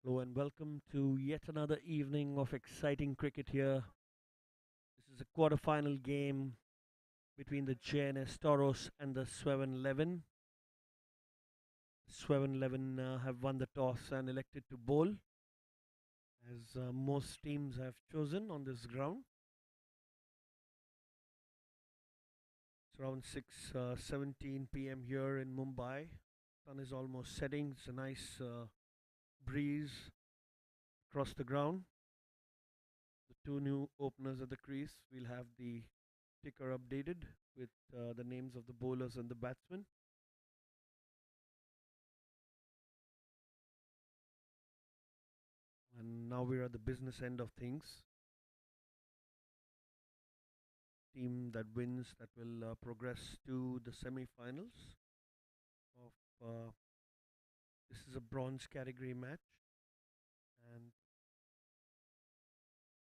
Hello and welcome to yet another evening of exciting cricket here. This is a quarter-final game between the JNS Tauros and the Sweven 11. Sweven 11 have won the toss and elected to bowl, as most teams have chosen on this ground. It's around 6:17 p.m. here in Mumbai. Sun is almost setting. It's a nice breeze across the ground. The two new openers at the crease. We'll have the ticker updated with the names of the bowlers and the batsmen. And now we're at the business end of things. Team that wins that will progress to the semi-finals of this is a bronze category match, and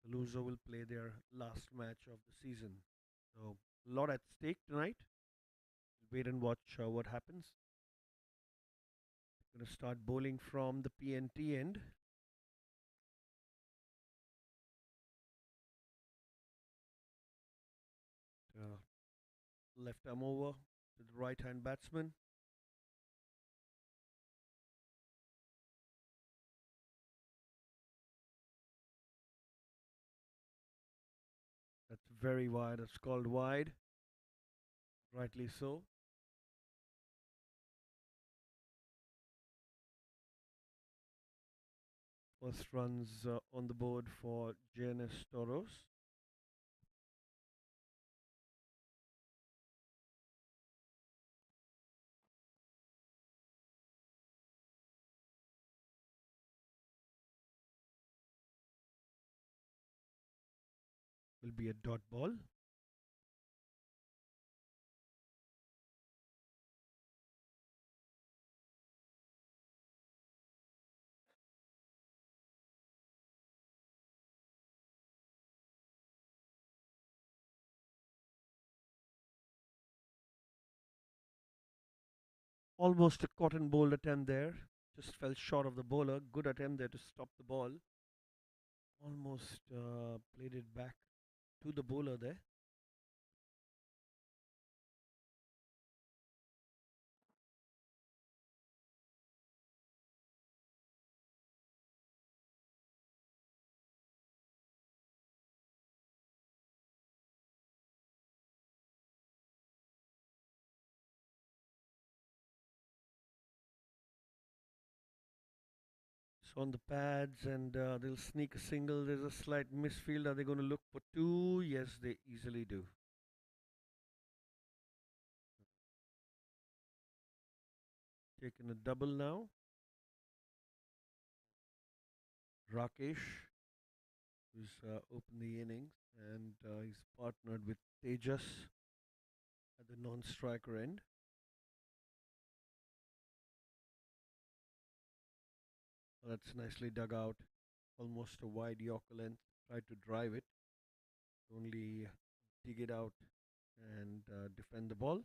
the loser will play their last match of the season. So a lot at stake tonight. Wait and watch what happens. Going to start bowling from the PNT end. Uh, Left arm over to the right hand batsman. That's very wide. That's called wide. Rightly so. First runs on the board for JNS Tauros. Will be a dot ball. Almost a cotton ball attempt there. Just fell short of the bowler. Good attempt there to stop the ball. Almost played it back to the bowler there. So on the pads, and they'll sneak a single. There's a slight misfield. Are they going to look for two? Yes, they easily do. Taking a double now. Rakesh, who's opened the innings, and he's partnered with Tejas at the non-striker end. That's nicely dug out. Almost a wide Yorker length. Tried to drive it. Only dig it out and defend the ball.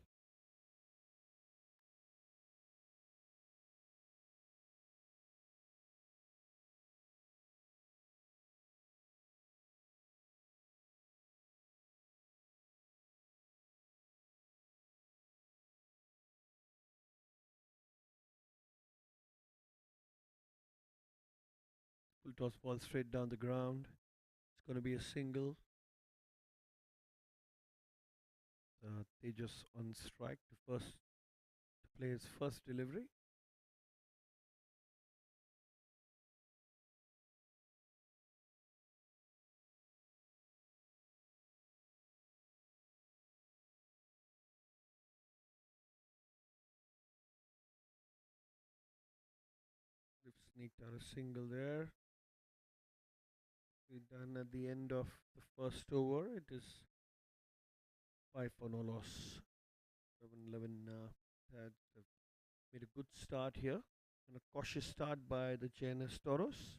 Full toss ball straight down the ground. It's going to be a single. Tejas on strike to play his first delivery. They've sneaked out a single there. We're done at the end of the first over. It is 5 for no loss. 7-11 have made a good start here. And a cautious start by the JNS Tauros.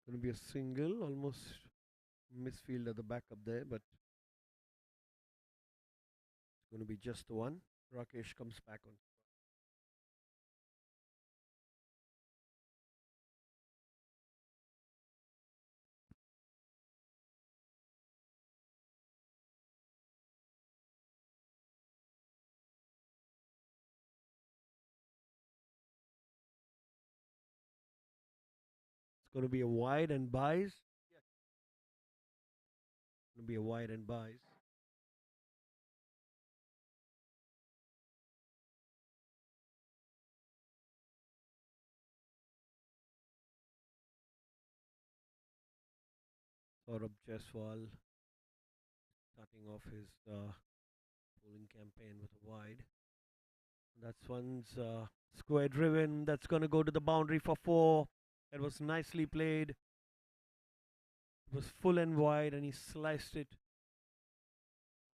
Going to be a single, almost misfield at the back up there, but it's going to be just the one. Rakesh comes back on. It's going to be a wide and buys. Going to be a wide and buys. Saurabh Jaiswal starting off his bowling campaign with a wide. That's one's square driven. That's going to go to the boundary for four. It was nicely played. It was full and wide, and he sliced it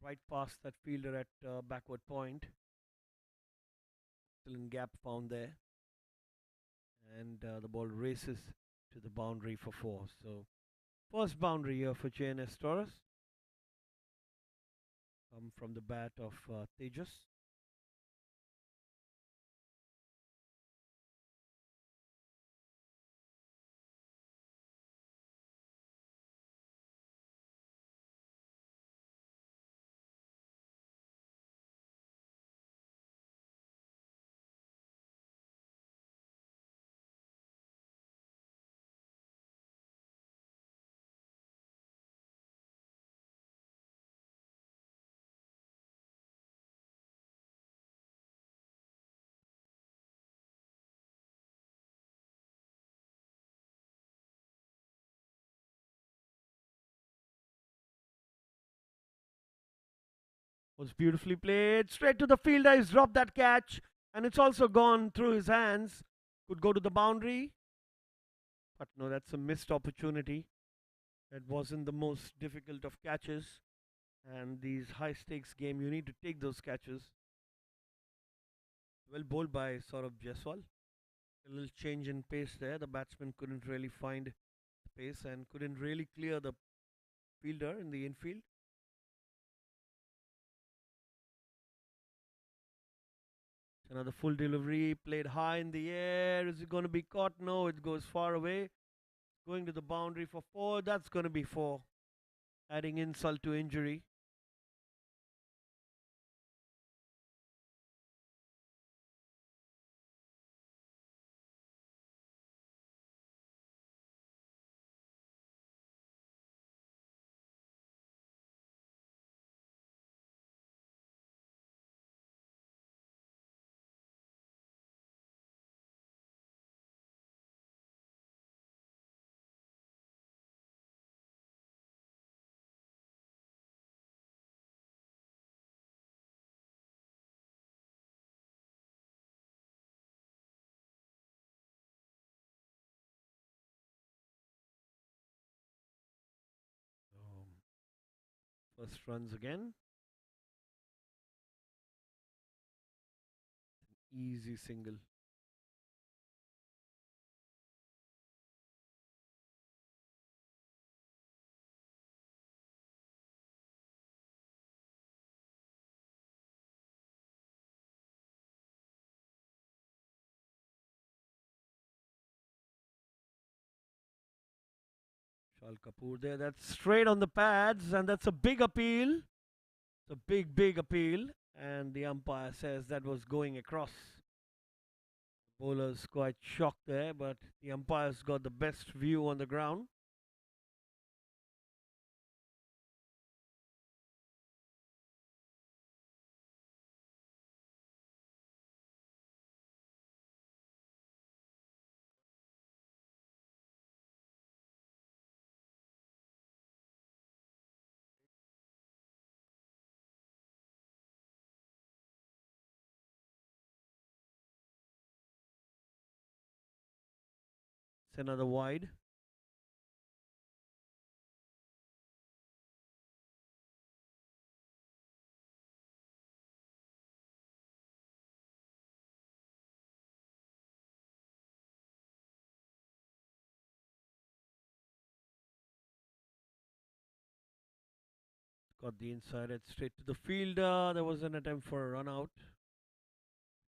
right past that fielder at backward point. Still in gap found there. And the ball races to the boundary for four. So, first boundary here for JNS Tauros. Come from the bat of Tejas. Was beautifully played. Straight to the fielder. He's dropped that catch. And it's also gone through his hands. Could go to the boundary. But no, that's a missed opportunity. That wasn't the most difficult of catches. And these high stakes game, you need to take those catches. Well bowled by Saurabh Jaiswal. A little change in pace there. The batsman couldn't really find the pace and couldn't really clear the fielder in the infield. Another full delivery, played high in the air. Is it going to be caught? No, it goes far away. Going to the boundary for four. That's going to be four. Adding insult to injury. First runs again. Easy single. Shal Kapoor there. That's straight on the pads, and that's a big appeal. It's a big, big appeal. And the umpire says that was going across. Bowler's quite shocked there, but the umpire's got the best view on the ground. It's another wide. Got the inside edge straight to the fielder. There was an attempt for a run out.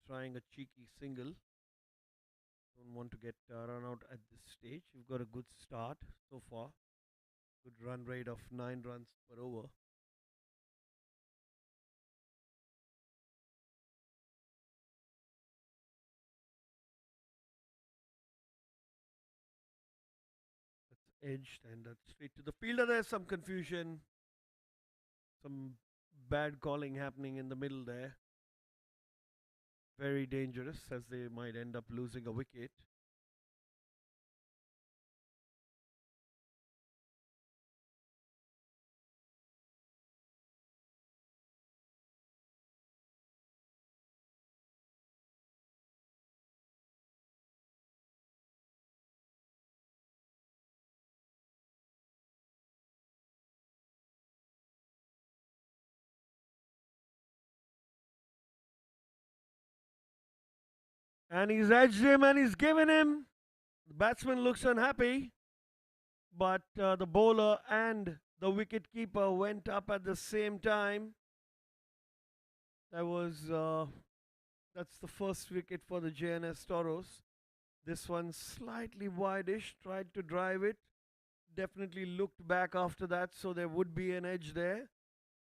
Trying a cheeky single. Don't want to get run out at this stage. You've got a good start so far. Good run rate of 9 runs per over. That's edged and that's straight to the fielder. There's some confusion. Some bad calling happening in the middle there. Very dangerous as they might end up losing a wicket. And he's edged him and he's given him. The batsman looks unhappy, but the bowler and the wicket keeper went up at the same time. That was that's the first wicket for the JNS Tauros. This one slightly wideish, tried to drive it. Definitely looked back after that, so there would be an edge there.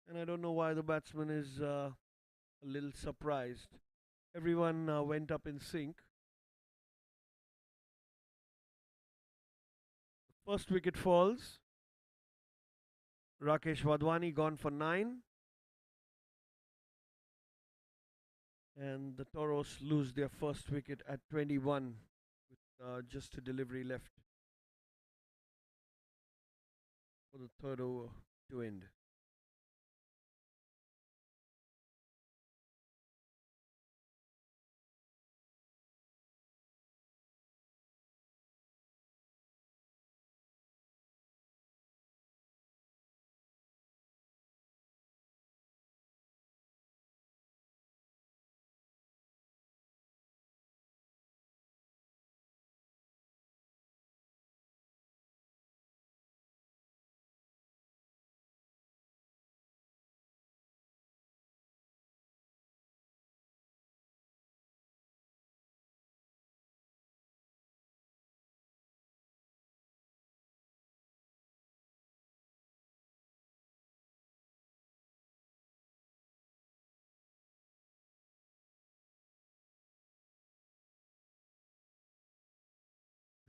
And I don't know why the batsman is a little surprised. Everyone went up in sync. First wicket falls. Rakesh Wadhwani gone for 9. And the Toros lose their first wicket at 21 with just a delivery left for the third over to end.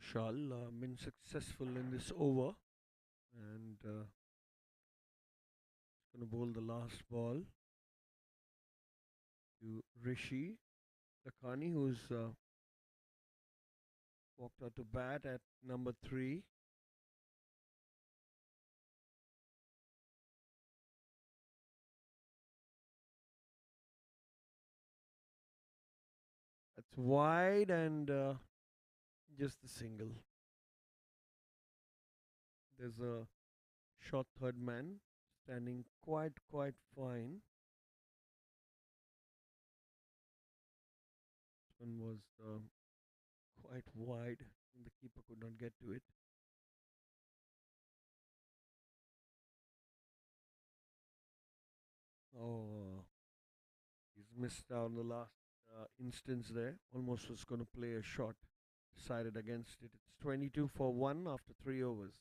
Shal been successful in this over and going to bowl the last ball to Rishi Lakhani, who's walked out to bat at number 3. That's wide and just the single. There's a short third man standing quite fine. This one was quite wide and the keeper could not get to it. Oh, he's missed out on the last instance there. Almost was going to play a shot. Decided against it. It's 22 for 1 after 3 overs.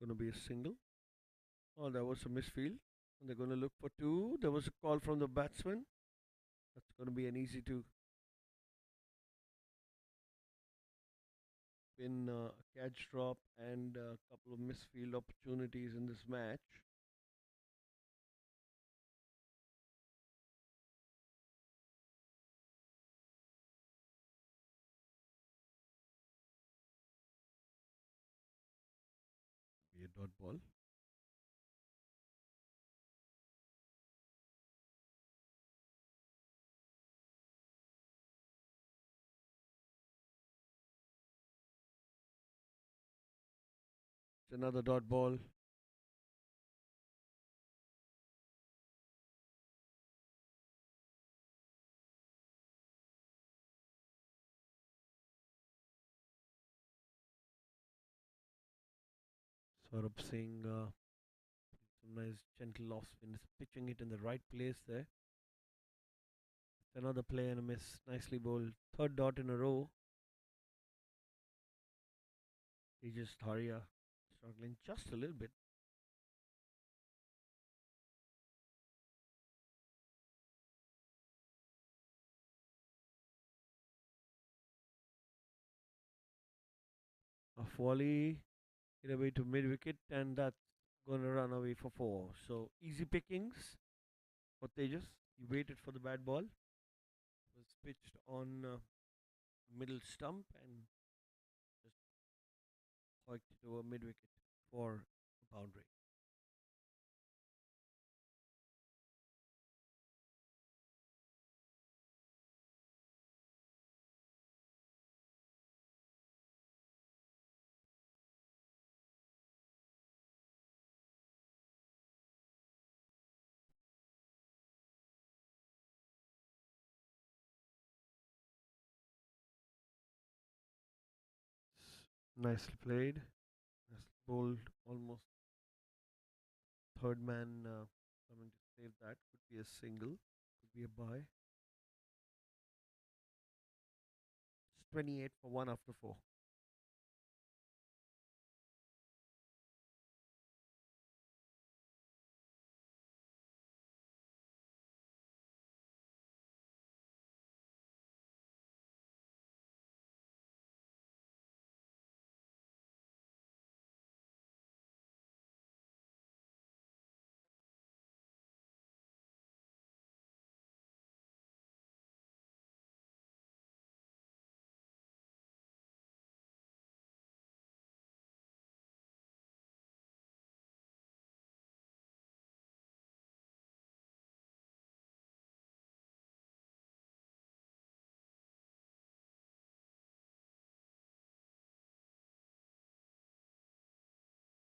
going to be a single. Oh, that was a misfield. And they're going to look for two. There was a call from the batsman. That's going to be an easy to win a catch drop and a couple of misfield opportunities in this match. Be a dot ball. It's another dot ball. Sort of seeing some nice gentle off spin. Is pitching it in the right place there. It's another play and a miss. Nicely bowled. Third dot in a row. Jns Toros struggling just a little bit. A volley hit away to mid wicket, and that's going to run away for four. So easy pickings for Tejas. He waited for the bad ball. It was pitched on middle stump and just hoiked it over mid wicket for a boundary. Nicely played. Nicely bowled. Almost third man coming to save that. Could be a single. Could be a bye. It's 28 for 1 after 4.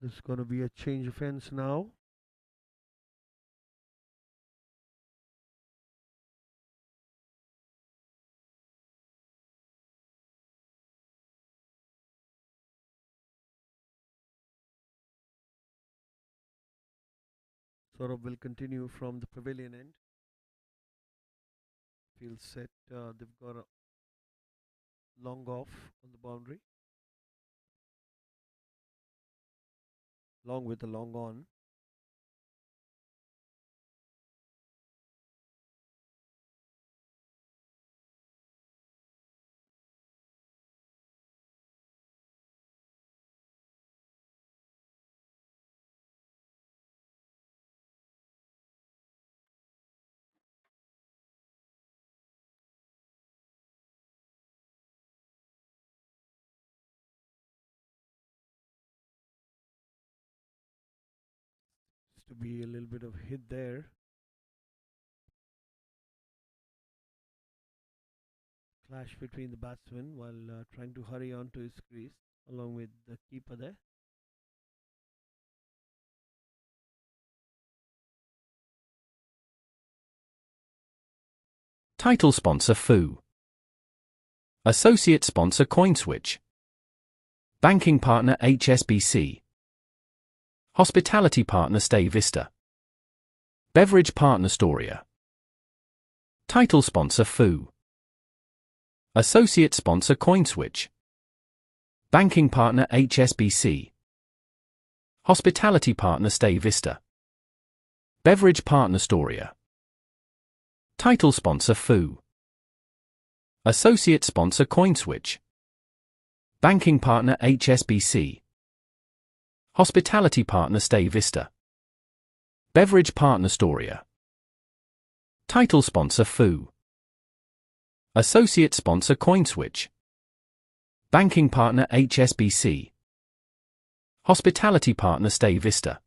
There's going to be a change of ends now. Saurabh will continue from the pavilion end. Field set. They've got a long off on the boundary. Long with a long on. To be a little bit of hit there. Clash between the batsmen while trying to hurry on to his crease along with the keeper there. Title sponsor FU. Associate sponsor CoinSwitch. Banking partner HSBC. Hospitality partner Stay Vista. Beverage partner Storia. Title sponsor FU. Associate sponsor CoinSwitch. Banking partner HSBC. Hospitality partner Stay Vista. Beverage partner Storia. Title sponsor Foo. Associate sponsor CoinSwitch. Banking partner HSBC. Hospitality partner Stay Vista. Beverage partner Storia. Title sponsor Foo. Associate sponsor CoinSwitch. Banking partner HSBC. Hospitality partner Stay Vista.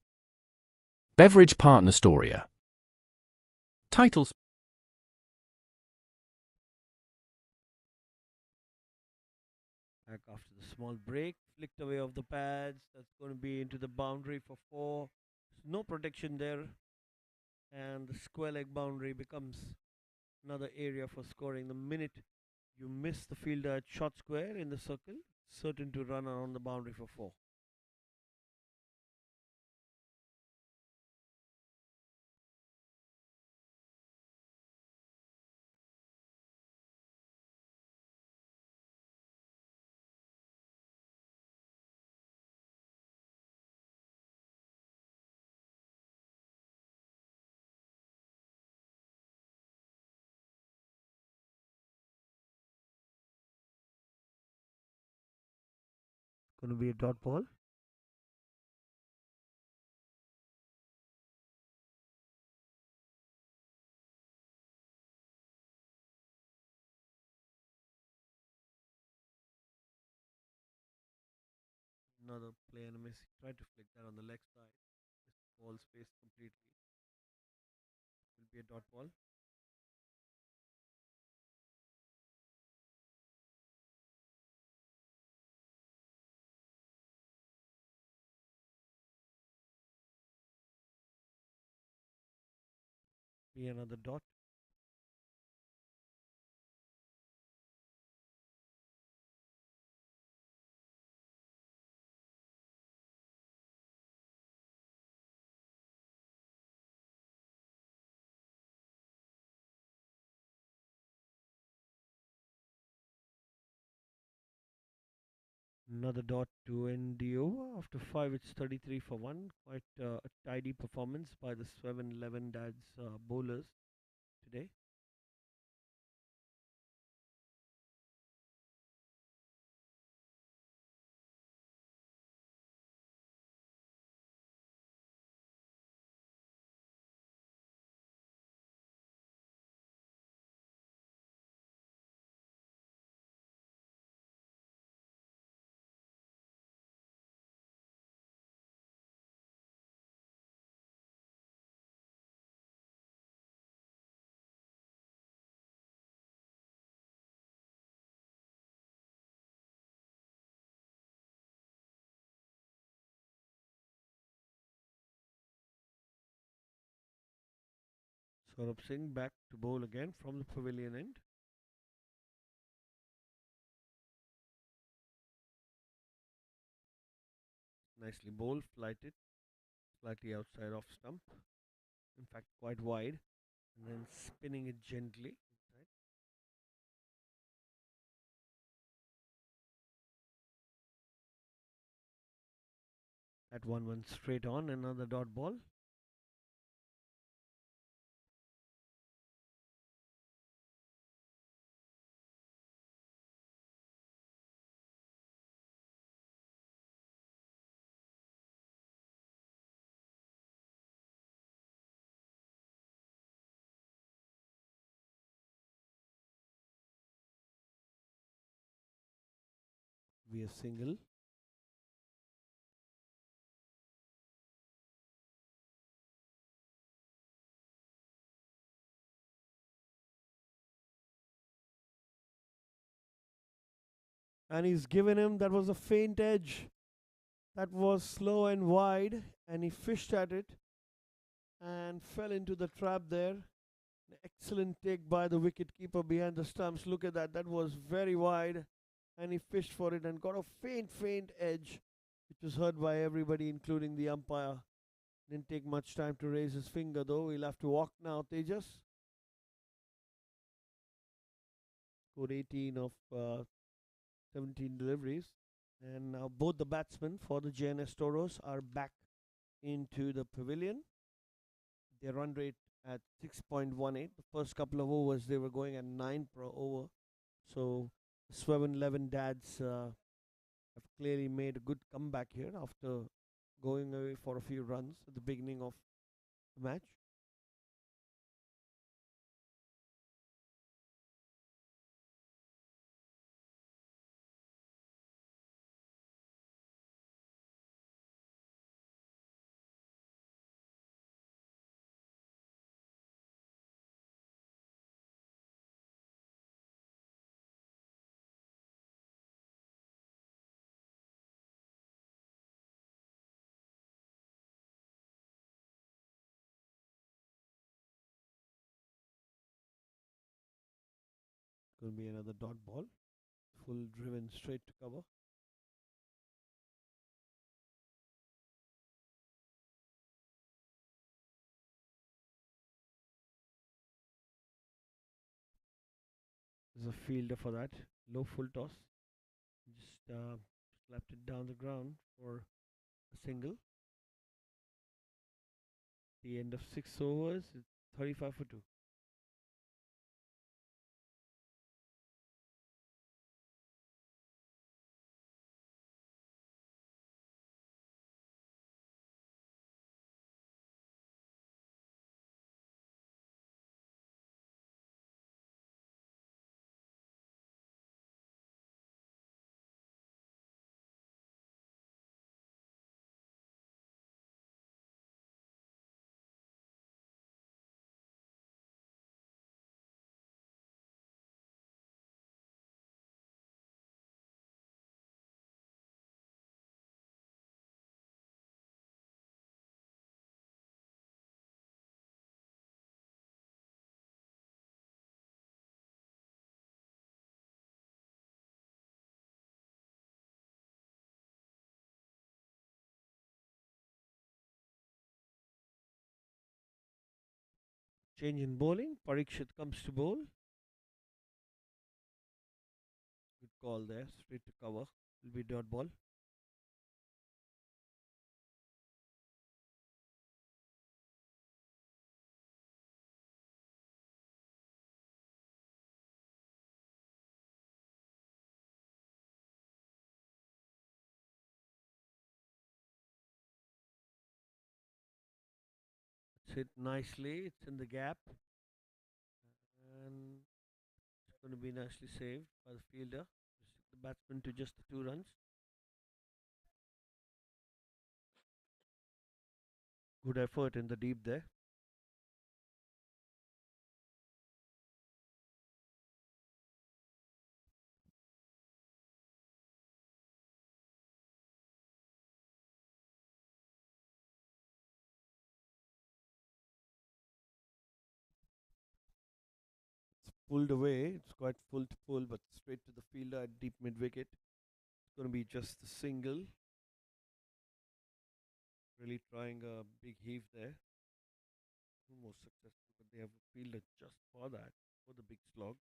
Beverage partner Storia. Titles. Back after the small break, flicked away off the pads. That's going to be into the boundary for four. No protection there, and the square leg boundary becomes another area for scoring. The minute you miss the fielder at short square in the circle, certain to run around the boundary for four. Going to be a dot ball. Another play and a miss. He tried to flick that on the leg side. This ball spaced completely. Will be a dot ball. Be another dot. Another dot to end the over. After 5, it's 33 for 1. Quite a tidy performance by the Sweven 11 dads bowlers today. Saurabh Singh back to bowl again from the pavilion end. Nicely bowled, flighted, slightly outside off stump. In fact, quite wide. And then spinning it gently inside. That one went straight on, another dot ball. Be a single. And he's given him, that was a faint edge. That was slow and wide, and he fished at it and fell into the trap there. An excellent take by the wicket keeper behind the stumps. Look at that. That was very wide, and he fished for it and got a faint edge, which was heard by everybody, including the umpire. Didn't take much time to raise his finger, though. He'll have to walk now, Tejas. Scored 18 of 17 deliveries. And now both the batsmen for the JNS Toros are back into the pavilion. Their run rate at 6.18. The first couple of overs they were going at 9 per over. So Sweven 11 dads have clearly made a good comeback here after going away for a few runs at the beginning of the match. Going to be another dot ball, full driven straight to cover. There's a fielder for that. Low full toss. Just slapped it down the ground for a single. The end of 6 overs, it's 35 for 2. Change in bowling. Parikshit comes to bowl. Good call there. Straight to cover. Will be dot ball. It's hit nicely. It's in the gap. And it's going to be nicely saved by the fielder. The batsman to just the 2 runs. Good effort in the deep there. Pulled away. It's quite full to pull, but straight to the fielder at deep mid wicket. It's going to be just a single. Really trying a big heave there. Almost successful, but they have a fielder just for that, for the big slog.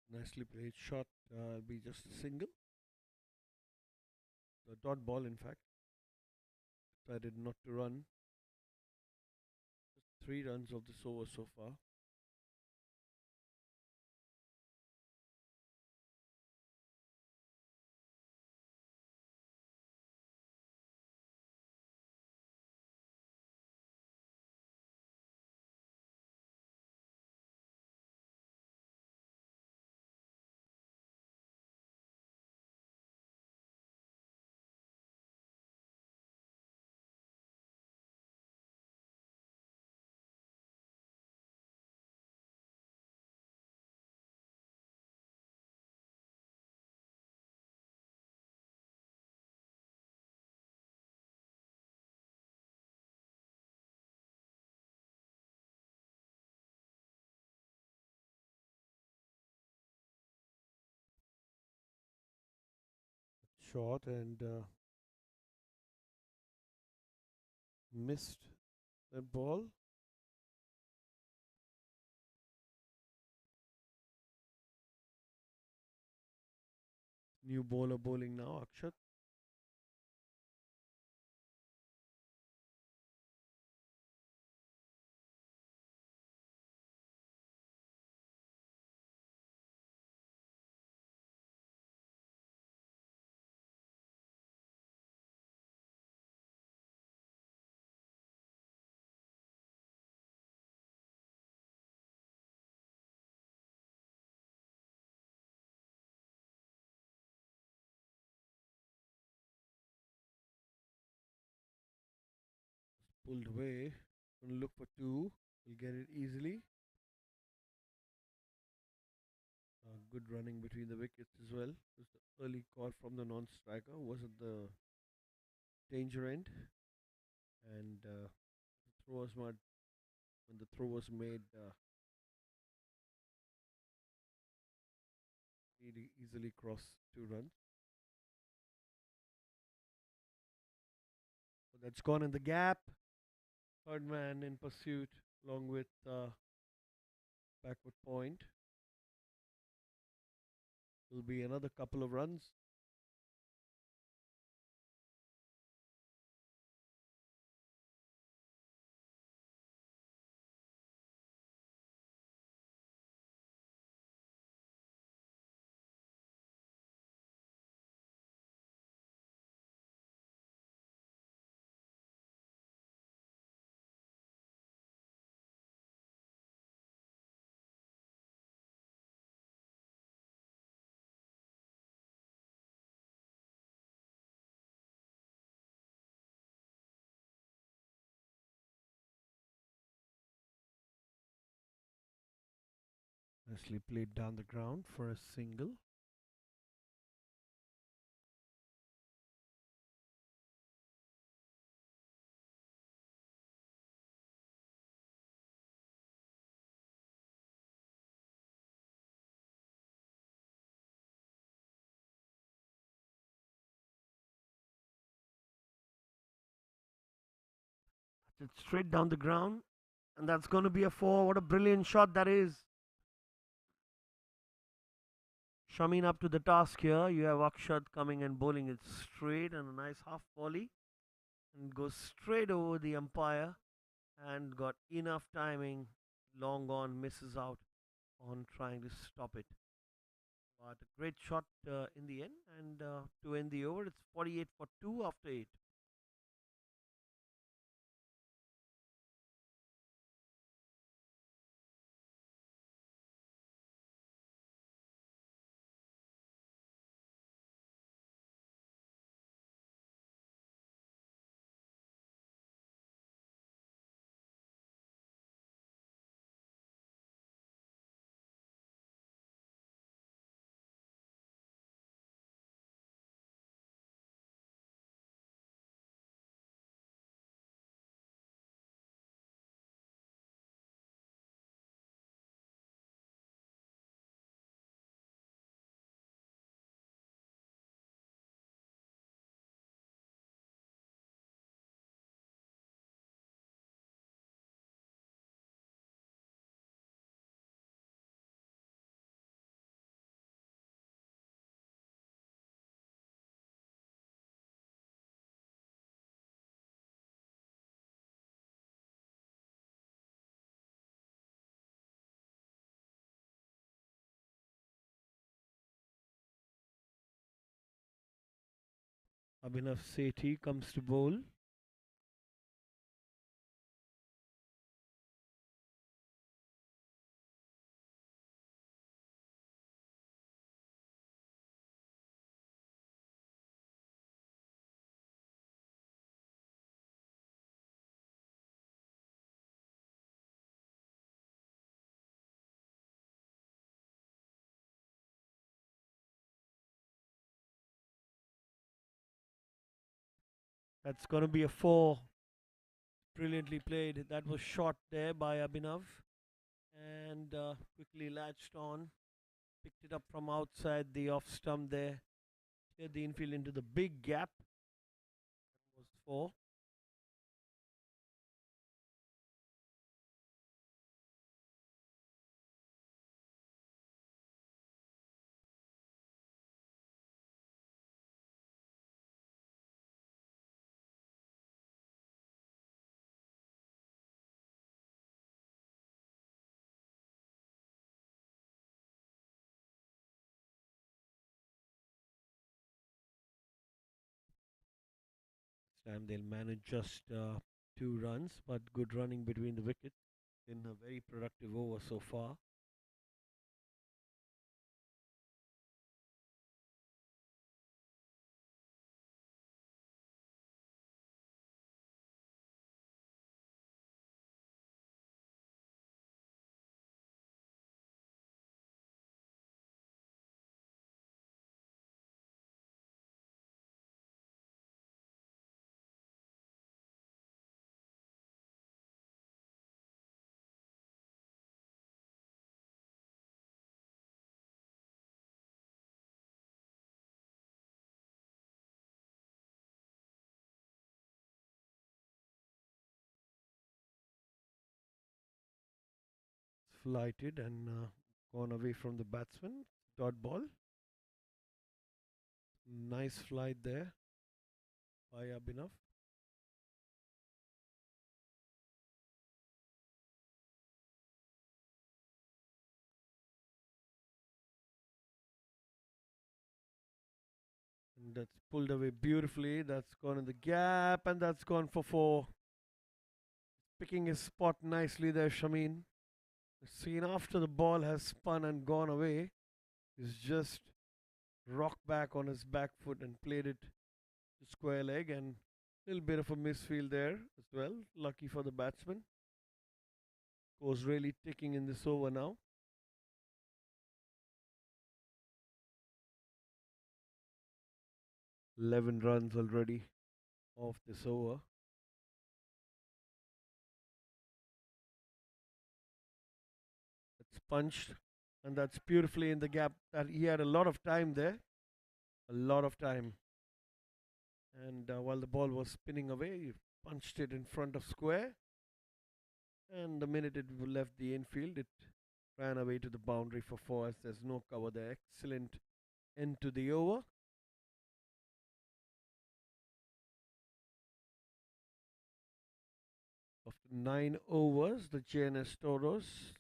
Nicely played shot. Be just a single. A dot ball, in fact. Decided not to run. Just 3 runs of this over so far. short and missed the ball. New bowler bowling now, Akshat. Pulled away. Gonna look for two. Will get it easily. Good running between the wickets as well. It was the early call from the non-striker. Was at the danger end, and the throw was made when the throw was made. Really easily crossed 2 runs. So that's gone in the gap. Third man in pursuit, along with backward point. Will be another couple of runs. Nicely played down the ground for a single. It's straight down the ground, and that's going to be a four. What a brilliant shot that is. Shamin up to the task here. You have Akshat coming and bowling it straight and a nice half volley, and goes straight over the umpire and got enough timing. Long on, misses out on trying to stop it. But a great shot in the end, and to end the over, it's 48 for 2 after 8. Abhinav Sethi comes to bowl. That's going to be a four. Brilliantly played. That was shot there by Abhinav, and quickly latched on. Picked it up from outside the off stump there. Hit the infield into the big gap. That was four. This time they'll manage just 2 runs, but good running between the wickets in a very productive over so far. Flighted and gone away from the batsman. Dot ball. Nice flight there by Abhinav. And that's pulled away beautifully. That's gone in the gap and that's gone for four. Picking his spot nicely there, Shamin. Seen after the ball has spun and gone away, he's just rocked back on his back foot and played it to square leg, and a little bit of a misfield there as well. Lucky for the batsman. Was really ticking in this over now. 11 runs already off this over. It's punched, and that's beautifully in the gap. That he had a lot of time there, a lot of time. And while the ball was spinning away, he punched it in front of square. And the minute it left the infield, it ran away to the boundary for four as there's no cover there. Excellent end to the over. After 9 overs, the JNS Tauros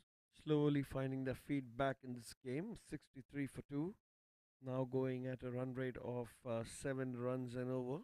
slowly finding their feet back in this game. 63 for 2. Now going at a run rate of 7 runs and over.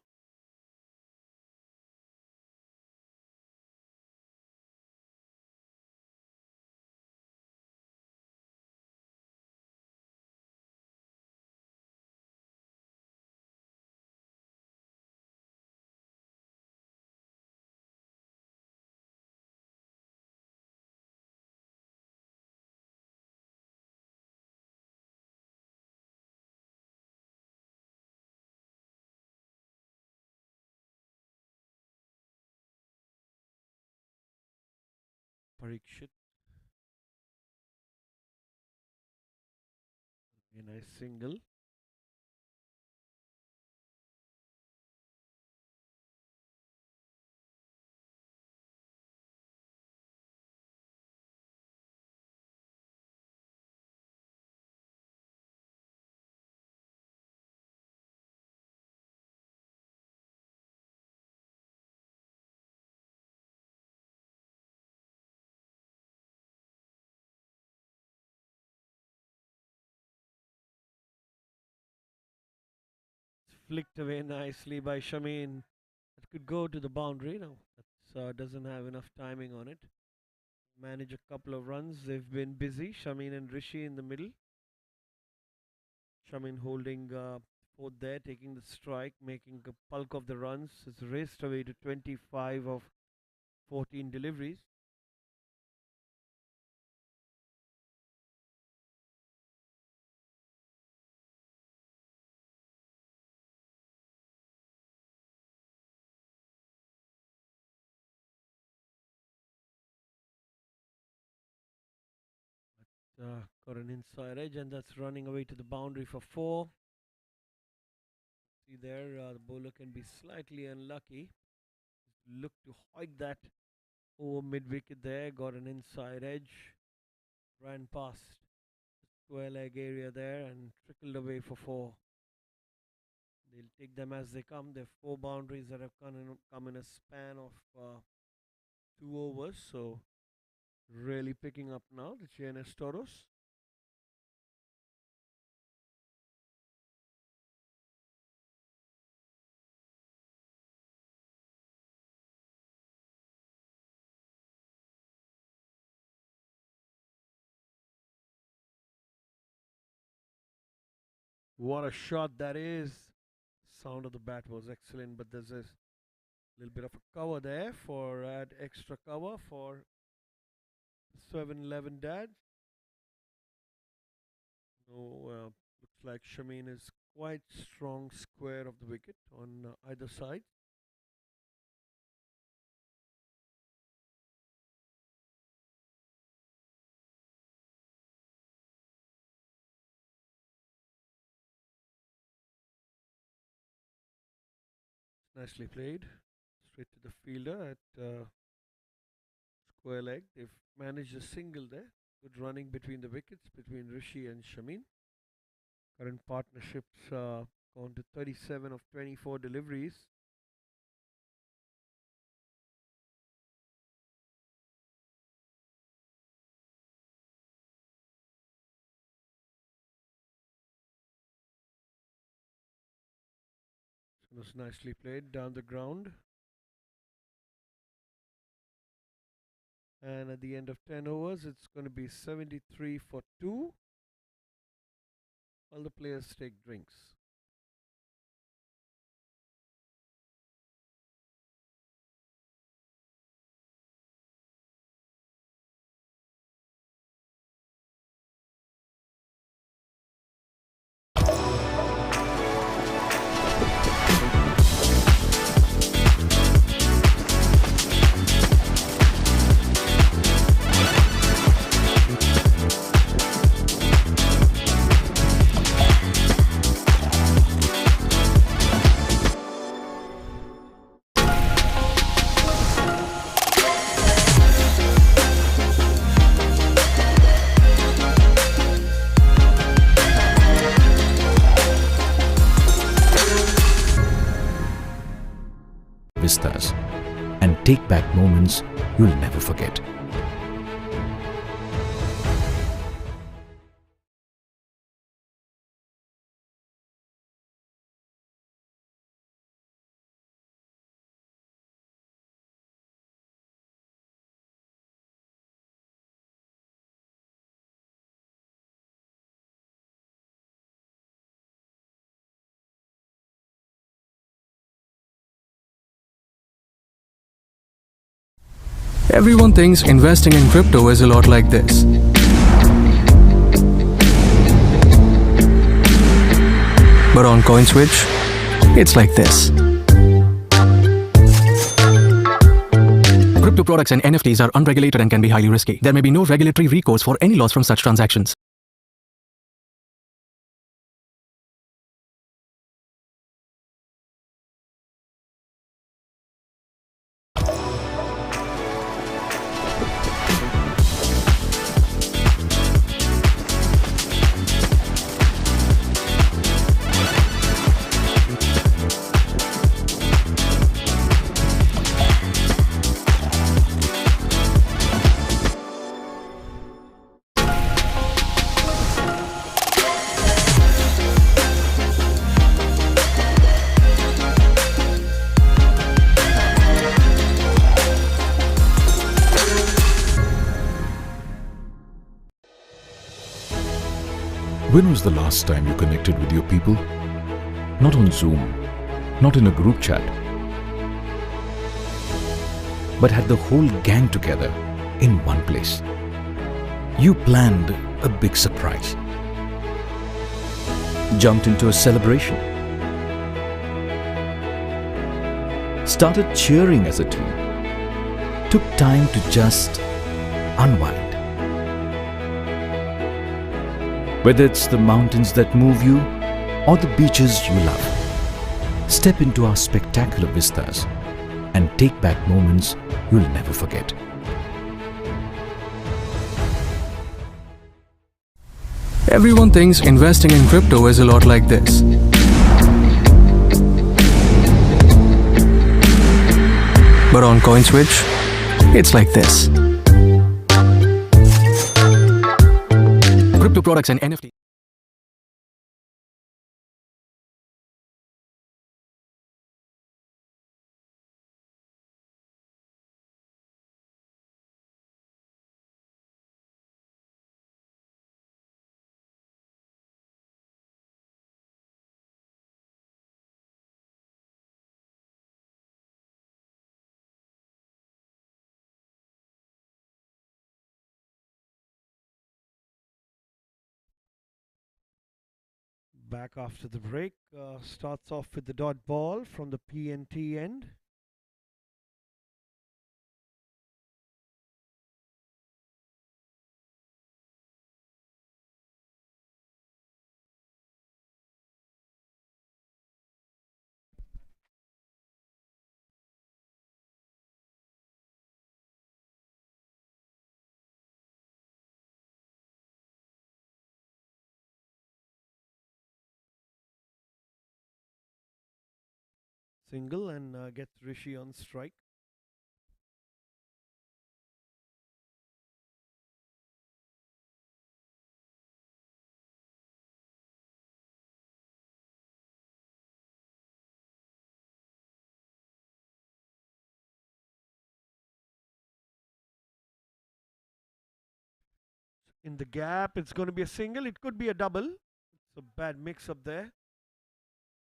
Parikshit. A nice single. Flicked away nicely by Shamin. That could go to the boundary now. That doesn't have enough timing on it. Manage a couple of runs. They've been busy. Shamin and Rishi in the middle. Shamin holding fourth there, taking the strike, making a bulk of the runs. It's raced away to 25 of 14 deliveries. Got an inside edge, and that's running away to the boundary for four. See there, the bowler can be slightly unlucky. Look to hike that over mid wicket there, got an inside edge, ran past the square leg area there and trickled away for four. They'll take them as they come. There are four boundaries that have come in a span of 2 overs, so really picking up now the JNS Tauros. What a shot that is! Sound of the bat was excellent, but there's a little bit of a cover there for extra cover for 7-11 dad. No, looks like Shamin is quite strong square of the wicket on either side. Nicely played. Straight to the fielder at square leg. They've managed a single there. Good running between the wickets between Rishi and Shamin. Current partnerships gone to 37 of 24 deliveries. So it was nicely played down the ground. And at the end of 10 overs, it's going to be 73 for 2. All the players take drinks. Vistas and take back moments you'll never forget. Everyone thinks investing in crypto is a lot like this. But on CoinSwitch, it's like this. Crypto products and NFTs are unregulated and can be highly risky. There may be no regulatory recourse for any loss from such transactions. When was the last time you connected with your people? Not on Zoom, not in a group chat, but had the whole gang together in one place. You planned a big surprise. Jumped into a celebration. Started cheering as a team. Took time to just unwind. Whether it's the mountains that move you or the beaches you love, Step into our spectacular vistas and take back moments you'll never forget. Everyone thinks investing in crypto is a lot like this. But on CoinSwitch, it's like this. Crypto products and NFT. Back after the break. Starts off with the dot ball from the PNT end. Single and gets Rishi on strike. In the gap, it's going to be a single. It could be a double. It's a bad mix up there.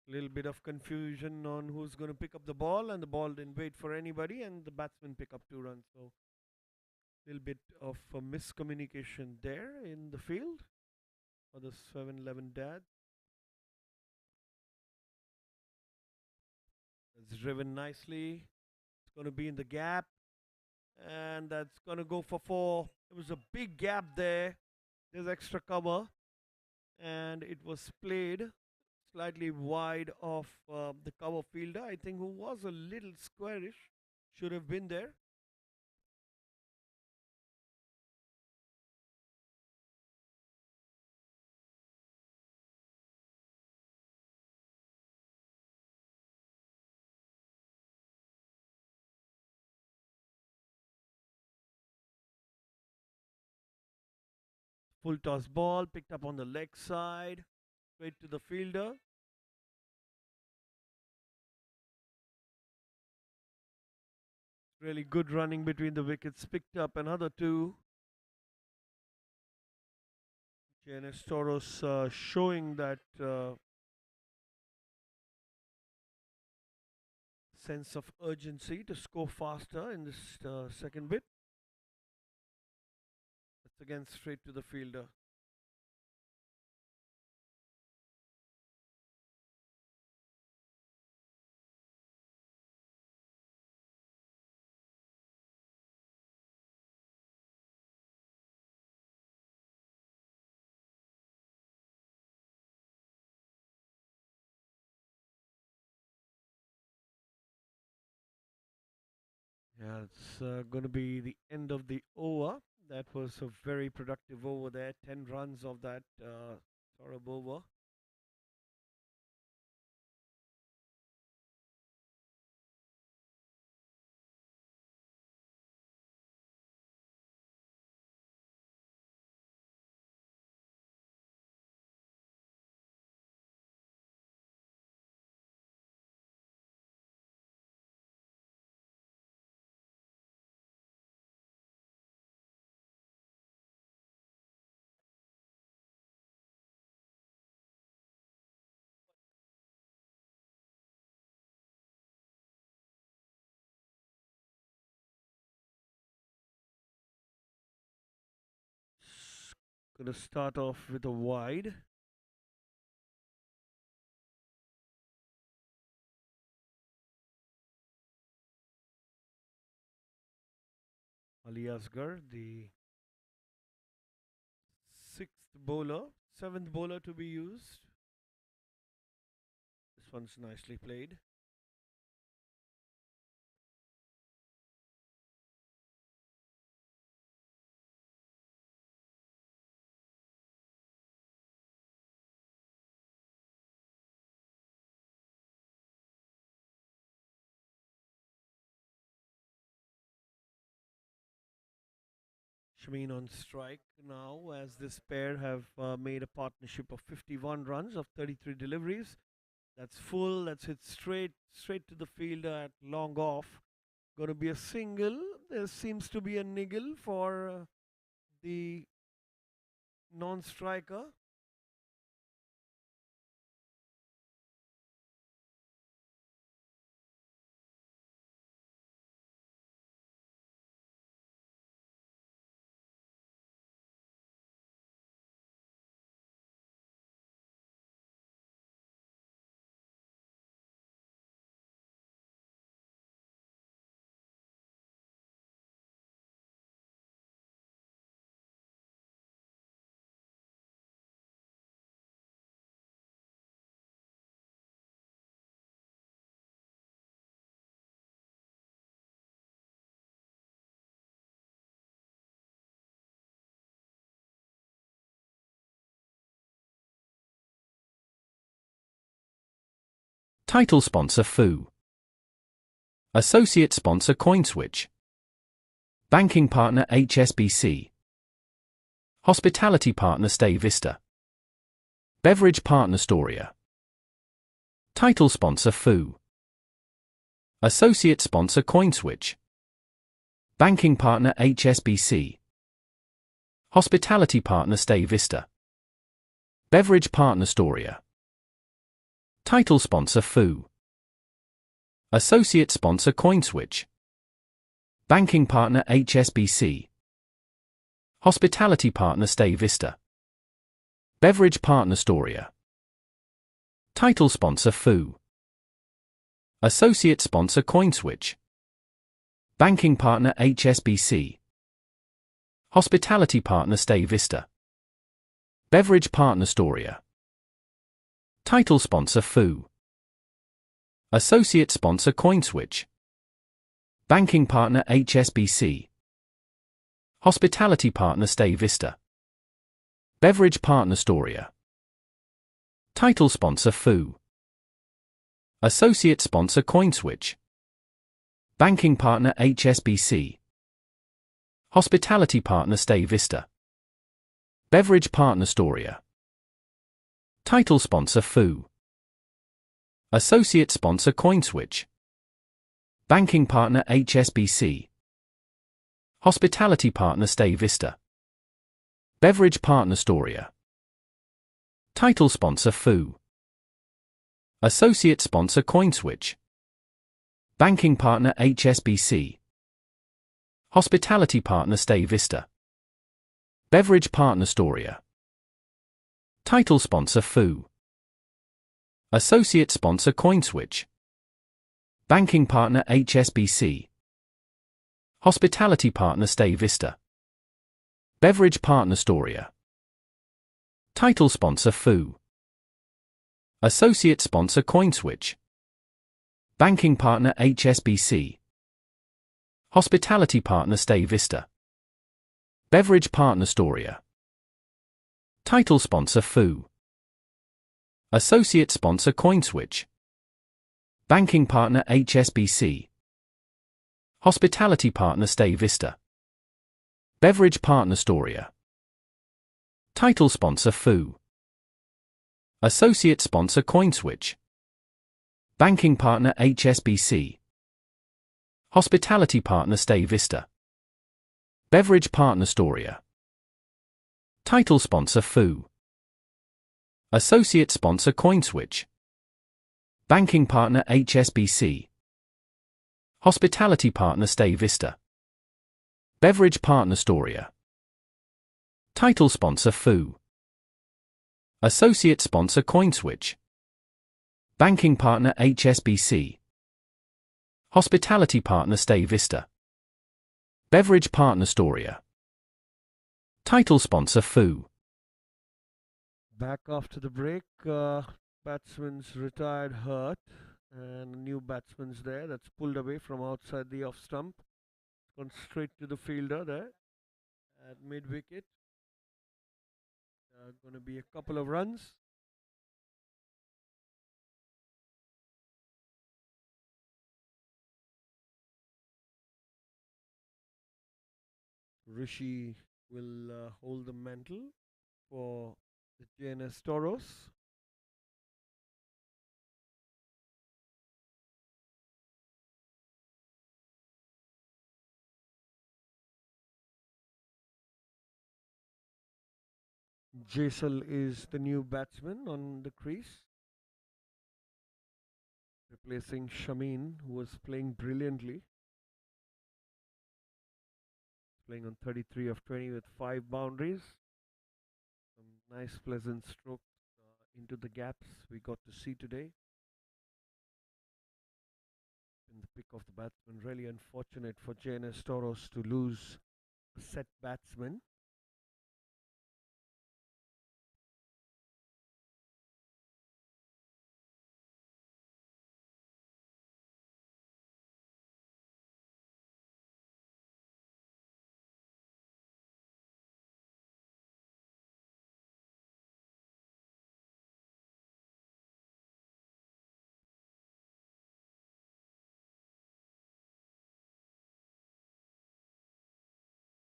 Little bit of confusion on who's going to pick up the ball, and the ball didn't wait for anybody, and the batsman pick up 2 runs. So, little bit of a miscommunication there in the field for the 7-11 dad. It's driven nicely. It's going to be in the gap, and that's going to go for 4. There was a big gap there. There's extra cover, and it was played slightly wide of the cover fielder, I think, who was a little squarish, should have been there. Full toss ball picked up on the leg side, straight to the fielder. Really good running between the wickets. Picked up another 2. JNS Tauros showing that sense of urgency to score faster in this second bit. That's again straight to the fielder. Yeah, it's going to be the end of the over. That was a very productive over there. 10 runs of that sort of over. Going to start off with a wide. Ali Asgar, the 6th bowler, 7th bowler to be used. This one's nicely played. Shameen on strike now, as this pair have made a partnership of 51 runs of 33 deliveries. That's full. That's hit straight to the fielder at long off. Going to be a single. There seems to be a niggle for the non-striker. Title sponsor FU. Associate sponsor CoinSwitch. Banking partner HSBC. Hospitality partner Stay Vista. Beverage partner Storia. Title sponsor FU. Associate sponsor CoinSwitch. Banking partner HSBC. Hospitality partner Stay Vista. Beverage partner Storia. Title sponsor FU. Associate sponsor CoinSwitch. Banking partner HSBC. Hospitality partner Stay Vista. Beverage partner Storia. Title sponsor FU. Associate sponsor CoinSwitch. Banking partner HSBC. Hospitality partner Stay Vista. Beverage partner Storia. Title sponsor FU. Associate sponsor CoinSwitch. Banking partner HSBC. Hospitality partner Stay Vista. Beverage partner Storia. Title sponsor FU. Associate sponsor CoinSwitch. Banking partner HSBC. Hospitality partner Stay Vista. Beverage partner Storia. Title sponsor FU. Associate sponsor CoinSwitch. Banking partner HSBC. Hospitality partner Stay Vista. Beverage partner Storia. Title sponsor FU. Associate sponsor CoinSwitch. Banking partner HSBC. Hospitality partner Stay Vista. Beverage partner Storia. Title sponsor FU. Associate sponsor CoinSwitch. Banking partner HSBC. Hospitality partner Stay Vista. Beverage partner Storia. Title sponsor FU. Associate sponsor CoinSwitch. Banking partner HSBC. Hospitality partner Stay Vista. Beverage partner Storia. Title sponsor FU. Associate sponsor CoinSwitch. Banking partner HSBC. Hospitality partner Stay Vista. Beverage partner Storia. Title sponsor FU. Associate sponsor CoinSwitch. Banking partner HSBC. Hospitality partner Stay Vista. Beverage partner Storia. Title sponsor FU. Associate sponsor CoinSwitch. Banking partner HSBC. Hospitality partner Stay Vista. Beverage partner Storia. Title sponsor FU. Associate sponsor CoinSwitch. Banking partner HSBC. Hospitality partner Stay Vista. Beverage partner Storia. Title sponsor FU. Back after the break. batsman's retired hurt, and a new batsman's there that's pulled away from outside the off stump. Gone straight to the fielder there at mid wicket. Going to be a couple of runs. Rishi will hold the mantle for the JNS Tauros. Jaisal is the new batsman on the crease, replacing Shameen, who was playing brilliantly. Playing on 33 of 20 with 5 boundaries. Some nice, pleasant strokes into the gaps we got to see today. In the pick of the batsman, really unfortunate for JNS Tauros to lose a set batsman.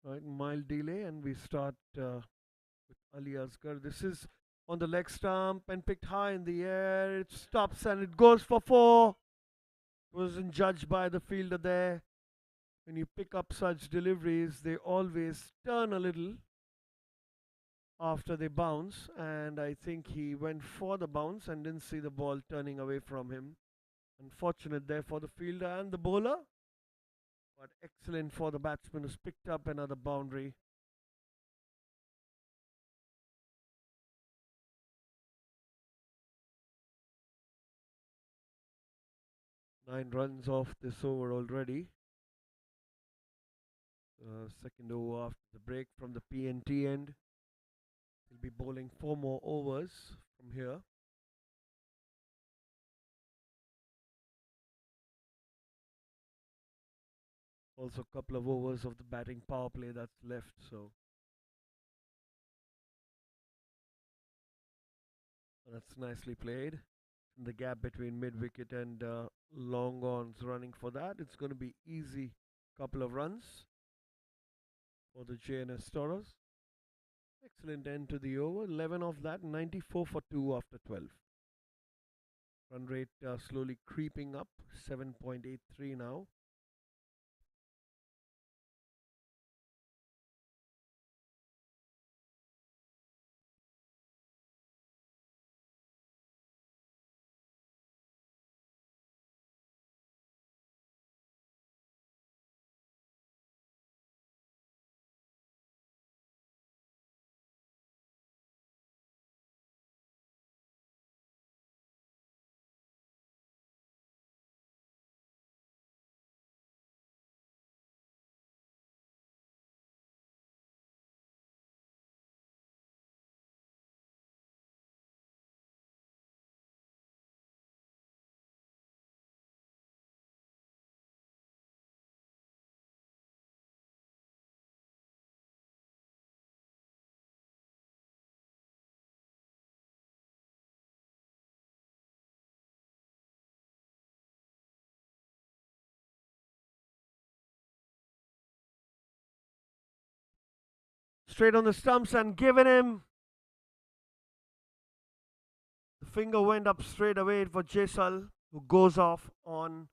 Right, mild delay, and we start with Ali Asgar. This is on the leg stump and picked high in the air. It stops and it goes for 4. Wasn't judged by the fielder there. When you pick up such deliveries, they always turn a little after they bounce, and I think he went for the bounce and didn't see the ball turning away from him. Unfortunate there for the fielder and the bowler, but excellent for the batsman who's picked up another boundary. Nine runs off this over already. Second over after the break from the PNT end. He'll be bowling 4 more overs from here. Also a couple of overs of the batting power play that's left, so that's nicely played. In the gap between mid wicket and long ons running for that, it's going to be easy couple of runs for the JNS Tauros. Excellent end to the over. 11 of that, 94 for 2 after 12. Run rate slowly creeping up, 7.83 now. Straight on the stumps and given him. The finger went up straight away for Jaisal, who goes off on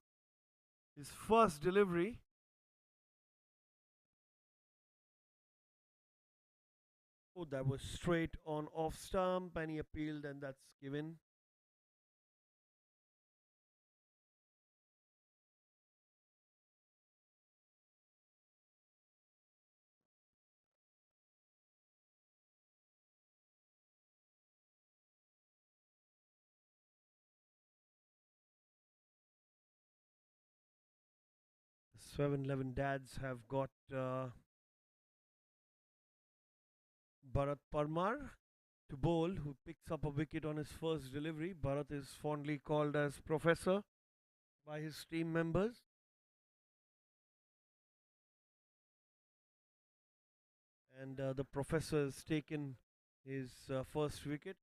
his first delivery. Oh, that was straight on off stump, and he appealed, and that's given. The 7-11 dads have got Bharat Parmar to bowl, who picks up a wicket on his first delivery. Bharat is fondly called as Professor by his team members. And the Professor has taken his first wicket.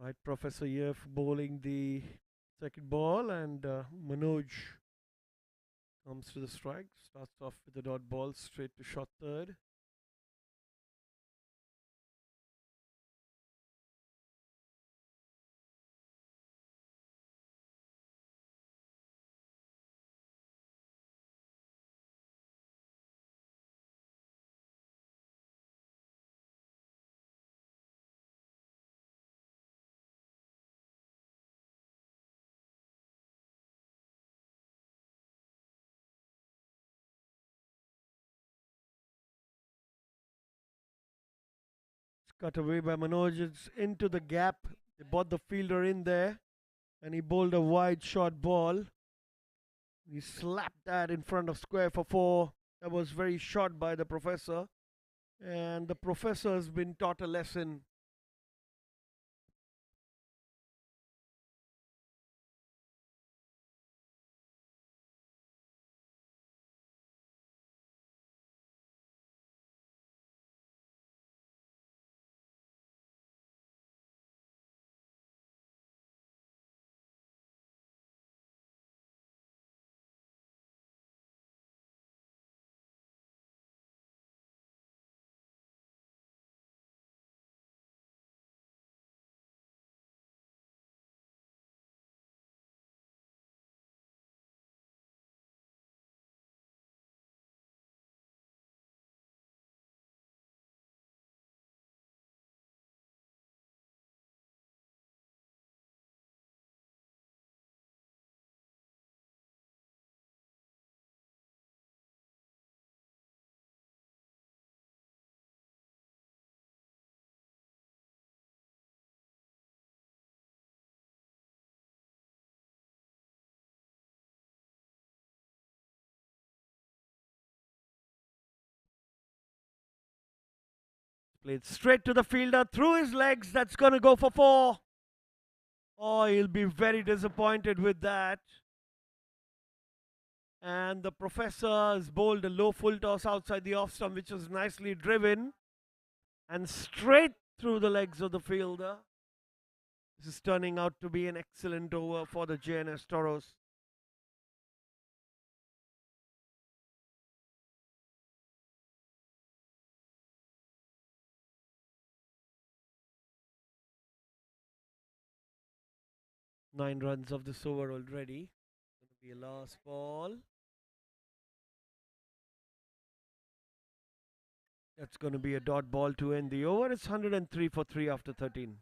Right, Professor here bowling the second ball, and Manoj comes to the strike. Starts off with a dot ball straight to short third. It's cut away by Manoj. It's into the gap. They brought the fielder in there, and he bowled a wide short ball. He slapped that in front of square for four. That was very short by the Professor. And the Professor has been taught a lesson. Played straight to the fielder, through his legs. That's going to go for four. Oh, he'll be very disappointed with that. And the Professor has bowled a low full toss outside the off stump, which was nicely driven and straight through the legs of the fielder. This is turning out to be an excellent over for the JNS Tauros. Nine runs of this over already. Going to be a last ball. That's going to be a dot ball to end the over. It's 103 for 3 after 13.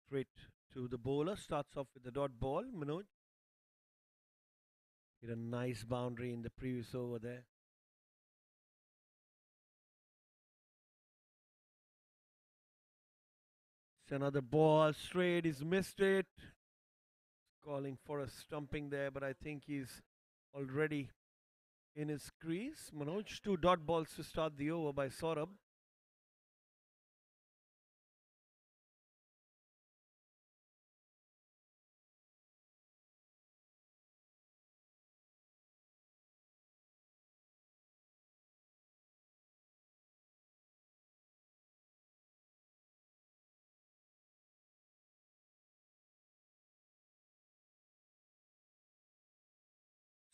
Straight to the bowler. Starts off with the dot ball. Manoj hit a nice boundary in the previous over there. It's another ball straight. He's missed it. Calling for a stumping there, but I think he's already in his crease. Manoj, 2 dot balls to start the over by Saurabh.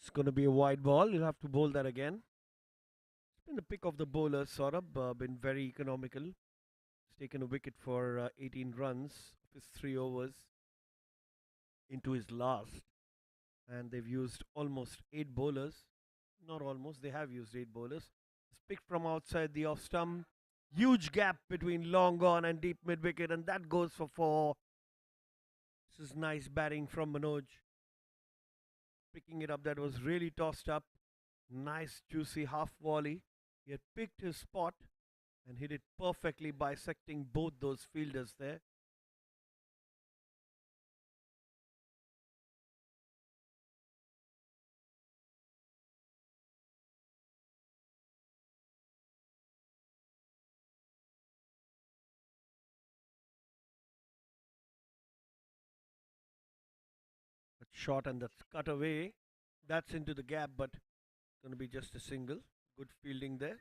It's going to be a wide ball. You'll have to bowl that again. It's been the pick of the bowler, Saurabh. Been very economical. He's taken a wicket for 18 runs of his 3 overs into his last. And they've used almost 8 bowlers. Not almost, they have used 8 bowlers. It's picked from outside the off stump. Huge gap between long on and deep mid wicket, and that goes for 4. This is nice batting from Manoj. Picking it up, that was really tossed up. Nice juicy half volley. He had picked his spot and hit it perfectly, bisecting both those fielders there. A shot and that's cut away. That's into the gap, but going to be just a single. Good fielding there.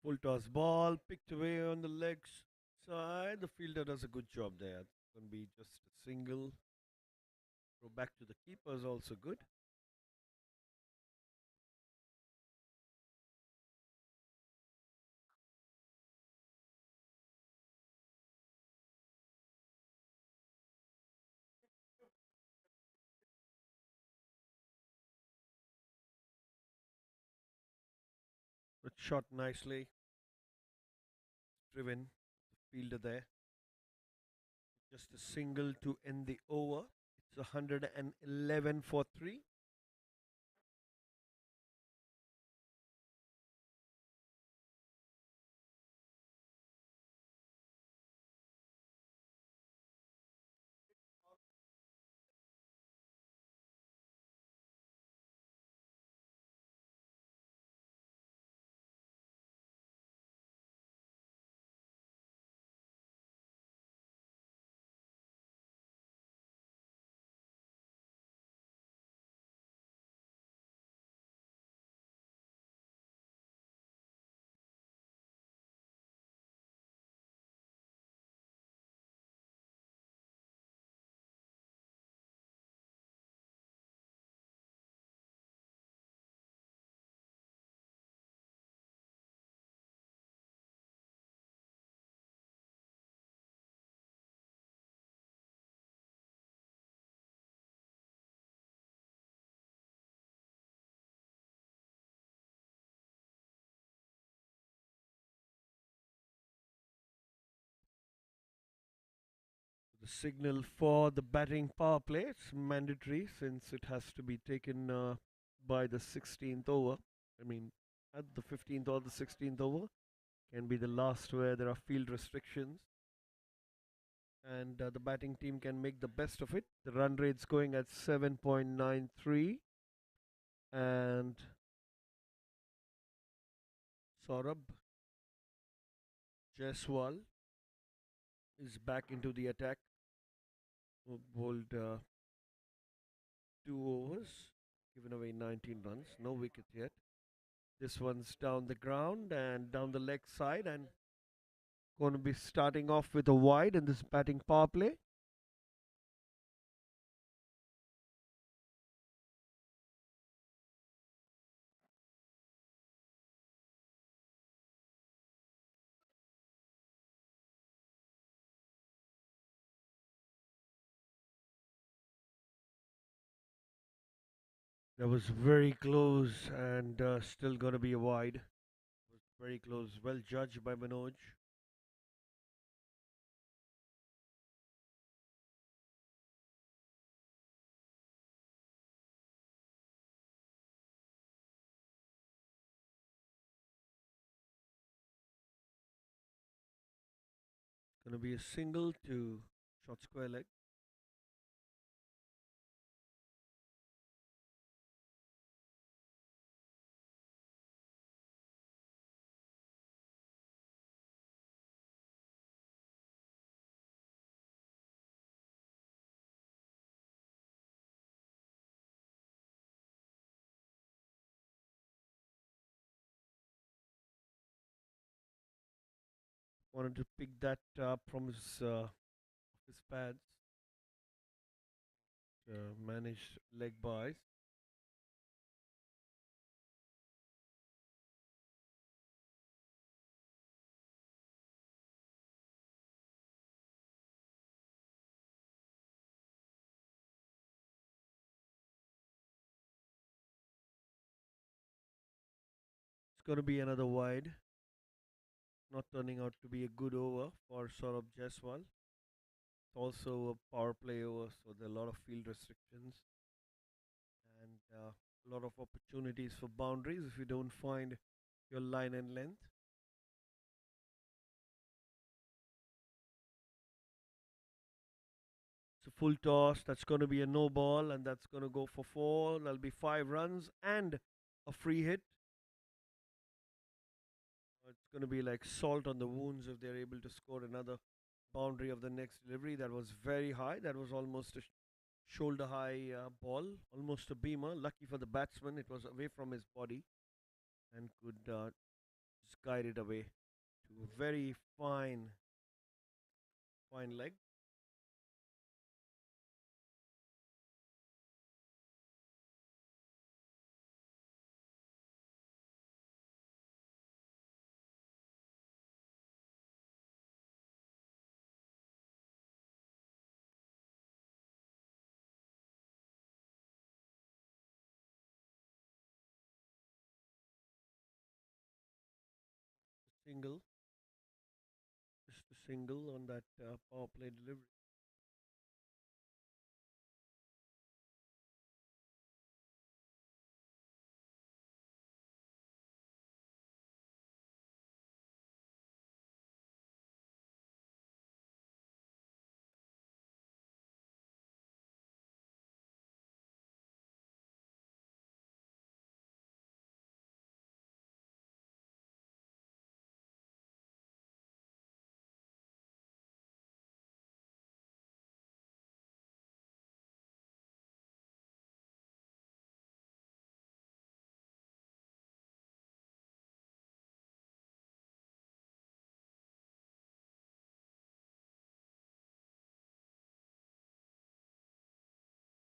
Full toss ball, picked away on the legs side. The fielder does a good job there. It's going to be just a single. Throw back to the keeper is also good. But shot nicely. Driven. The fielder there. Just a single to end the over. It's 111 for 3. The signal for the batting power play. It's mandatory since it has to be taken by the 16th over. I mean, at the 15th or the 16th over can be the last where there are field restrictions. And the batting team can make the best of it. The run rate's going at 7.93. And Saurabh Jaiswal is back into the attack. Bowled 2 overs. given away 19 runs, no wicket yet. This one's down the ground and down the leg side, and going to be starting off with a wide in this batting power play. That was very close and still going to be a wide. Was very close. Well judged by Manoj. Going to be a single to short square leg. Wanted to pick that up from his pads. Managed leg buys. It's going to be another wide. Not turning out to be a good over for Saurabh Jaiswal. It's also a power play over, so there are a lot of field restrictions and a lot of opportunities for boundaries if you don't find your line and length. It's a full toss. That's going to be a no ball, and that's going to go for four. There'll be 5 runs and a free hit. It's going to be like salt on the wounds if they're able to score another boundary of the next delivery. That was very high. That was almost a shoulder high ball, almost a beamer. Lucky for the batsman, it was away from his body and could just guide it away to a very fine leg. Single, just a single on that power play delivery.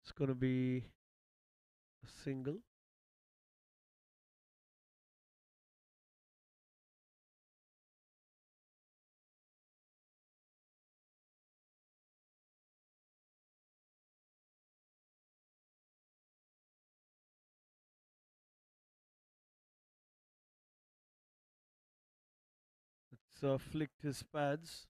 It's going to be a single. It's flicked his pads.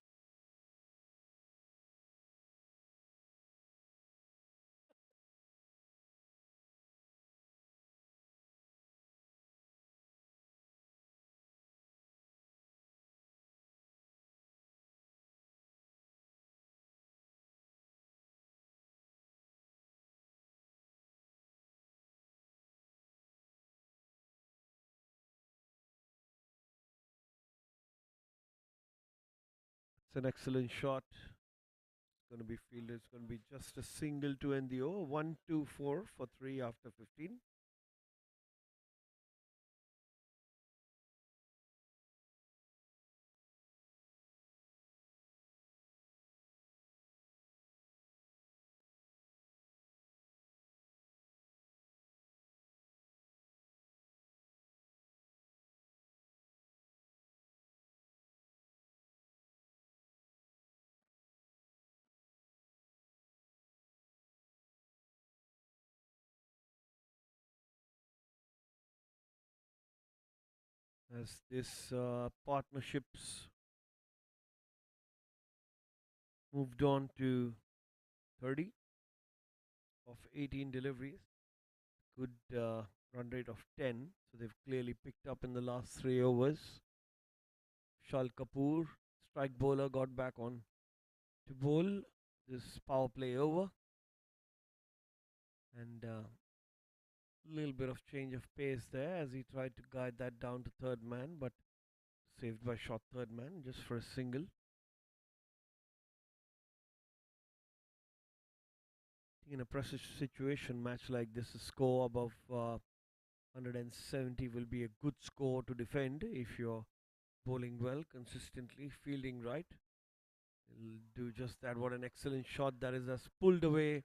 It's an excellent shot. going to be fielded. It's going to be just a single to end the over. 1-2-4 for 3 after 15. As this partnerships moved on to 30 of 18 deliveries, good run rate of 10. So they've clearly picked up in the last 3 overs. Shal Kapoor, strike bowler, got back on to bowl this power play over. And little bit of change of pace there as he tried to guide that down to third man, but saved by short third man just for a single. In a pressure situation match like this, a score above 170 will be a good score to defend if you're bowling well, consistently, fielding right. He'll do just that. What an excellent shot that is, as pulled away.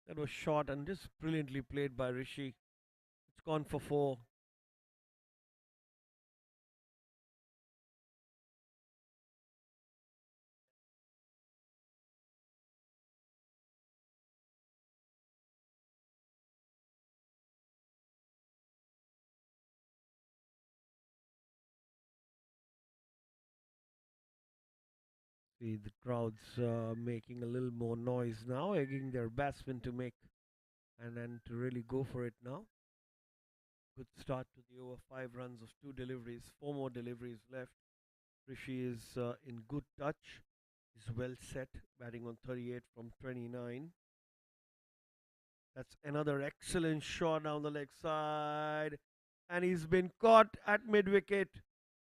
That was short and just brilliantly played by Rishi. It's gone for 4. See the crowds making a little more noise now, egging their batsmen to make and to really go for it now. Good start to the over. 5 runs of 2 deliveries, 4 more deliveries left. Rishi is in good touch. He's well set, batting on 38 from 29. That's another excellent shot down the leg side, and he's been caught at mid wicket.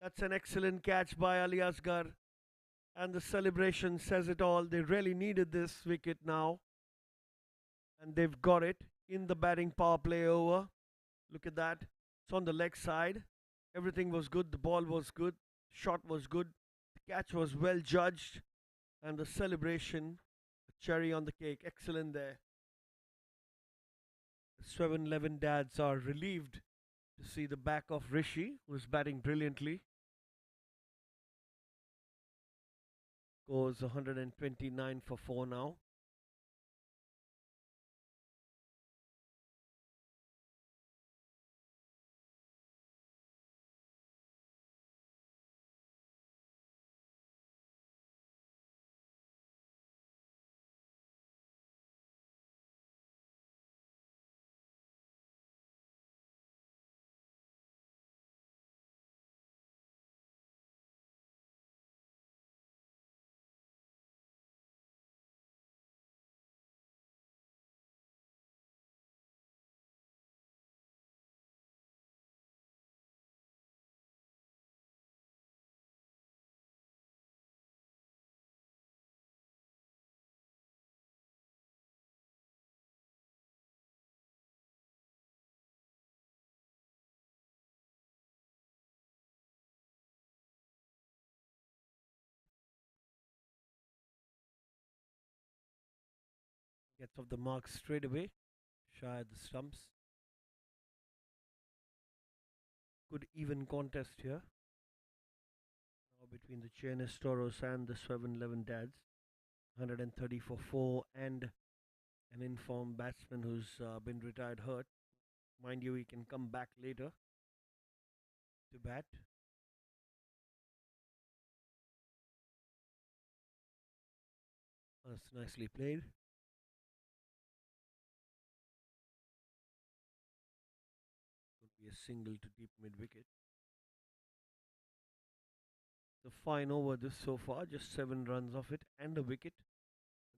That's an excellent catch by Ali Asgar, and the celebration says it all. They really needed this wicket now, and they've got it in the batting power play over. Look at that. It's on the leg side. Everything was good. The ball was good. Shot was good. The catch was well judged. And the celebration, a cherry on the cake. Excellent there. The Sweven 11 dads are relieved to see the back of Rishi, who's batting brilliantly. Goes 129 for 4 now. Gets off the mark straight away. Shy at the stumps. Good even contest here. Now between the JNS Tauros and the Sweven 11 dads. 130 for 4 and an informed batsman who's been retired hurt. Mind you, he can come back later to bat. That's nicely played. Could be a single to deep mid wicket. The fine over this so far, just 7 runs off it and a wicket,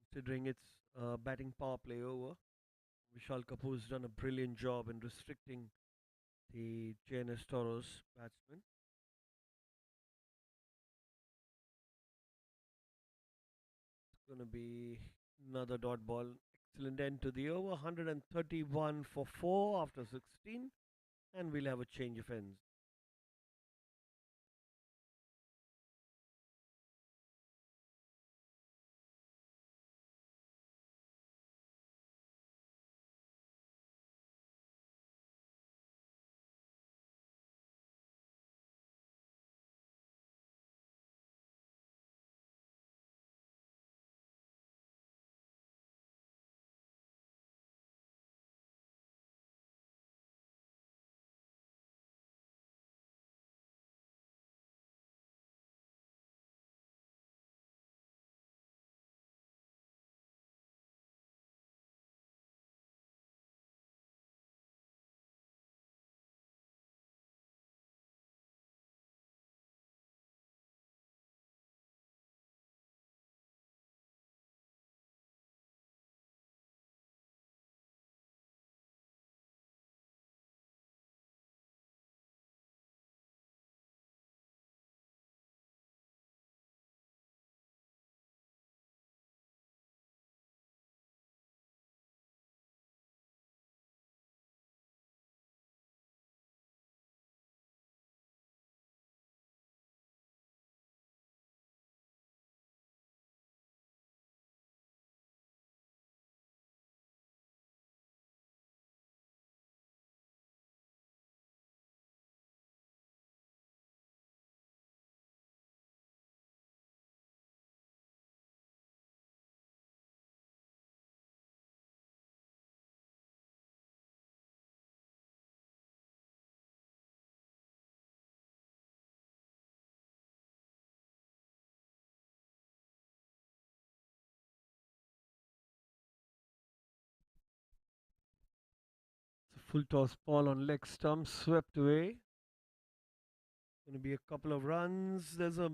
considering it's batting power play over. Vishal Kapoor's done a brilliant job in restricting the JNS Tauros batsman. Going to be another dot ball. Excellent end to the over. 131 for 4 after 16. And we'll have a change of ends. It's a full toss ball on leg stump, swept away. Going to be a couple of runs. There's a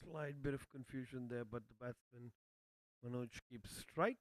slight bit of confusion there, but the batsman Manoj keeps strike.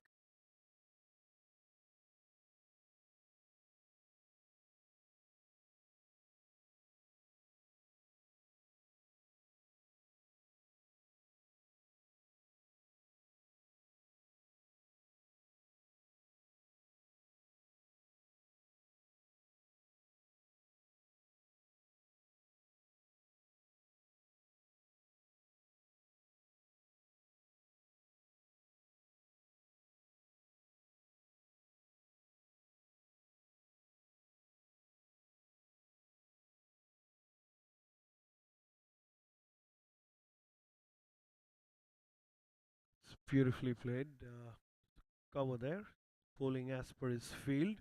It's beautifully played. Cover there. Bowling as per his field.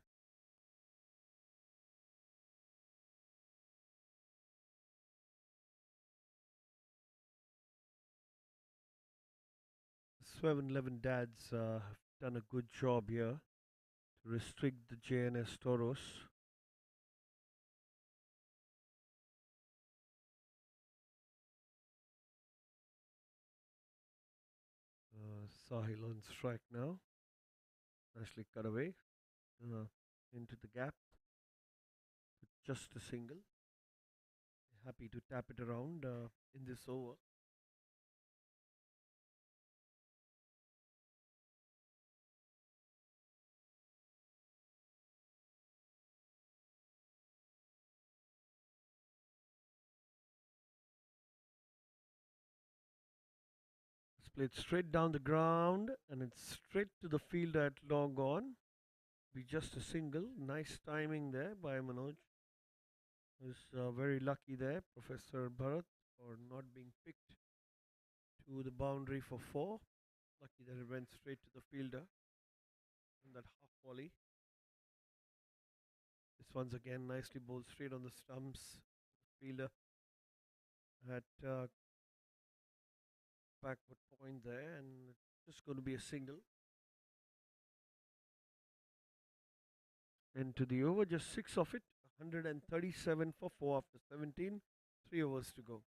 Sweven 11 dads have done a good job here to restrict the JNS Tauros. Sahil on strike now. Nicely cut away into the gap. Just a single. Happy to tap it around in this over. It's played straight down the ground and it's straight to the fielder at long on. Be just a single. Nice timing there by Manoj. Was very lucky there, Professor Bharat, for not being picked to the boundary for 4. Lucky that it went straight to the fielder in that half volley. This one's again nicely bowled straight on the stumps. Fielder at backward point there, and it's just going to be a single. And to the over, just 6 of it. 137 for 4 after 17. 3 overs to go.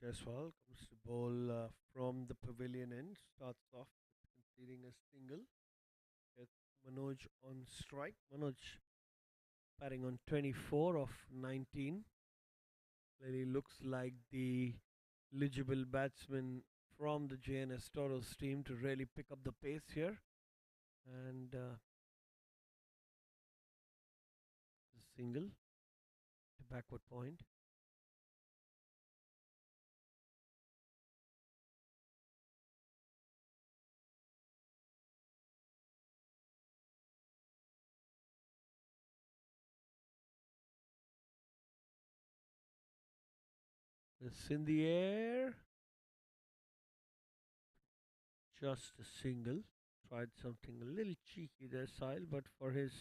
Jaiswal comes to bowl from the pavilion end, starts off with conceding a single. Gets Manoj on strike. Manoj batting on 24 of 19. Clearly looks like the eligible batsman from the JNS Tauros team to really pick up the pace here. And the single to backward point. It's in the air. Just a single. Tried something a little cheeky there, Sile, but for his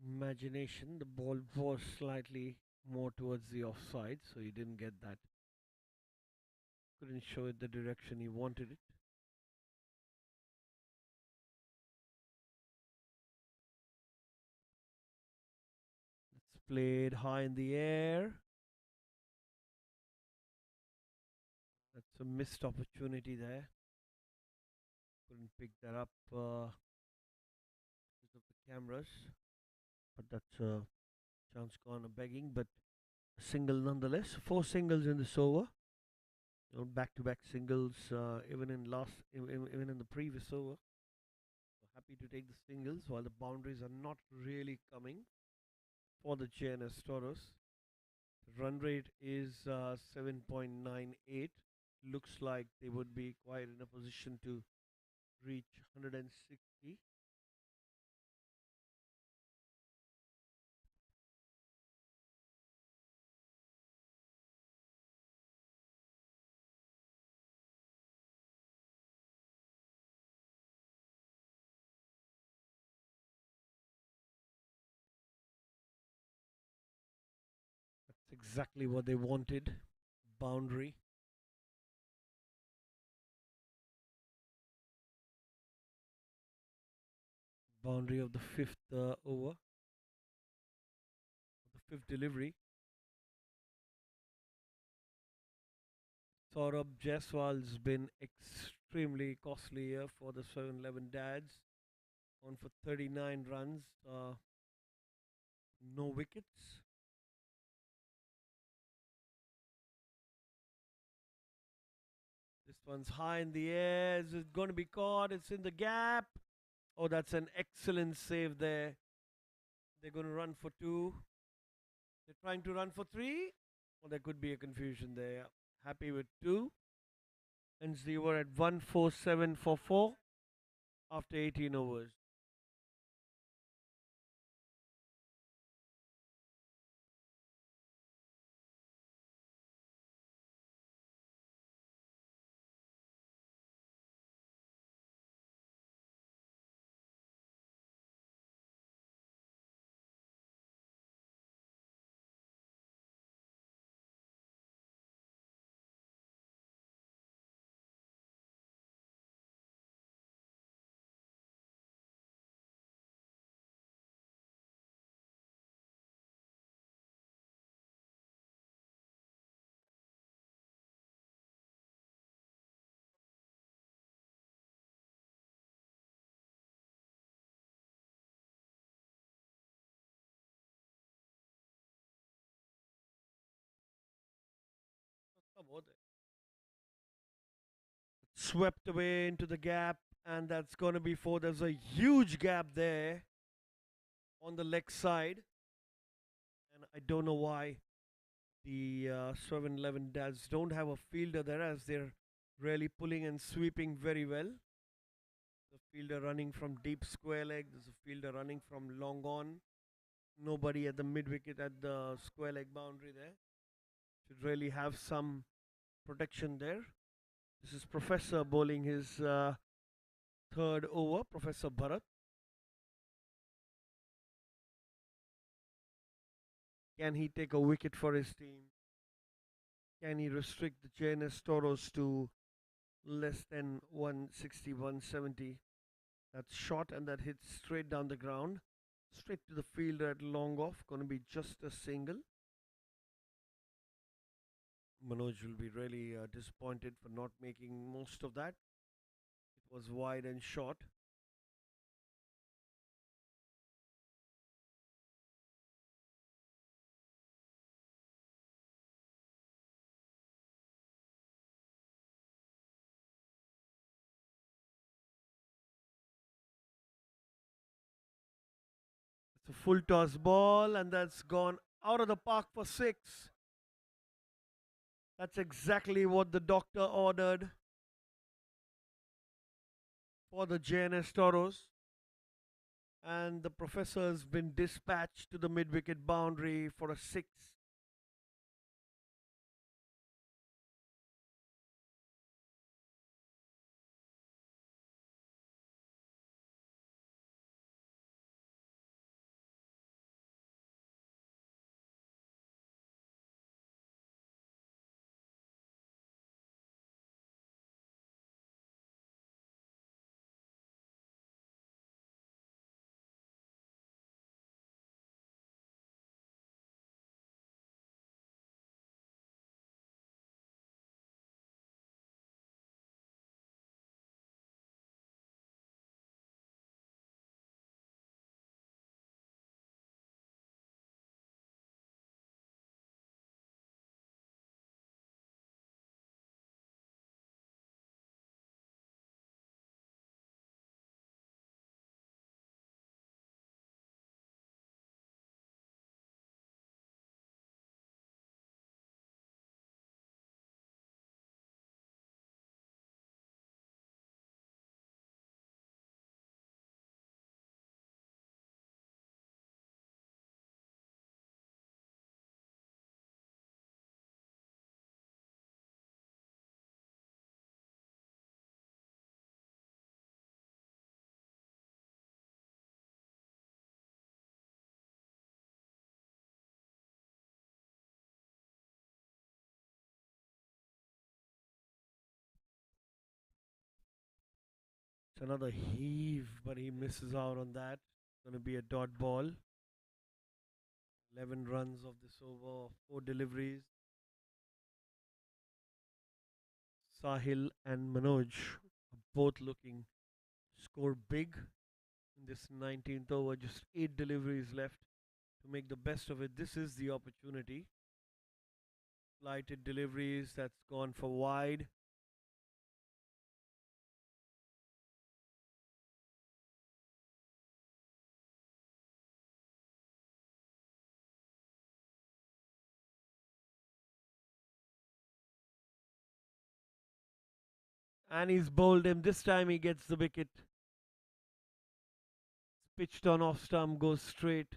imagination, the ball was slightly more towards the offside, so he didn't get that. Couldn't show it the direction he wanted it. It's played high in the air. That's a missed opportunity there. Couldn't pick that up because of the cameras. But that's a chance gone a begging. But a single nonetheless. 4 singles in this over. Back-to-back singles, even in the previous over. So happy to take the singles while the boundaries are not really coming for the JNS Tauros. The run rate is 7.98. Looks like they would be quite in a position to reach 160. That's exactly what they wanted. Boundary. Boundary of the fifth over. The fifth delivery. Saurabh Jaiswal's been extremely costly here for the 7-11 dads. On for 39 runs. No wickets. This one's high in the air. Is it going to be caught? It's in the gap. Oh, that's an excellent save there. They're going to run for 2. They're trying to run for 3. Well, there could be a confusion there. Happy with 2. Ends the over at 147 for 4 after 18 overs. Swept away into the gap, and that's going to be 4. There's a huge gap there on the leg side, and I don't know why the 7-11 dads don't have a fielder there, as they're really pulling and sweeping very well. The fielder running from deep square leg, there's a fielder running from long on. Nobody at the mid wicket at the square leg boundary there. Should really have some protection there. This is Professor bowling his 3rd over, Professor Bharat. Can he take a wicket for his team? Can he restrict the JNS Tauros to less than 160, 170? That's short, and that hits straight down the ground. Straight to the fielder at long off. Going to be just a single. Manoj will be really disappointed for not making most of that. It was wide and short. It's a full toss ball, and that's gone out of the park for six. That's exactly what the doctor ordered for the JNS Tauros. And the professor has been dispatched to the mid wicket boundary for a six. It's another heave, but he misses out on that. Going to be a dot ball. 11 runs of this over, 4 deliveries. Sahil and Manoj are both looking to score big in this 19th over. Just 8 deliveries left to make the best of it. This is the opportunity. Lighted deliveries, that's gone for wide. And he's bowled him. This time he gets the wicket. Pitched on off stump, goes straight.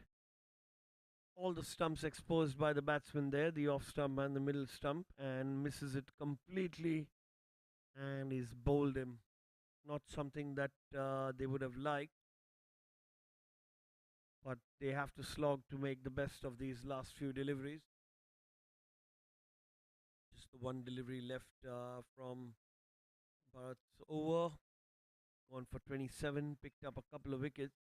All the stumps exposed by the batsman there, the off stump and the middle stump, and misses it completely. And he's bowled him. Not something that they would have liked, but they have to slog to make the best of these last few deliveries. Just the one delivery left from Bharat's over. Gone for 27, picked up a couple of wickets.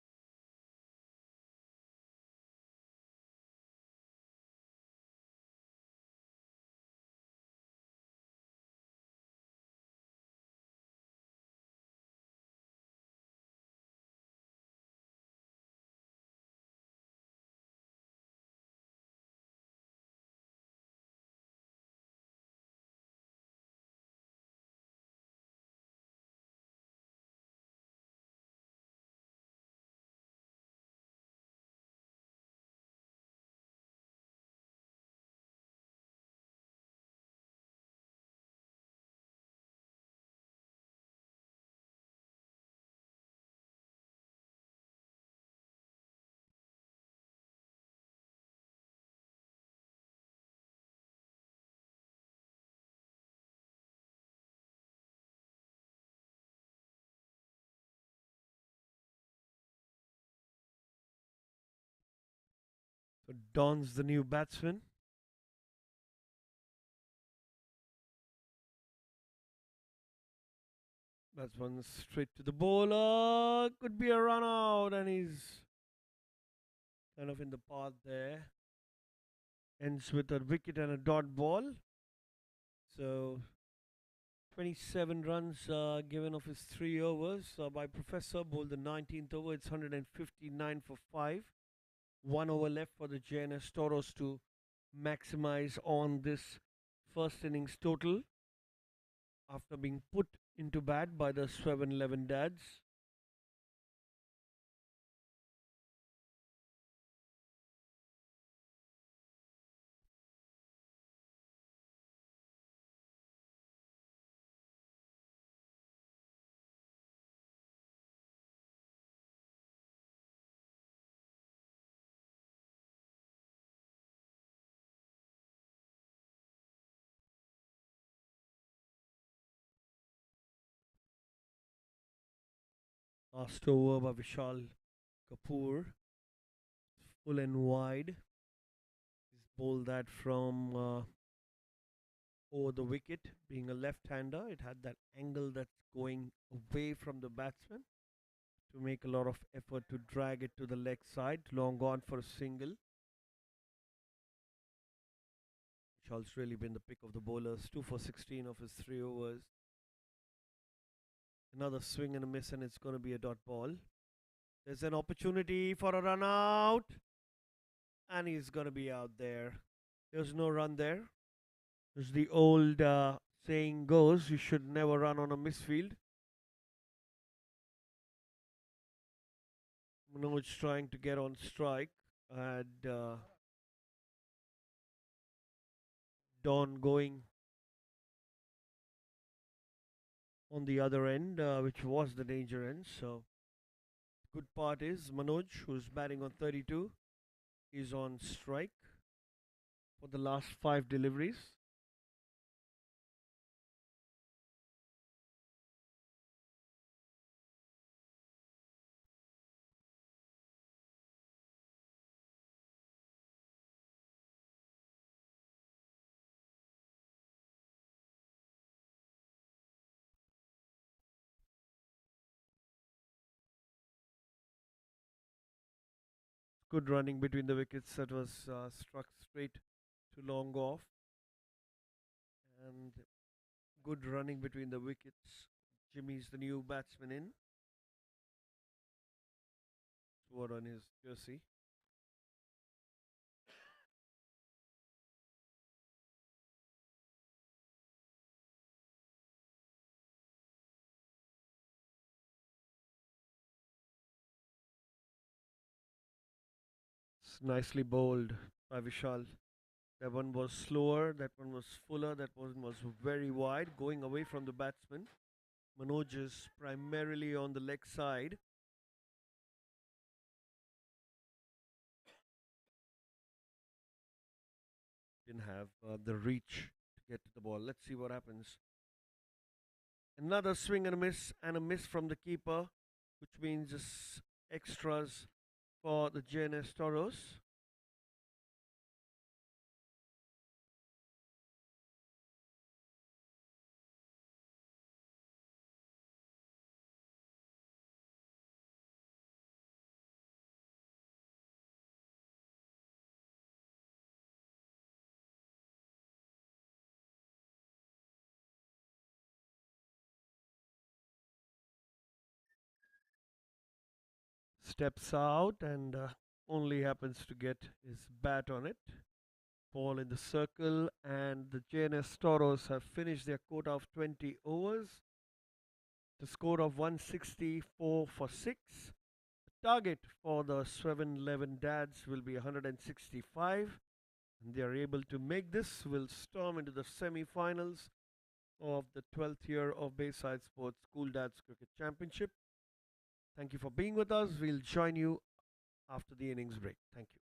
So Don's the new batsman. That's one straight to the bowler. Could be a run out, and he's kind of in the path there. Ends with a wicket and a dot ball. So 27 runs given off his 3 overs by Professor. Bowled the 19th over. It's 159 for 5. 1 over left for the JNS Tauros to maximize on this first innings total after being put into bat by the Sweven 11 dads. Last over by Vishal Kapoor, full and wide. He's bowled that from over the wicket. Being a left-hander, it had that angle that's going away from the batsman to make a lot of effort to drag it to the leg side. Long gone for a single. Vishal's really been the pick of the bowlers. 2 for 16 of his 3 overs. Another swing and a miss, and it's going to be a dot ball. There's an opportunity for a run out, and he's going to be out there. There's no run there. As the old saying goes, you should never run on a misfield. Manoj trying to get on strike, and Don going on the other end, which was the danger end. So good part is Manoj, who's batting on 32, is on strike for the last 5 deliveries. Good running between the wickets. That was struck straight to long off, and good running between the wickets. Jimmy's the new batsman in. Sword on his jersey. It's nicely bowled by Vishal. That one was slower, that one was fuller, that one was very wide, going away from the batsman. Manoj is primarily on the leg side. Didn't have the reach to get to the ball. Let's see what happens. Another swing and a miss from the keeper, which means just extras for the JNS Tauros. Steps out and only happens to get his bat on it. Ball in the circle, and the JNS Tauros have finished their quota of 20 overs. The score of 164 for 6. The target for the 7-11 dads will be 165, and they are able to make this. Will storm into the semi-finals of the 12th year of Bayside Sports School Dads Cricket Championship. Thank you for being with us. We'll join you after the innings break. Thank you.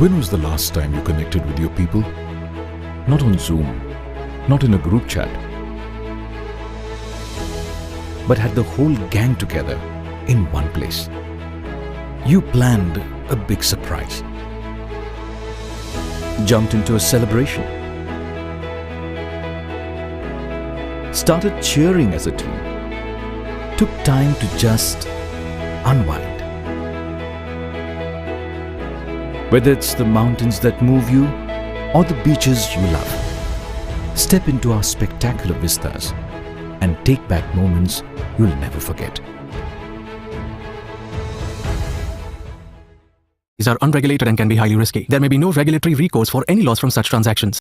When was the last time you connected with your people? Not on Zoom, not in a group chat, but had the whole gang together in one place. You planned a big surprise, jumped into a celebration, started cheering as a team, took time to just unwind. Whether it's the mountains that move you or the beaches you love, step into our spectacular vistas and take back moments you'll never forget. These are unregulated and can be highly risky. There may be no regulatory recourse for any loss from such transactions.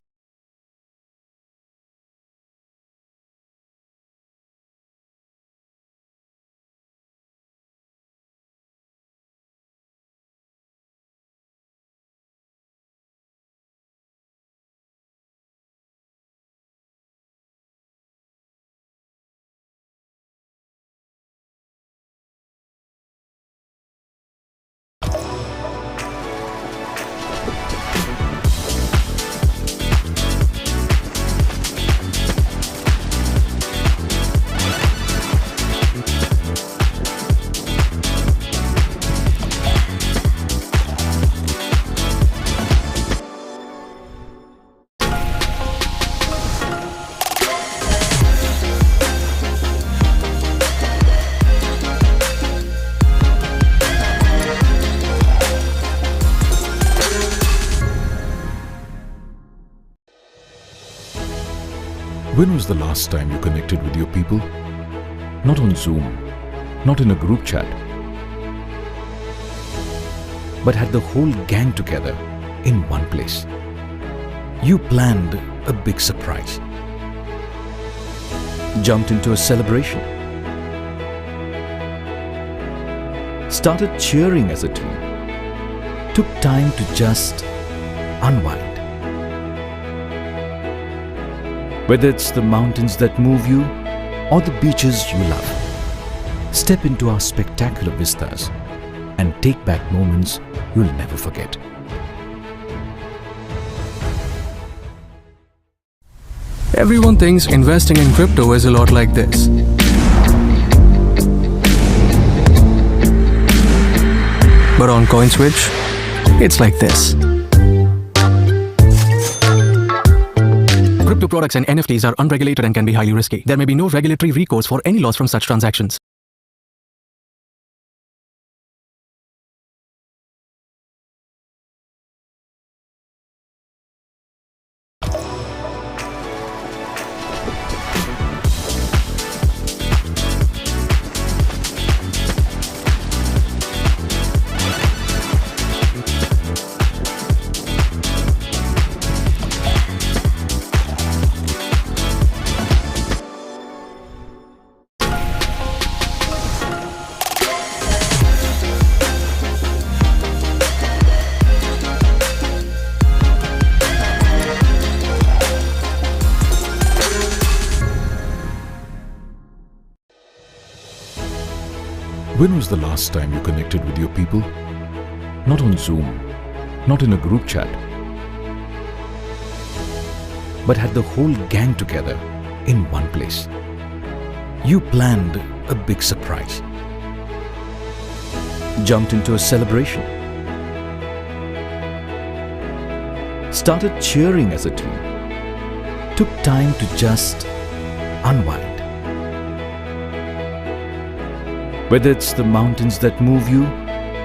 When was the last time you connected with your people? Not on Zoom, not in a group chat, but had the whole gang together in one place. You planned a big surprise, jumped into a celebration, started cheering as a team, took time to just unwind. Whether it's the mountains that move you or the beaches you love, step into our spectacular vistas and take back moments you'll never forget. Everyone thinks investing in crypto is a lot like this. But on CoinSwitch, it's like this. Crypto products and NFTs are unregulated and can be highly risky. There may be no regulatory recourse for any loss from such transactions. When was the last time you connected with your people? Not on Zoom, not in a group chat, but had the whole gang together in one place. You planned a big surprise, jumped into a celebration, started cheering as a team, took time to just unwind. Whether it's the mountains that move you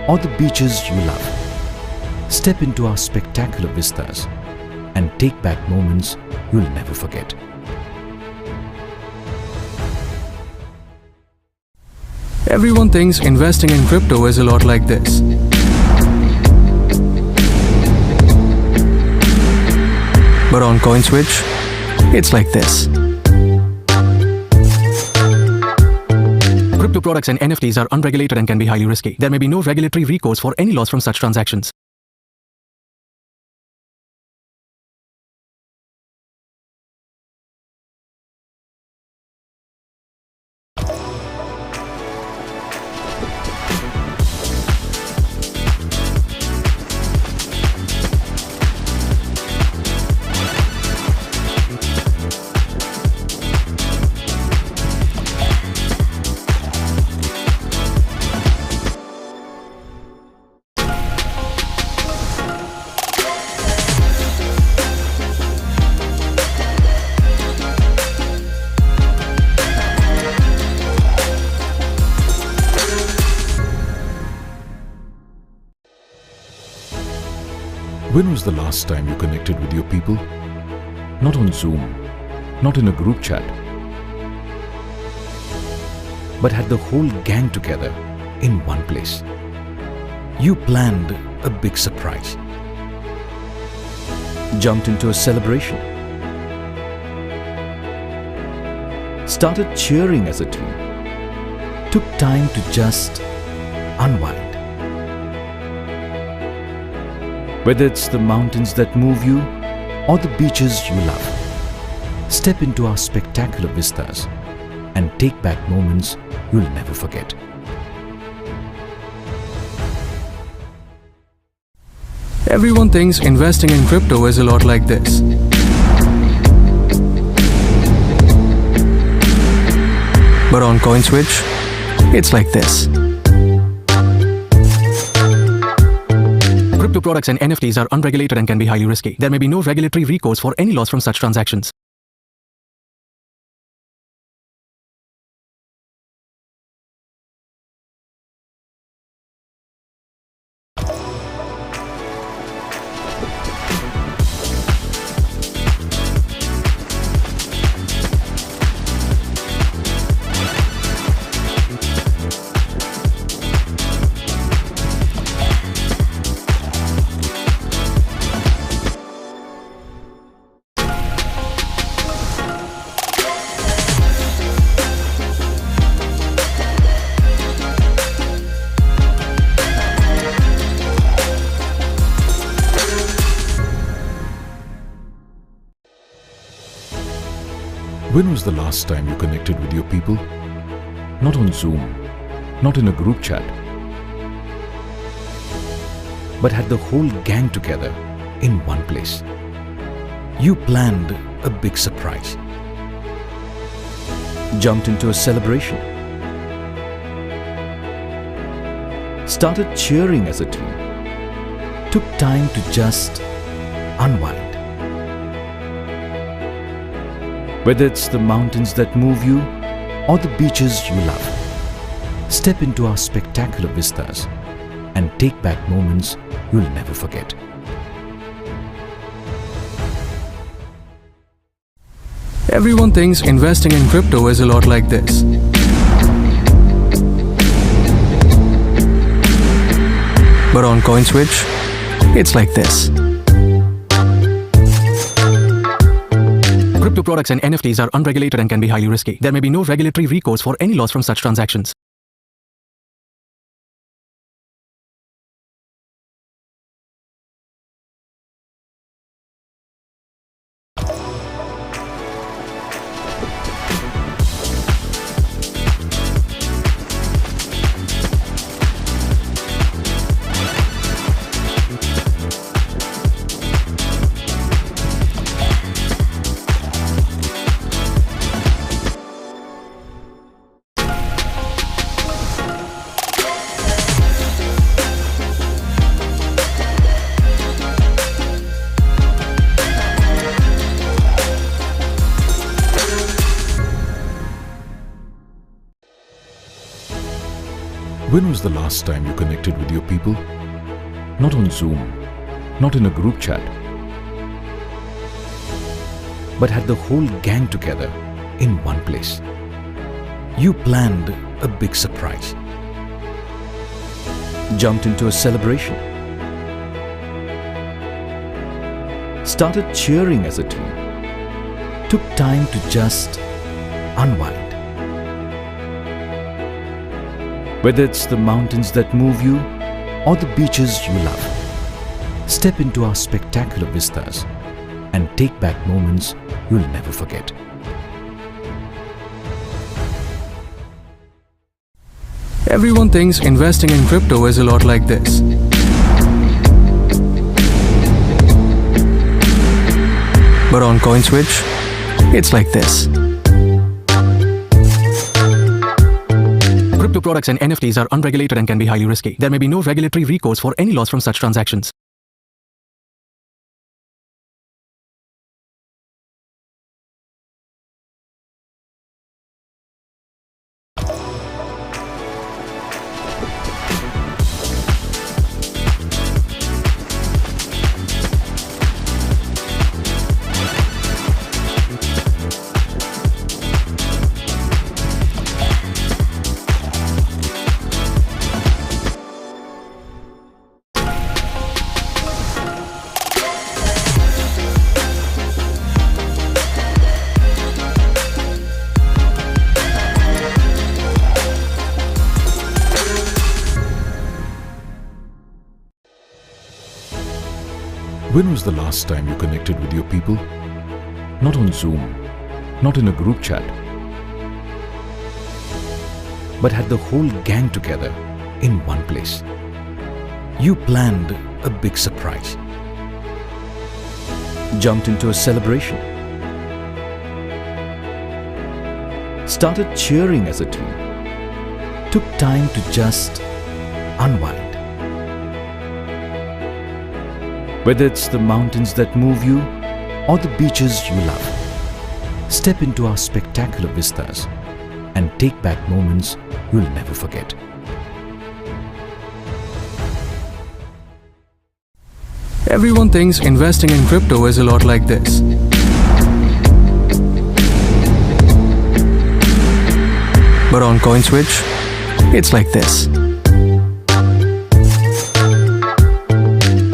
or the beaches you love, step into our spectacular vistas and take back moments you'll never forget. Everyone thinks investing in crypto is a lot like this. But on CoinSwitch, it's like this. Crypto products and NFTs are unregulated and can be highly risky. There may be no regulatory recourse for any loss from such transactions. When was the last time you connected with your people? Not on Zoom, not in a group chat, but had the whole gang together in one place. You planned a big surprise, jumped into a celebration, started cheering as a team, took time to just unwind. Whether it's the mountains that move you or the beaches you love, step into our spectacular vistas and take back moments you'll never forget. Everyone thinks investing in crypto is a lot like this. But on CoinSwitch, it's like this. Crypto products and NFTs are unregulated and can be highly risky. There may be no regulatory recourse for any loss from such transactions. When was the last time you connected with your people? Not on Zoom, not in a group chat, but had the whole gang together in one place. You planned a big surprise, jumped into a celebration, started cheering as a team, took time to just unwind. Whether it's the mountains that move you or the beaches you love, step into our spectacular vistas and take back moments you'll never forget. Everyone thinks investing in crypto is a lot like this. But on CoinSwitch, it's like this. Crypto products and NFTs are unregulated and can be highly risky. There may be no regulatory recourse for any loss from such transactions. When was the last time you connected with your people? Not on Zoom, not in a group chat, but had the whole gang together in one place. You planned a big surprise, jumped into a celebration, started cheering as a team, took time to just unwind. Whether it's the mountains that move you or the beaches you love, step into our spectacular vistas and take back moments you'll never forget. Everyone thinks investing in crypto is a lot like this. But on CoinSwitch, it's like this. Crypto products and NFTs are unregulated and can be highly risky. There may be no regulatory recourse for any loss from such transactions. When was the last time you connected with your people? Not on Zoom, not in a group chat, but had the whole gang together in one place. You planned a big surprise, jumped into a celebration, started cheering as a team, took time to just unwind. Whether it's the mountains that move you or the beaches you love, step into our spectacular vistas and take back moments you'll never forget. Everyone thinks investing in crypto is a lot like this. But on CoinSwitch, it's like this.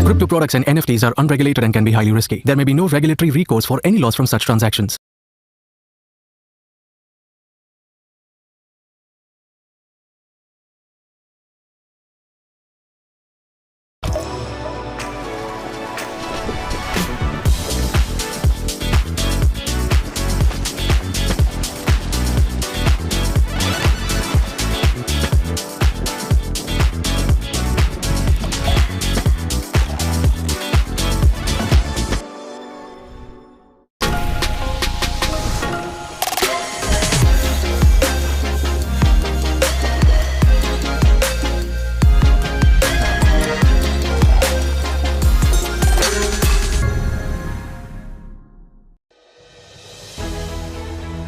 Crypto products and NFTs are unregulated and can be highly risky. There may be no regulatory recourse for any loss from such transactions.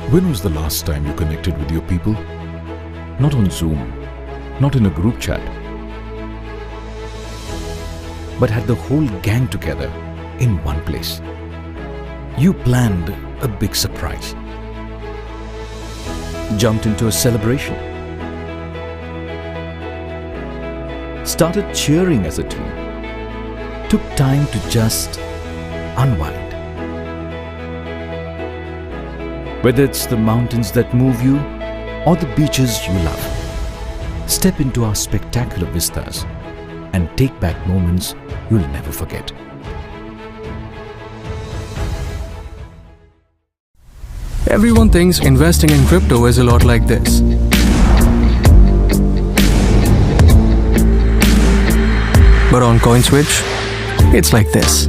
When was the last time you connected with your people? Not on Zoom, not in a group chat, but had the whole gang together in one place. You planned a big surprise, jumped into a celebration, started cheering as a team, took time to just unwind. Whether it's the mountains that move you or the beaches you love, step into our spectacular vistas and take back moments you'll never forget. Everyone thinks investing in crypto is a lot like this. But on CoinSwitch, it's like this.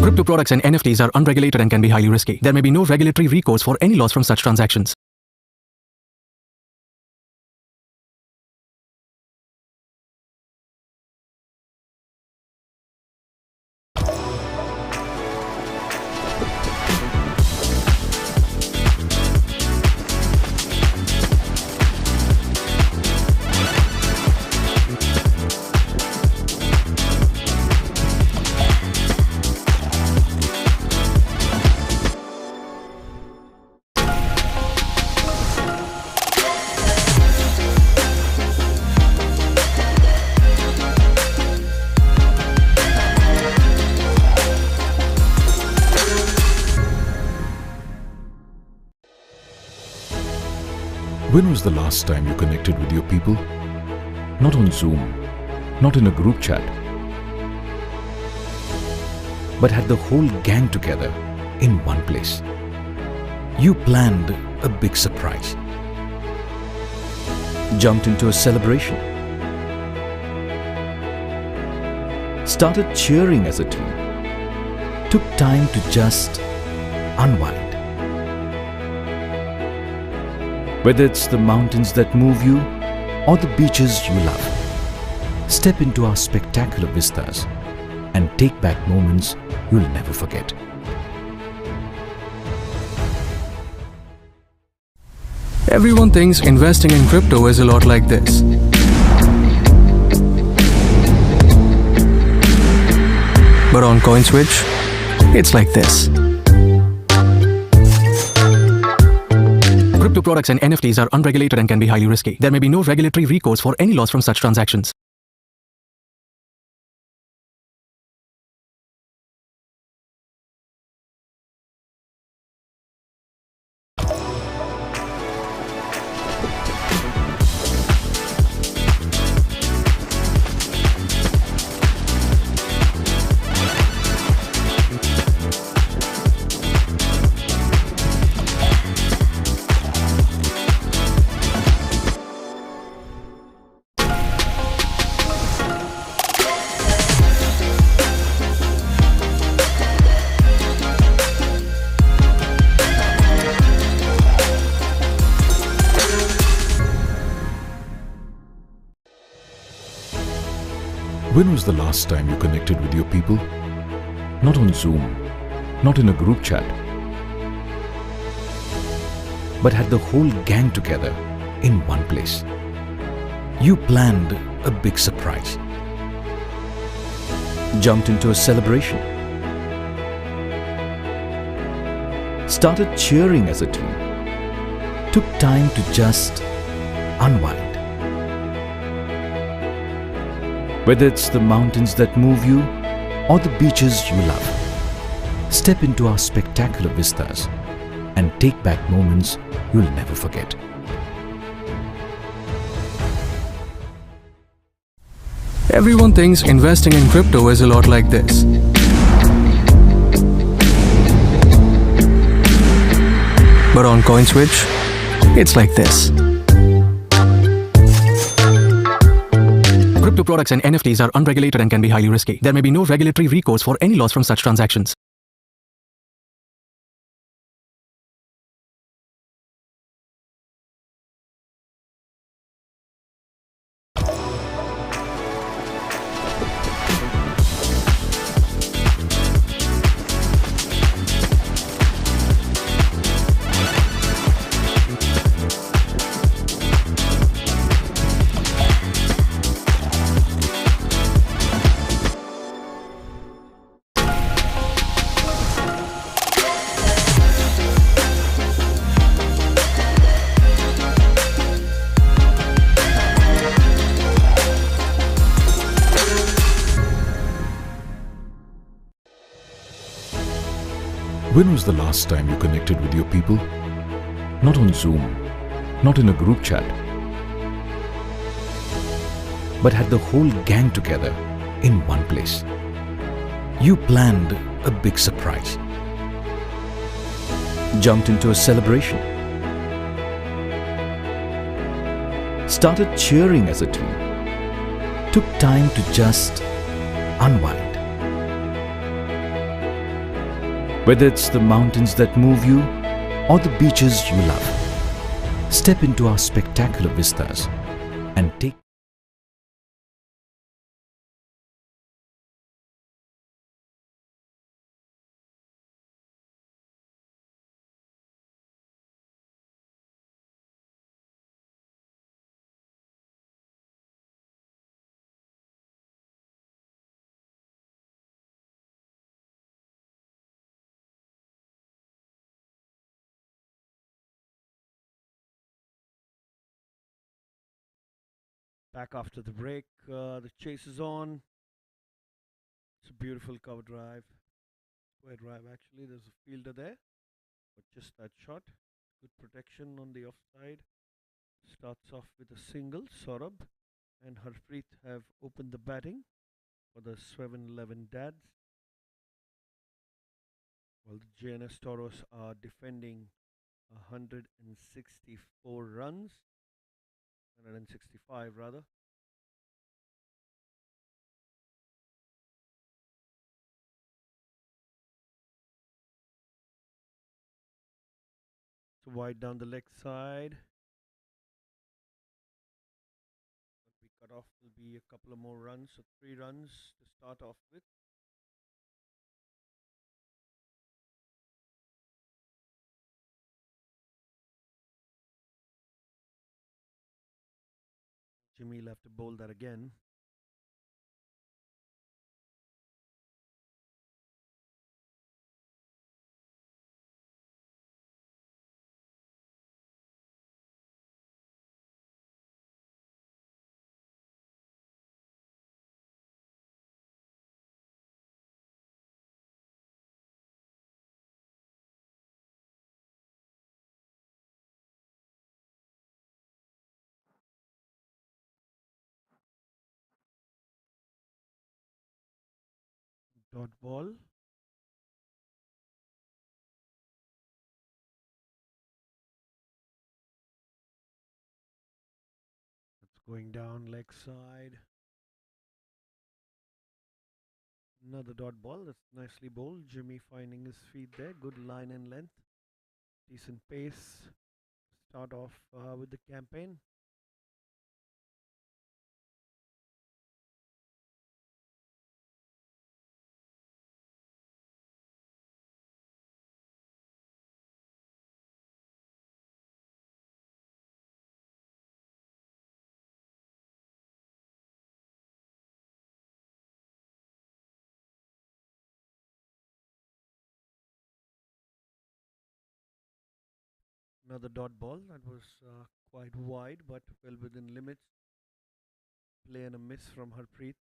Crypto products and NFTs are unregulated and can be highly risky. There may be no regulatory recourse for any loss from such transactions. When was the last time you connected with your people? Not on Zoom, not in a group chat, but had the whole gang together in one place. You planned a big surprise, jumped into a celebration, started cheering as a team, took time to just unwind. Whether it's the mountains that move you or the beaches you love, step into our spectacular vistas and take back moments you'll never forget. Everyone thinks investing in crypto is a lot like this. But on CoinSwitch, it's like this. Crypto products and NFTs are unregulated and can be highly risky. There may be no regulatory recourse for any loss from such transactions. When was the last time you connected with your people? Not on Zoom, not in a group chat, but had the whole gang together in one place. You planned a big surprise, jumped into a celebration, started cheering as a team, took time to just unwind. Whether it's the mountains that move you or the beaches you love, step into our spectacular vistas and take back moments you'll never forget. Everyone thinks investing in crypto is a lot like this. But on CoinSwitch, it's like this. Crypto products and NFTs are unregulated and can be highly risky. There may be no regulatory recourse for any loss from such transactions. When was the last time you connected with your people? Not on Zoom, not in a group chat, but had the whole gang together in one place. You planned a big surprise, jumped into a celebration, started cheering as a team, took time to just unwind. Whether it's the mountains that move you or the beaches you love, step into our spectacular vistas and take Back after the break, the chase is on. It's a beautiful cover drive. Square drive, actually. There's a fielder there, but just that shot. Good protection on the offside. Starts off with a single. Saurabh and Harpreet have opened the batting for the Sweven 11 dads, while the JNS Tauros are defending 164 runs. 165 rather. So wide down the leg side. What we cut off will be a couple of more runs, so 3 runs to start off with. Jimmy will have to bowl that again. Dot ball. That's going down leg side. Another dot ball. That's nicely bowled. Jimmy finding his feet there. Good line and length. Decent pace. Start off with the campaign. Another dot ball that was quite wide but well within limits. Play and a miss from Harpreet.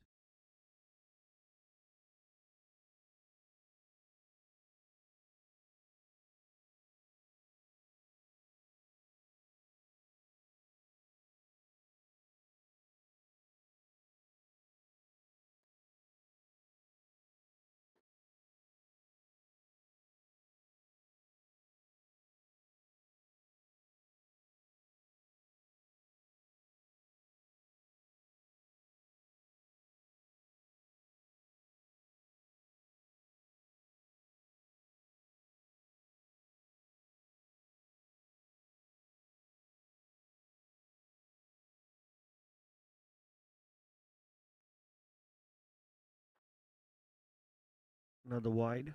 Another wide.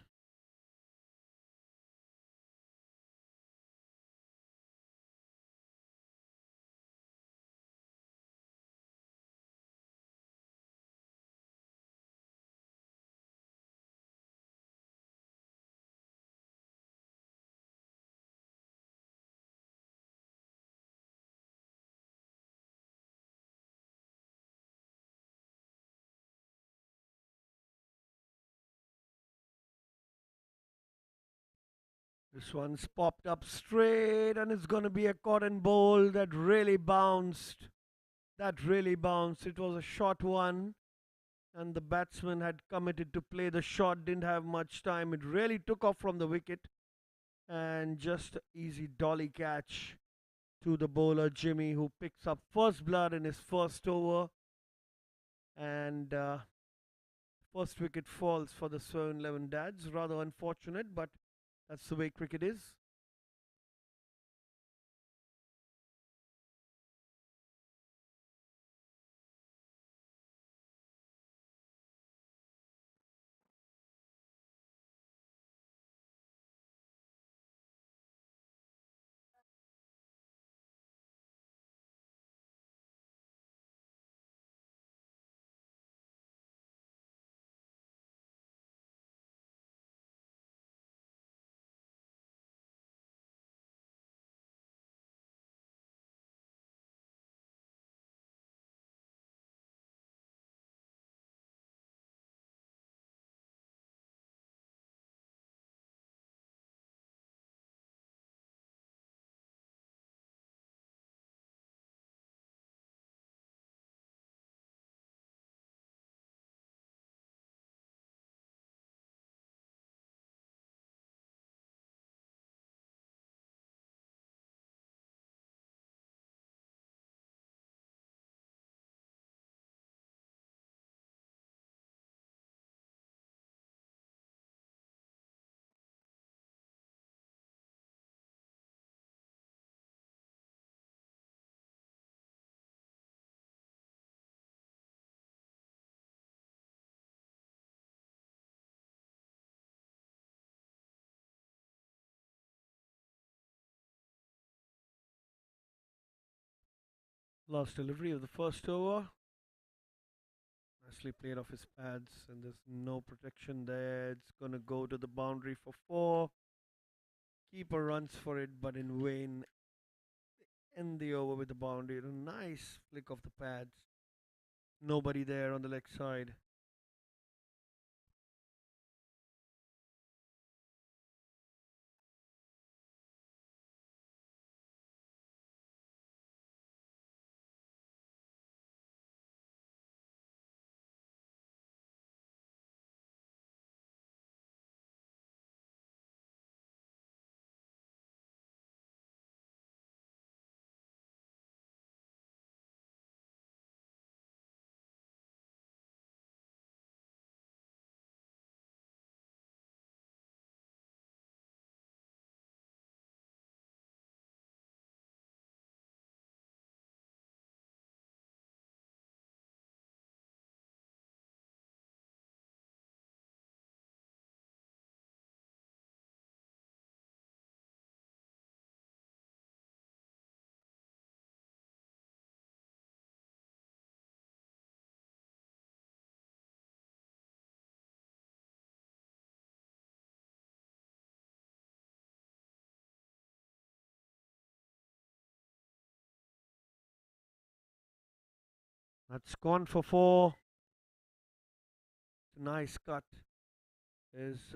This one's popped up straight and it's going to be a cotton bowl that really bounced. That really bounced. It was a short one and the batsman had committed to play the shot, didn't have much time. It really took off from the wicket and just easy dolly catch to the bowler Jimmy, who picks up first blood in his first over. And first wicket falls for the Sweven 11 Dads. Rather unfortunate, but that's the way cricket is. Last delivery of the first over. Nicely played off his pads, and there's no protection there. It's gonna go to the boundary for four. Keeper runs for it, but in vain. End the over with the boundary. A nice flick of the pads. Nobody there on the leg side. That's gone for 4. Nice cut. There's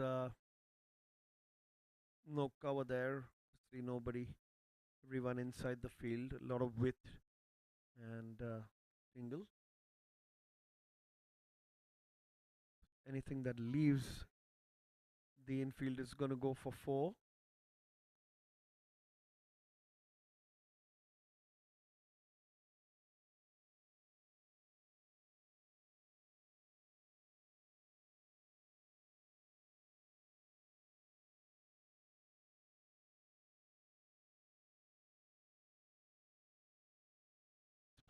no cover there. See nobody. Everyone inside the field. A lot of width and single. Anything that leaves the infield is going to go for 4.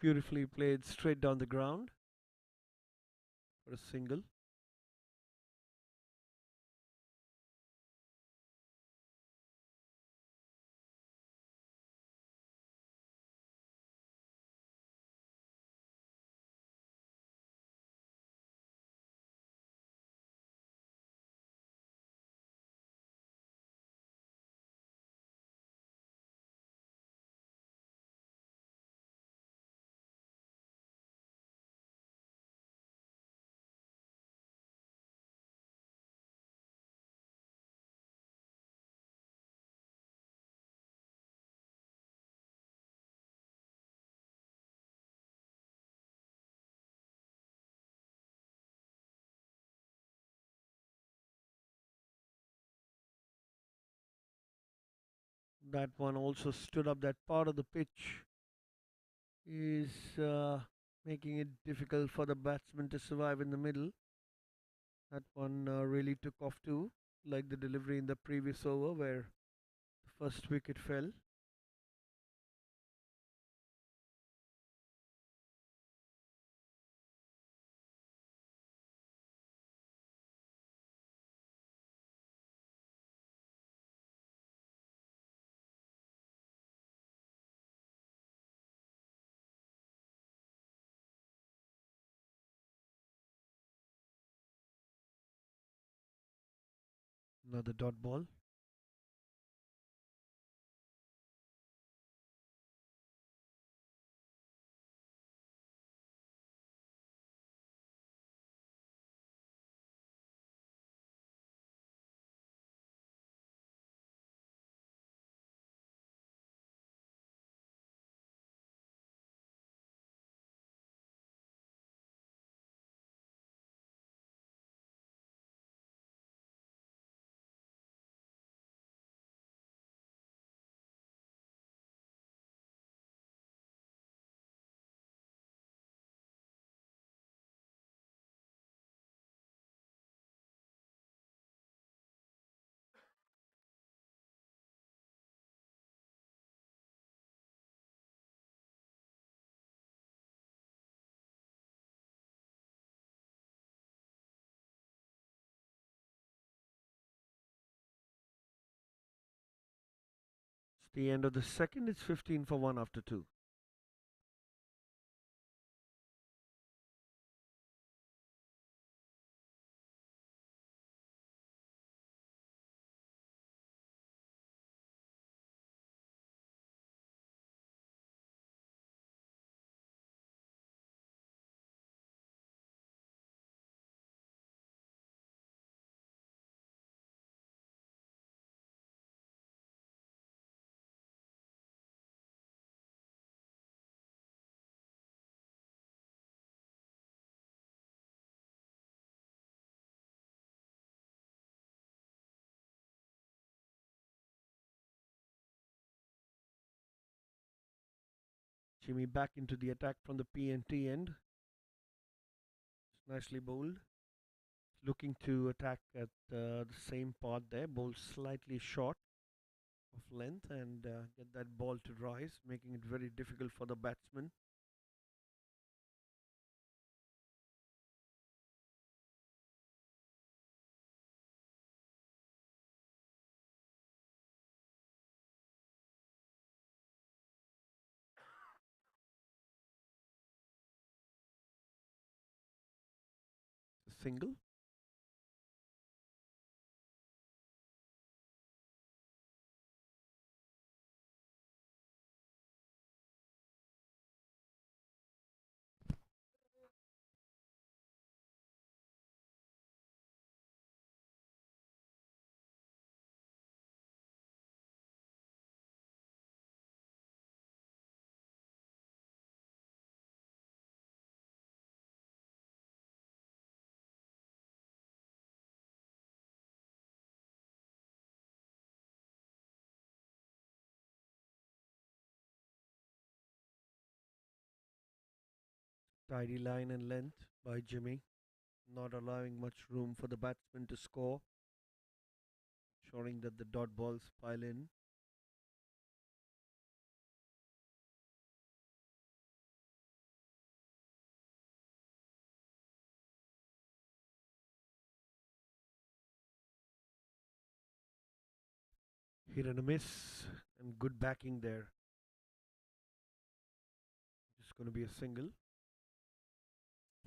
Beautifully played straight down the ground for a single. That one also stood up. That part of the pitch is making it difficult for the batsman to survive in the middle. That one really took off too, like the delivery in the previous over where the first wicket fell. Another dot ball. It's the end of the second. It's 15 for 1 after 2. Jimmy back into the attack from the PNT end. It's nicely bowled. Looking to attack at the same part there. Bowled slightly short of length and get that ball to rise, making it very difficult for the batsman. A single. Tidy line and length by Jimmy, not allowing much room for the batsman to score, ensuring that the dot balls pile in. Hit and a miss, and good backing there. Just going to be a single.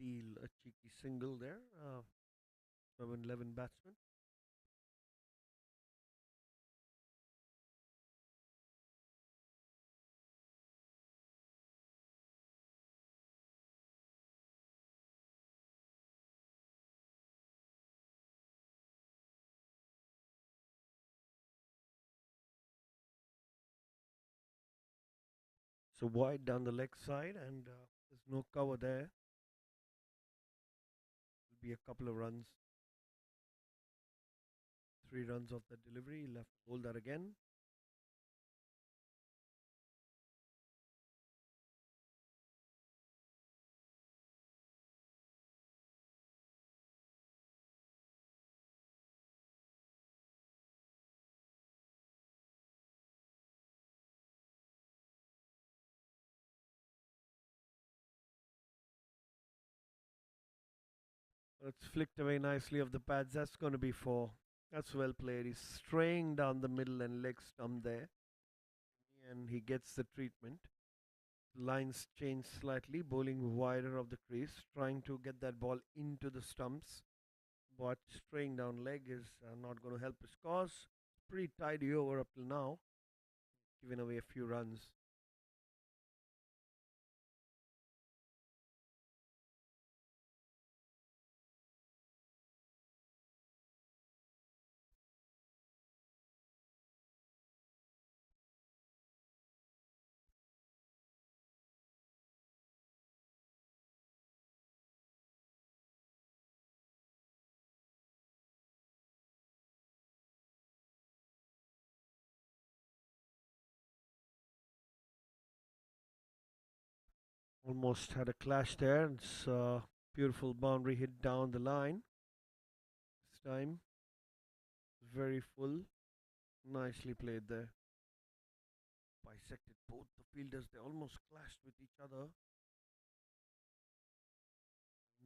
Steal a cheeky single there. 7-11 batsman. So wide down the leg side, and there's no cover there. Will be a couple of runs. 3 runs off the delivery. He'll have to hold that again. It's flicked away nicely off the pads. That's going to be 4. That's well played. He's straying down the middle and leg stump there. And he gets the treatment. Lines change slightly, bowling wider of the crease, trying to get that ball into the stumps. But straying down leg is not going to help his cause. Pretty tidy over up till now, giving away a few runs. Almost had a clash there. It's a beautiful boundary hit down the line. This time, very full. Nicely played there. Bisected both the fielders. They almost clashed with each other.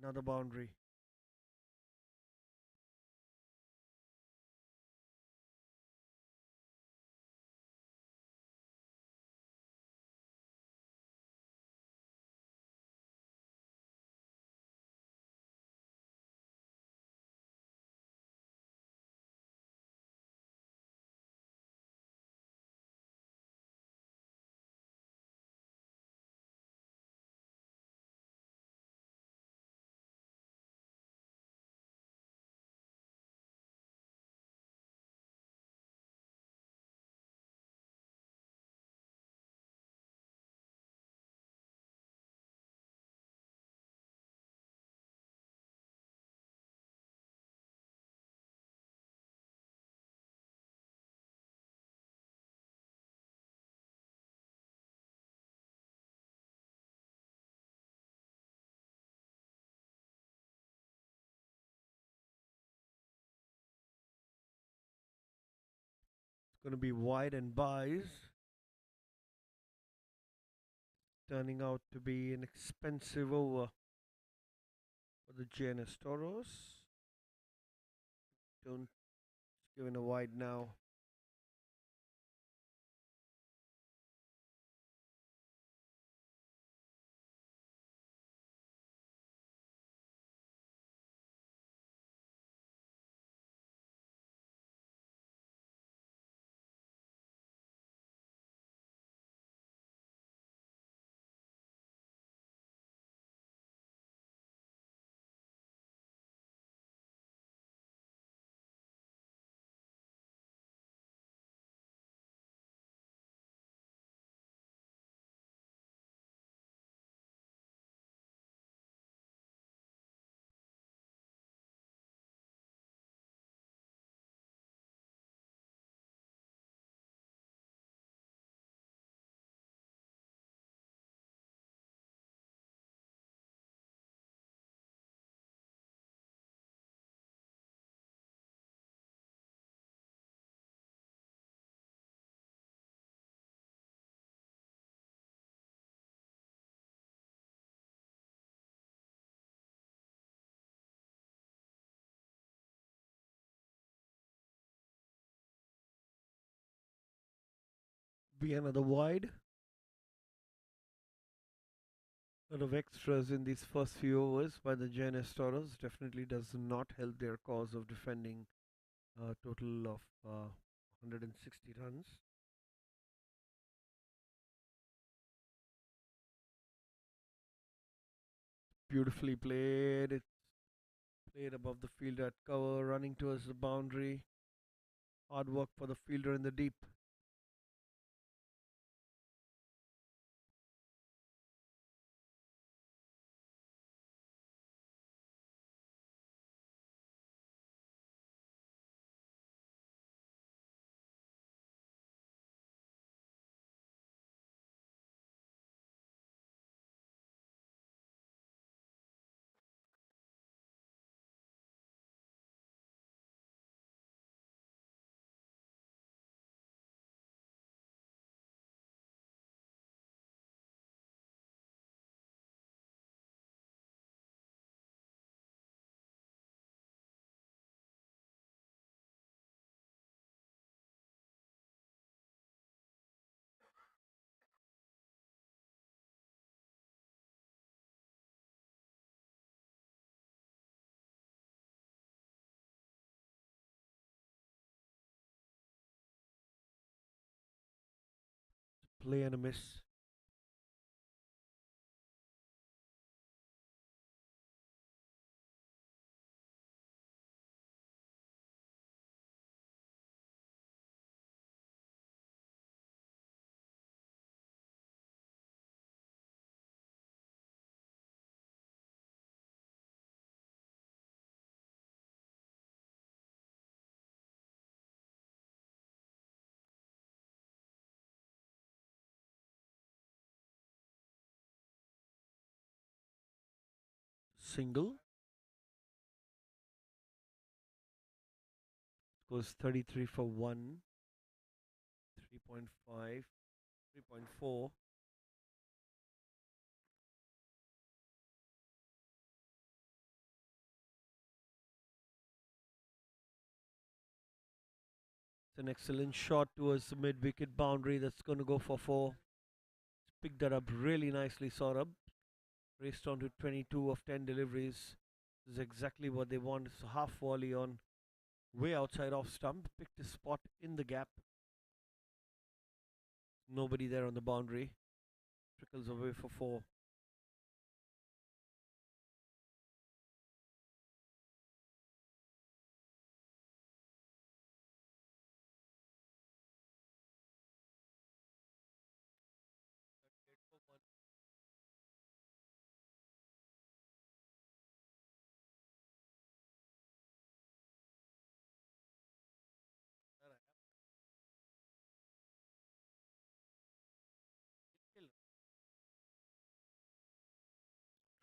Another boundary. It's going to be wide and buys. Turning out to be an expensive over for the JNS Tauros. Don't given a wide now. Be another wide. A lot of extras in these first few overs by the JNS Tauros definitely does not help their cause of defending a total of 160 runs. Beautifully played. It's played above the fielder at cover, running towards the boundary. Hard work for the fielder in the deep. Play and a miss. Single. Goes 33 for 1. 3.5. 3.4. It's an excellent shot towards the mid wicket boundary. That's going to go for 4. Picked that up really nicely, Saurabh. Raced on to 22 of 10 deliveries. This is exactly what they want. It's a half volley on way outside off stump. Picked a spot in the gap. Nobody there on the boundary. Trickles away for 4.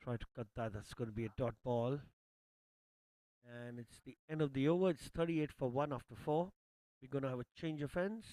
Try to cut that. That's going to be a dot ball. And it's the end of the over. It's 38 for 1 after 4. We're going to have a change of ends.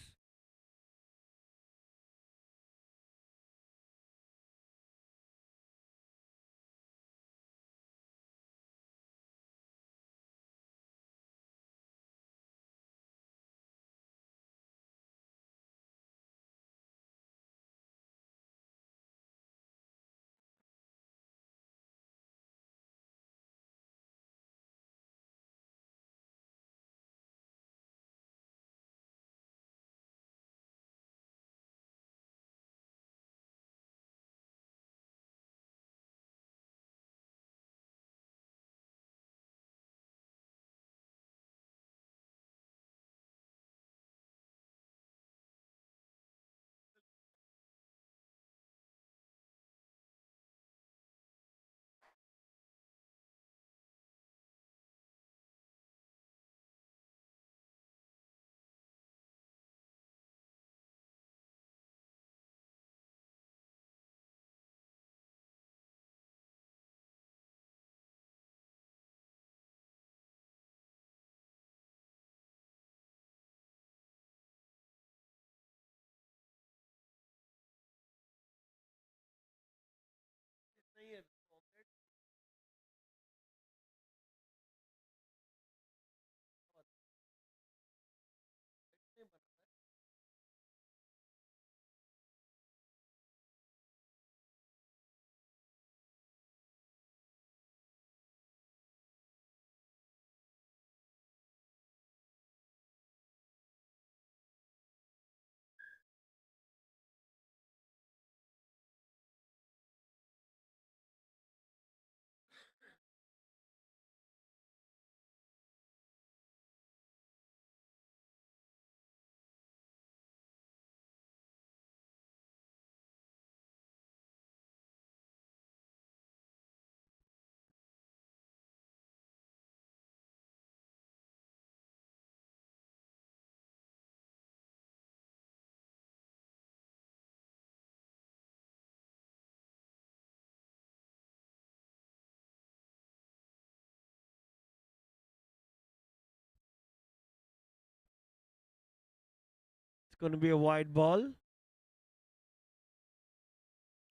going to be a wide ball.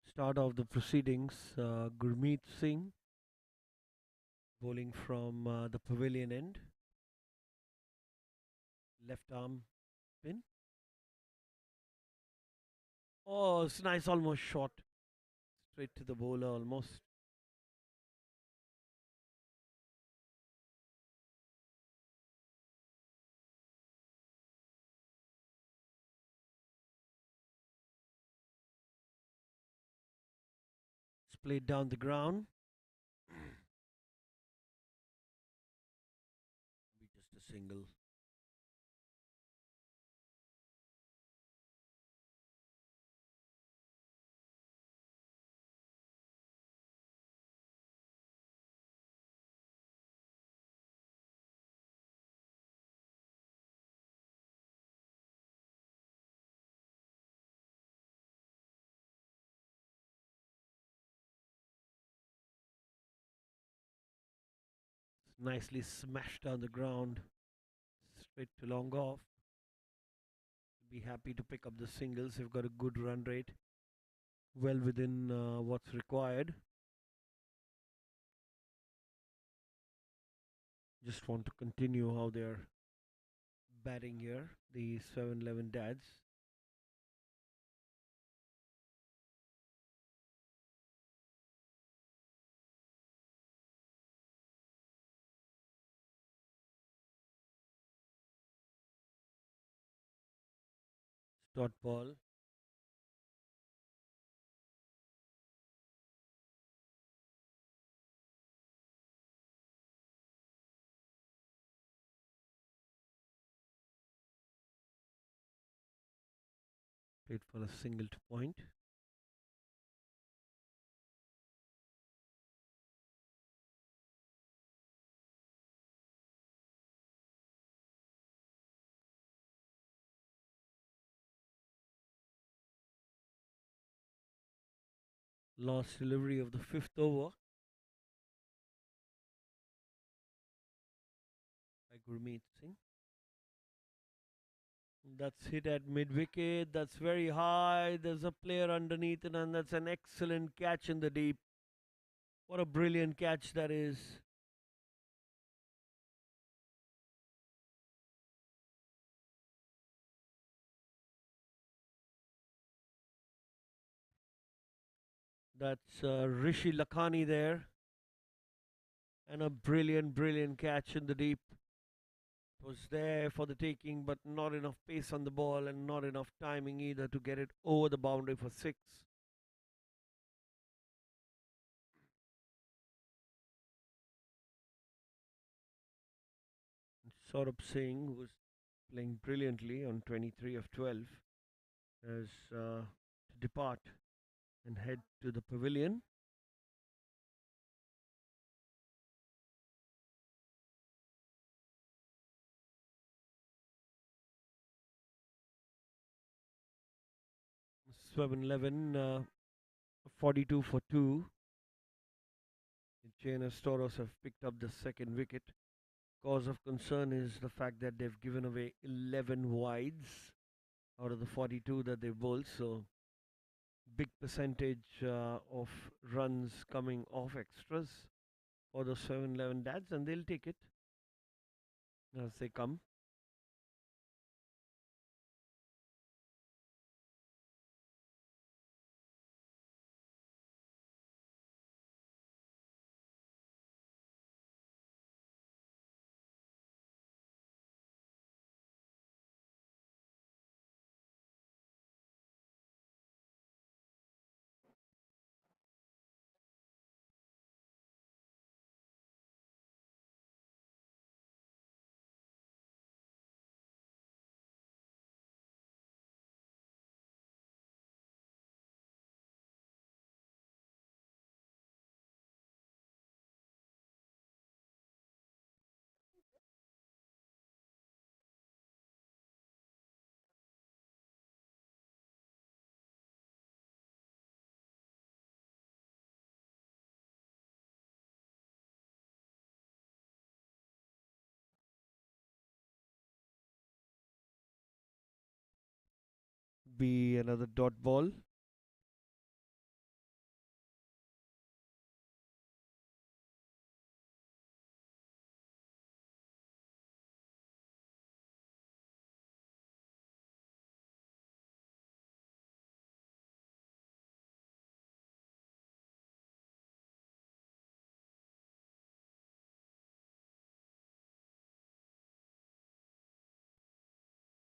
Start of the proceedings, Gurmeet Singh bowling from the pavilion end. Left arm spin. Oh, it's nice, almost shot. Straight to the bowler, almost. It's played down the ground. Be just a single. Nicely smashed down the ground. Straight to long off. Be happy to pick up the singles. They've got a good run rate. Well within what's required. Just want to continue how they're batting here. The 7-11 dads. Dot ball. Played for a single to point. Last delivery of the fifth over by Gurmeet Singh. That's hit at mid wicket. That's very high. There's a player underneath it, and that's an excellent catch in the deep. What a brilliant catch that is. That's Rishi Lakhani there. And a brilliant, brilliant catch in the deep. It was there for the taking, but not enough pace on the ball and not enough timing either to get it over the boundary for six. Saurabh Singh, who was playing brilliantly on 23 of 12, has to depart and head to the pavilion. Sweven 11, 42 for 2. JNS Tauros have picked up the second wicket. Cause of concern is the fact that they've given away 11 wides out of the 42 that they bowled. So, big percentage of runs coming off extras for the 7-11 dads, and they'll take it as they come. could be another dot ball.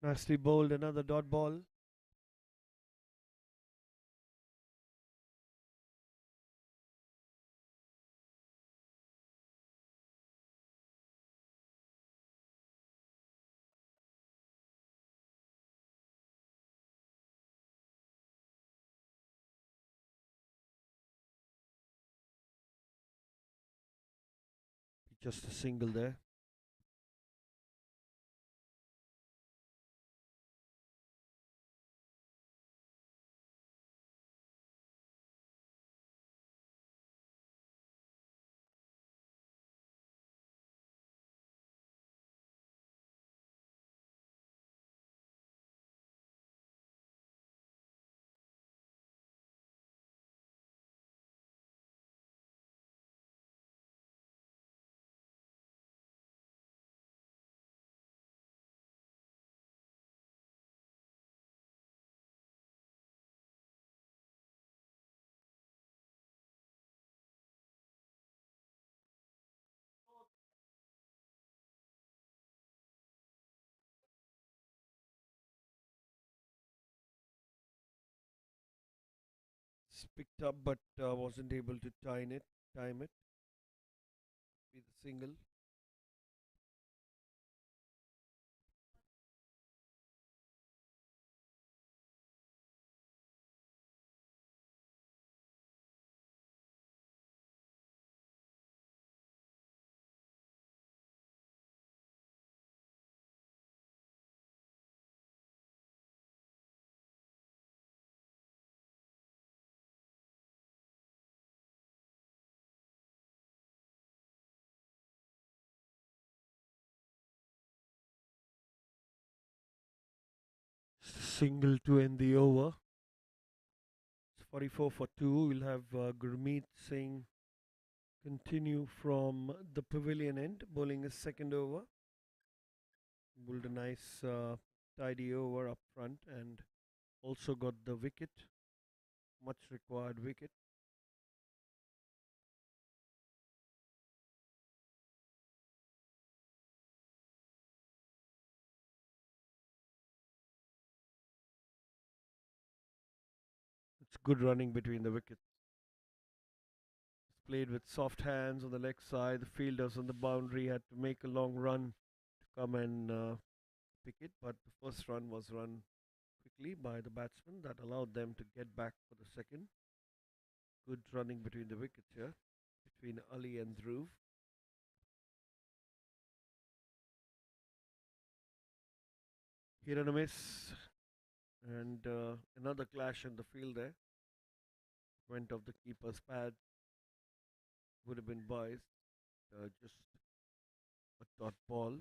Nicely bowled, another dot ball. Just a single there. It's picked up, but wasn't able to time it. Time it. Be the single. Single to end the over. It's 44 for 2. We'll have Gurmeet Singh continue from the pavilion end, bowling his second over. Bowled a nice tidy over up front and also got the wicket, much required wicket. It's good running between the wickets. It's played with soft hands on the leg side. The fielders on the boundary had to make a long run to come and pick it, but the first run was run quickly by the batsman. That allowed them to get back for the second. Good running between the wickets here, between Ali and Dhruv. Hit and a miss, and another clash in the field there. Went off the keeper's pad. Would have been biased. Just a dot ball.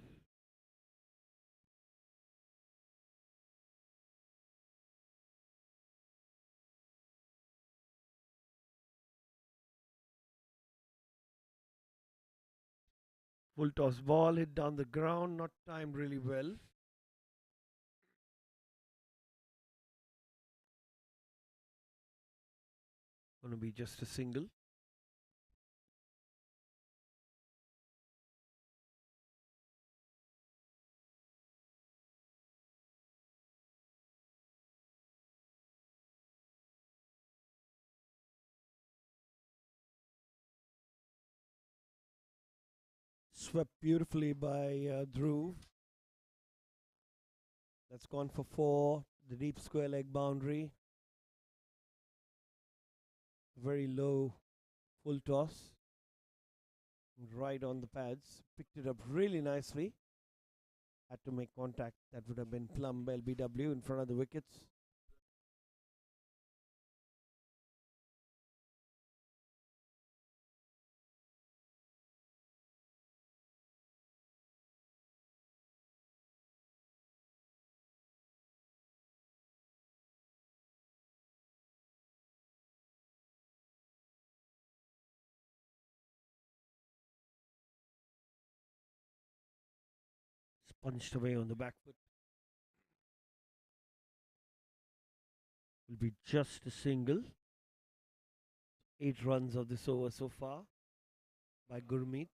Full toss ball hit down the ground, not timed really well. Going to be just a single. Swept beautifully by Dhruv. That's gone for 4. The deep square leg boundary. Very low full toss. Right on the pads. Picked it up really nicely. Had to make contact. That would have been plumb LBW in front of the wickets. punched away on the back foot. Will be just a single. 8 runs of this over so far by Gurmeet.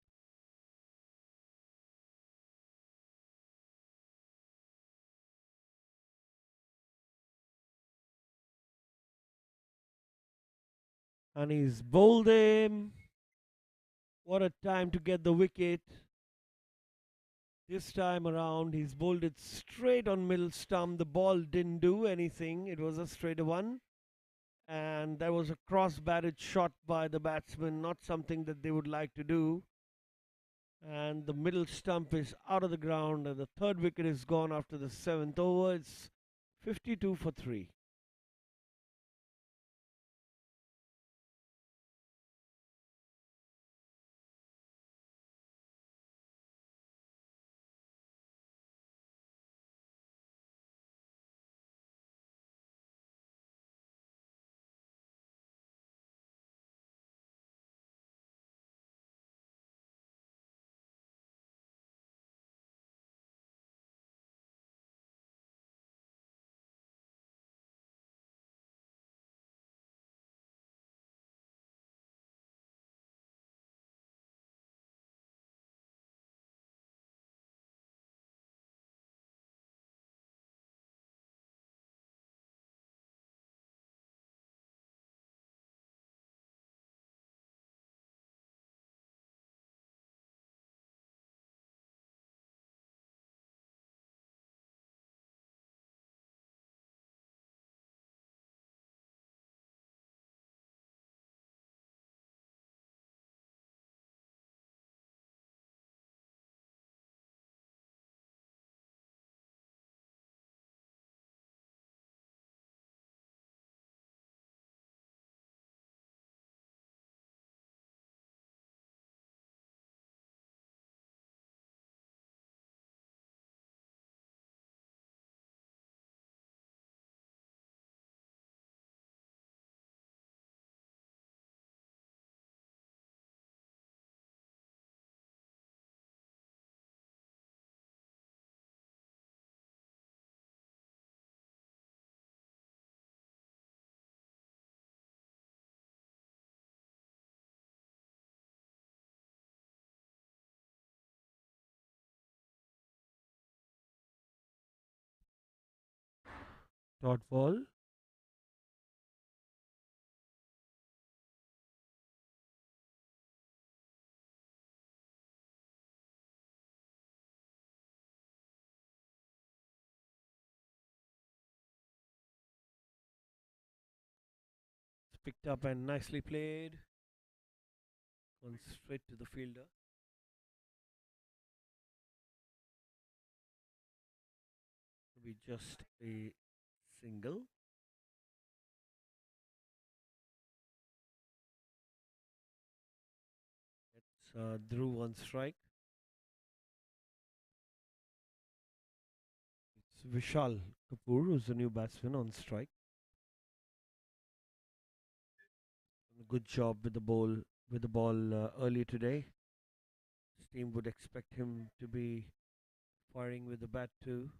And he's bowled him. What a time to get the wicket. This time around, he's bowled it straight on middle stump. The ball didn't do anything. It was a straight one. And that was a cross-batted shot by the batsman, not something that they would like to do. And the middle stump is out of the ground, and the third wicket is gone after the 7th over. It's 52 for 3. Dot ball. It's picked up and nicely played. Gone straight to the fielder. It'll be just a single. It's Dhruv on strike. It's Vishal Kapoor, who's the new batsman, on strike. Good job with the ball earlier today. His team would expect him to be firing with the bat too.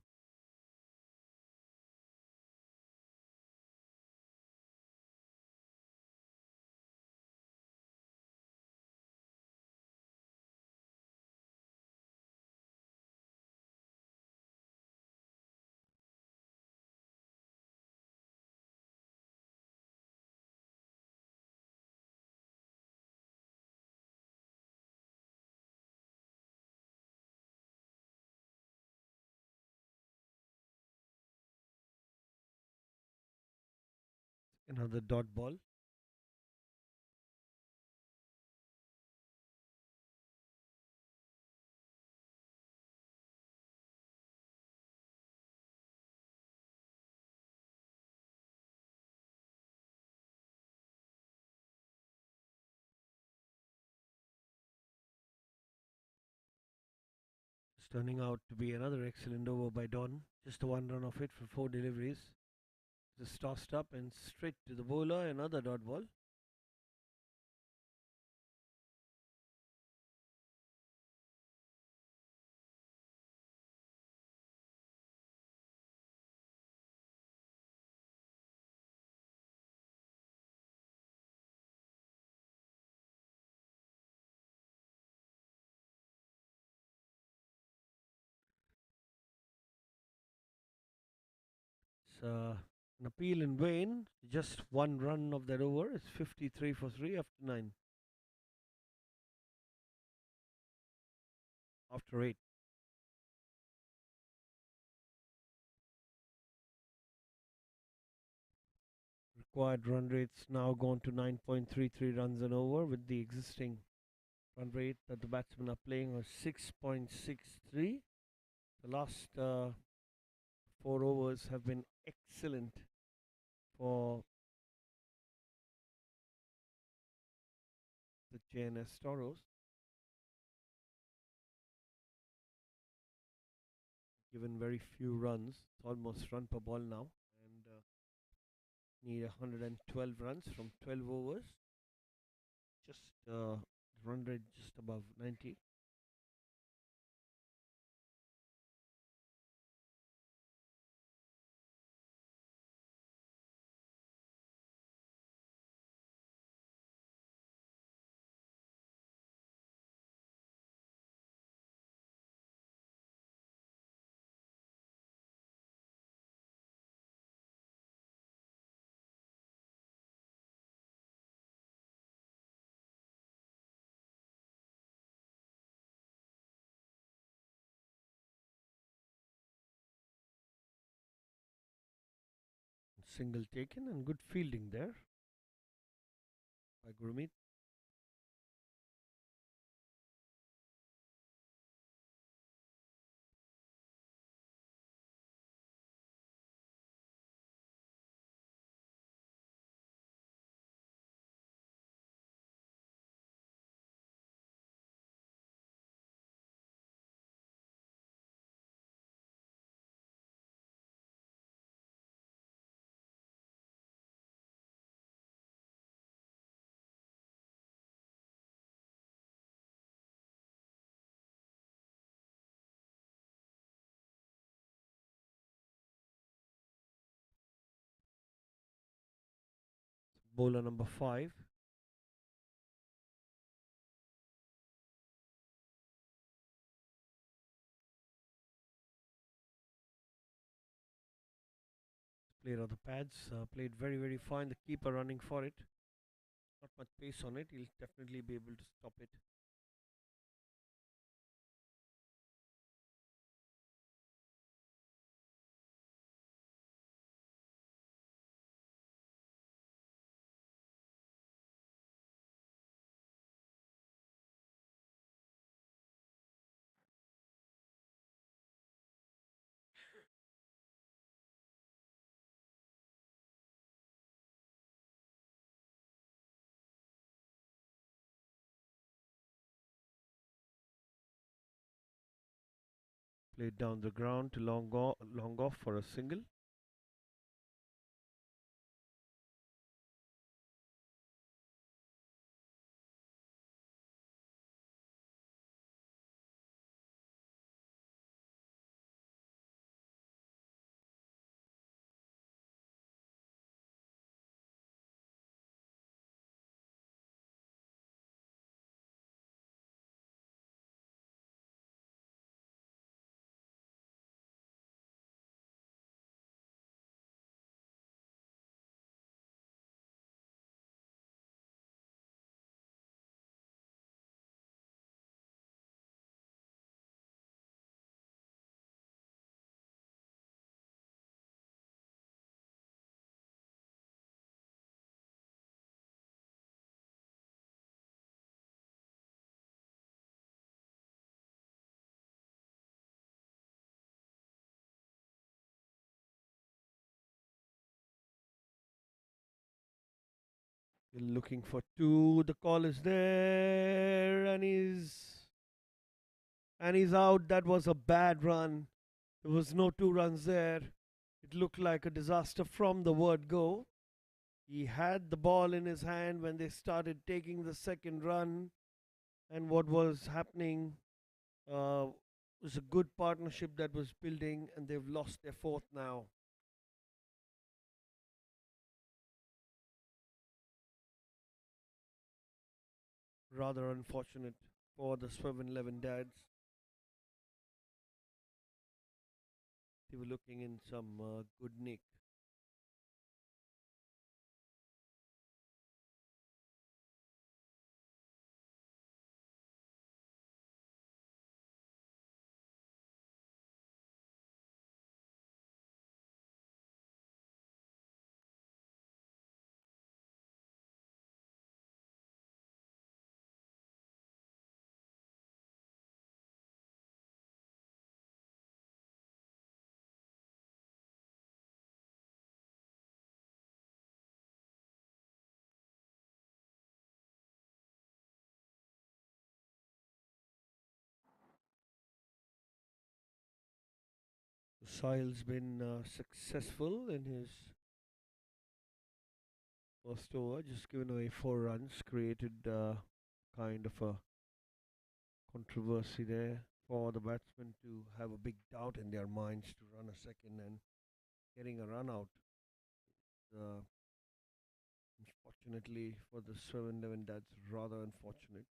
Another dot ball. It's turning out to be another excellent over by Don. Just a one run of it for 4 deliveries. Just tossed up and straight to the bowler. Another dot ball. an appeal in vain. Just one run of that over. It's 53 for 3 after 9. After 8. Required run rates now gone to 9.33 runs an over, with the existing run rate that the batsmen are playing was 6.63. The last 4 overs have been excellent for the JNS Tauros, given very few runs. It's almost run per ball now, and need 112 runs from 12 overs. Just run rate just above 90. Single taken and good fielding there by Gurmeet. Bowler number 5. Played on the pads, played very fine. The keeper running for it. Not much pace on it. He'll definitely be able to stop it. Played down the ground to long off for a single. Looking for 2. The call is there, and he's out. That was a bad run. There was no 2 runs there. It looked like a disaster from the word go. He had the ball in his hand when they started taking the second run, and what was happening was a good partnership that was building, and they've lost their 4th now. Rather unfortunate for the Sweven 11 dads. They were looking in some good nick. Soil's been successful in his first over, just given away 4 runs, created kind of a controversy there for the batsmen to have a big doubt in their minds to run a second and getting a run out. Uh, Unfortunately for the Sweven, that's rather unfortunate.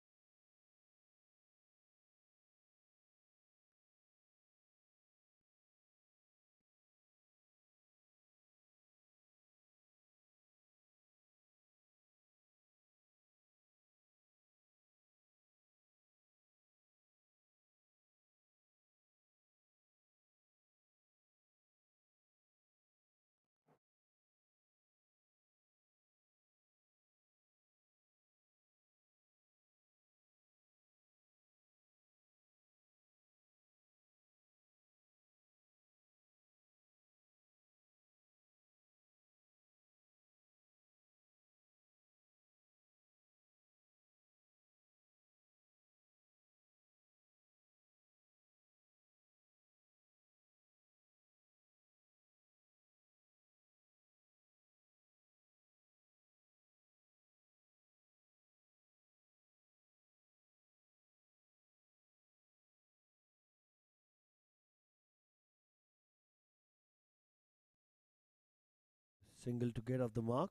Single to get off the mark.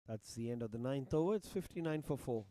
That's the end of the ninth over. It's 59 for 4.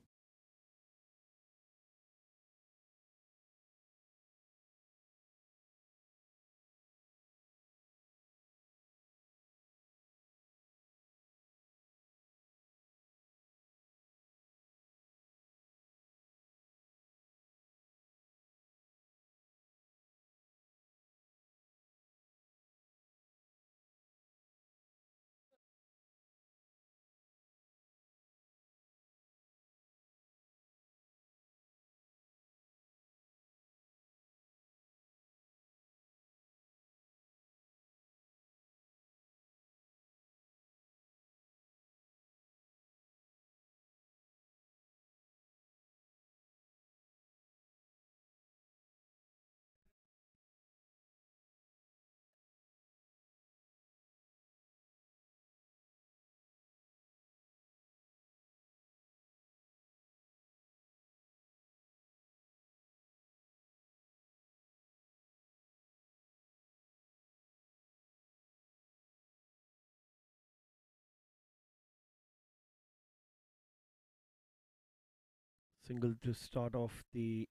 Single to start off the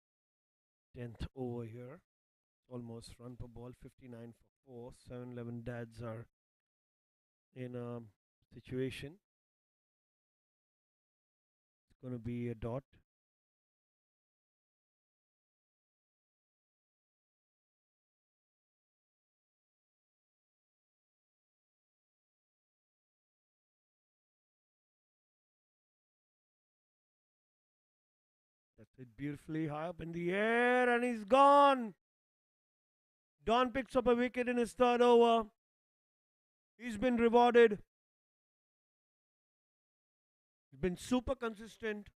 10th over here. Almost run per ball, 59 for 4. 7-11 dads are in a situation. It's going to be a dot. That's it, beautifully high up in the air, and he's gone. Don picks up a wicket in his third over. He's been rewarded. He's been super consistent.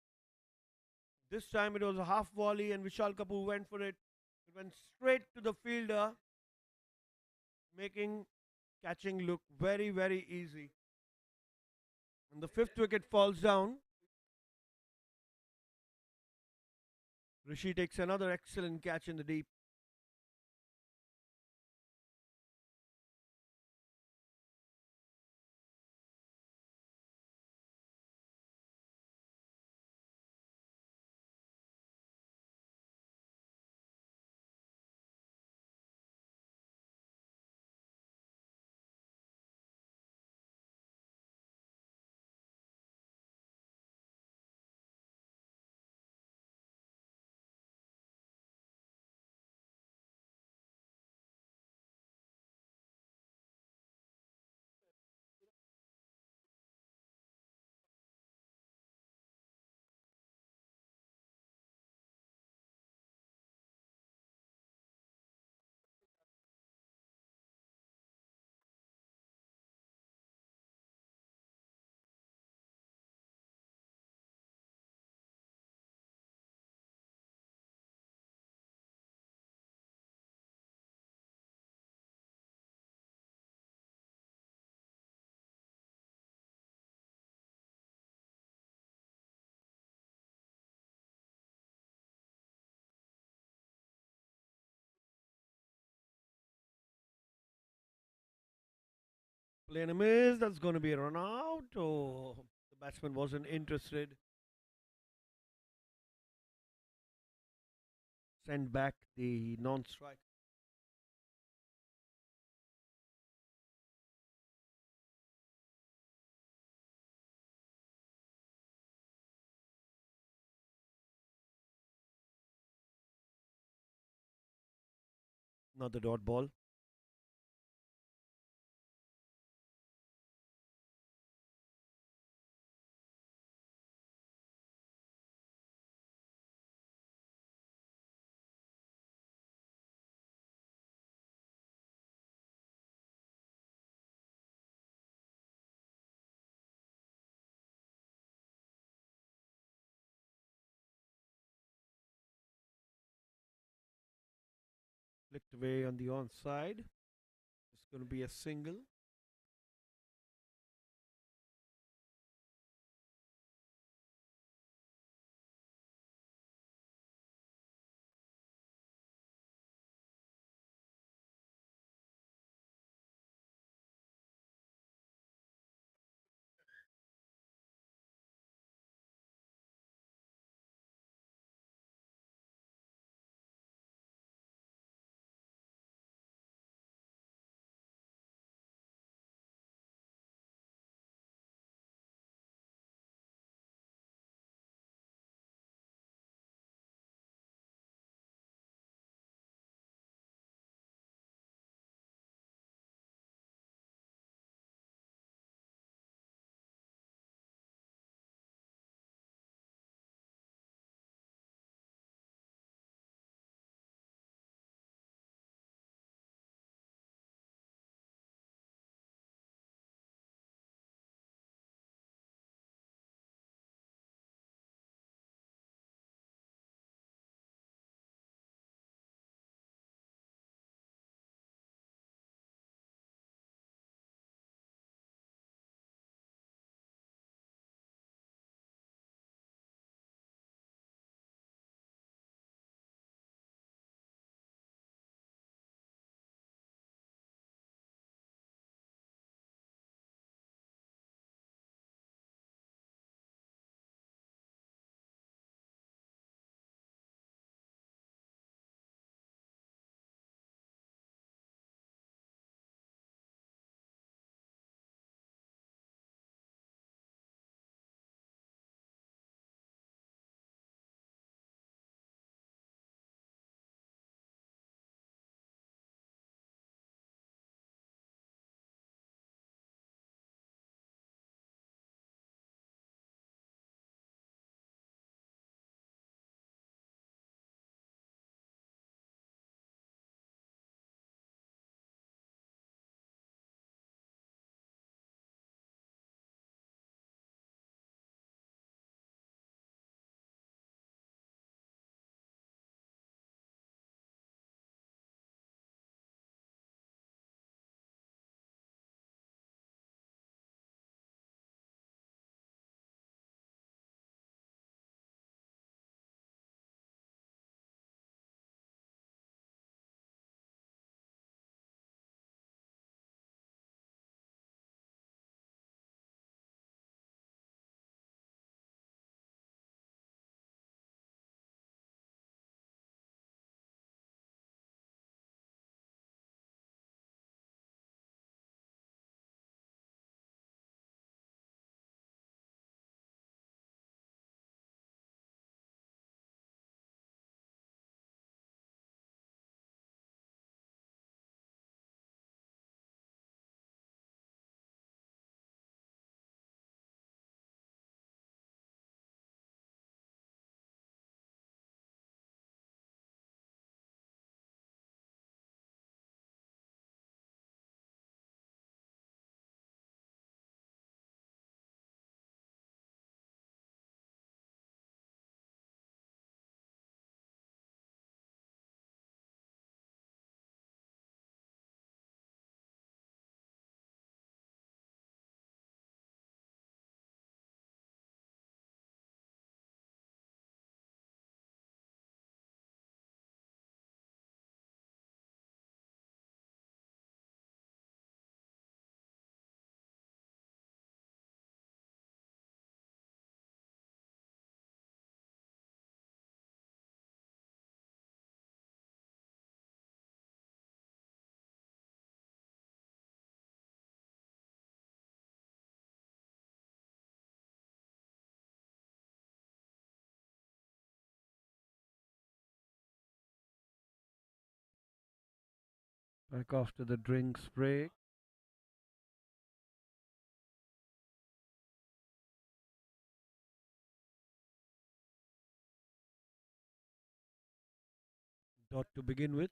This time it was a half volley, and Vishal Kapoor went for it. It went straight to the fielder, making catching look very, very easy. And the fifth wicket falls down. Rishi takes another excellent catch in the deep. Playing a miss. That's going to be a run out. Oh, the batsman wasn't interested. Send back the non-strike. Another dot ball. Flicked away on the onside. It's going to be a single. Back after the drinks break. Dot to begin with.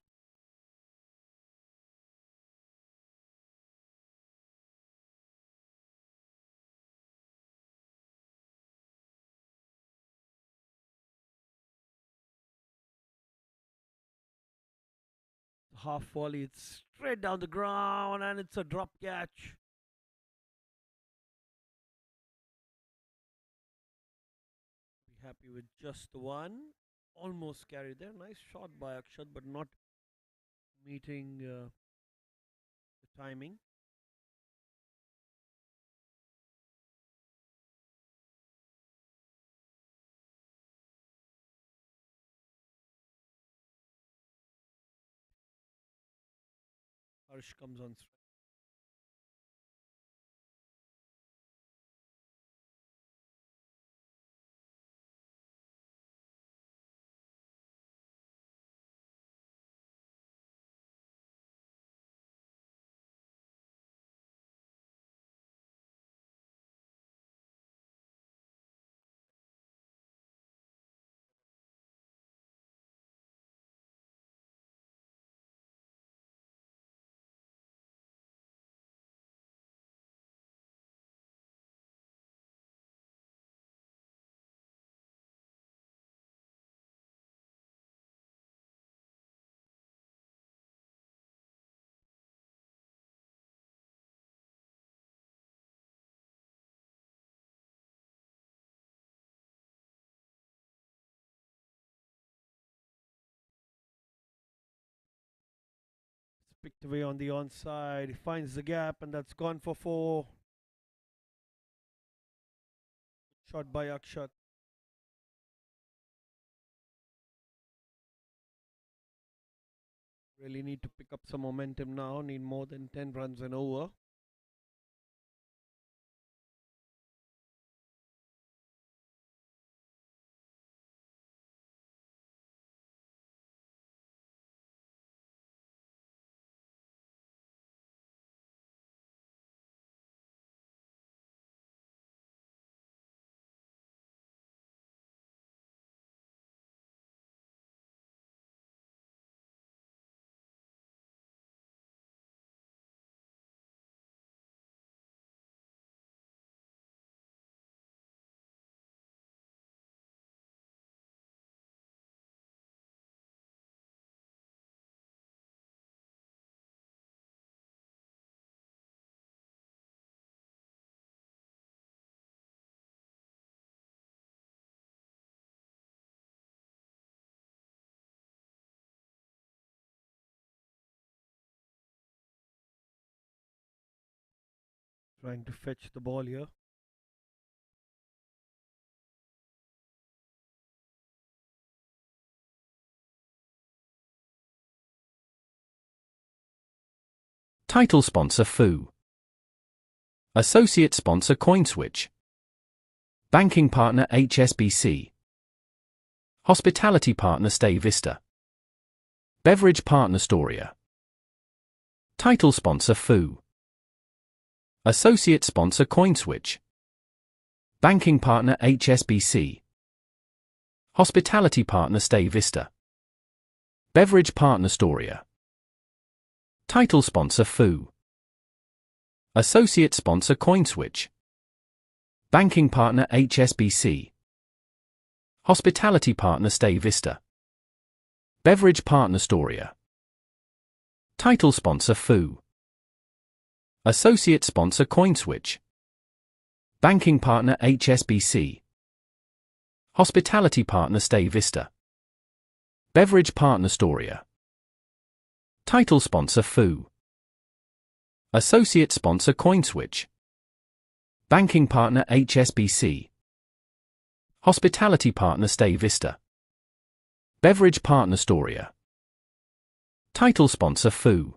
Half volley, it's straight down the ground and it's a drop catch. Be happy with just the one. Almost carried there. Nice shot by Akshat, but not meeting the timing. Harsh comes on strike. It's picked away on the onside. He finds the gap, and that's gone for four. Shot by Akshat. Really need to pick up some momentum now. Need more than 10 runs and over. Trying to fetch the ball here. Title sponsor FU. Associate sponsor CoinSwitch. Banking partner HSBC. Hospitality partner Stay Vista. Beverage partner Storia. Title sponsor FU. Associate sponsor CoinSwitch. Banking partner HSBC. Hospitality partner Stay Vista. Beverage partner Storia. Title sponsor FU. Associate sponsor CoinSwitch. Banking partner HSBC. Hospitality partner Stay Vista. Beverage partner Storia. Title sponsor FU. Associate sponsor CoinSwitch. Banking partner HSBC. Hospitality partner Stay Vista. Beverage partner Storia. Title sponsor FU. Associate sponsor CoinSwitch. Banking partner HSBC. Hospitality partner Stay Vista. Beverage partner Storia. Title sponsor FU.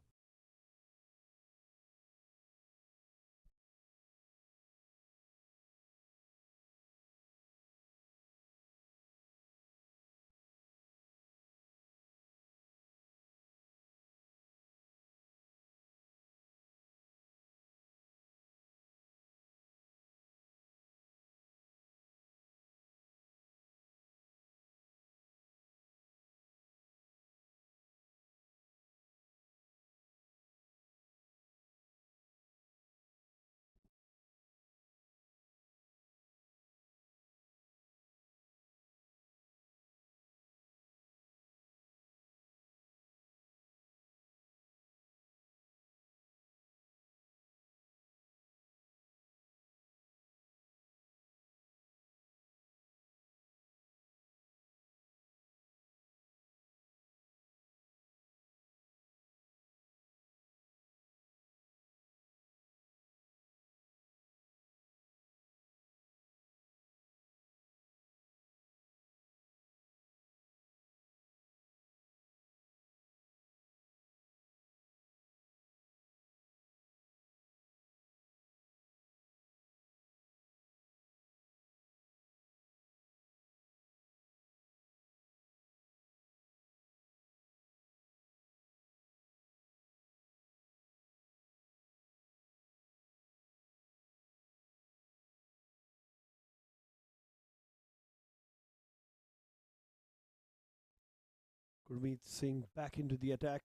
Gurmeet Singh back into the attack.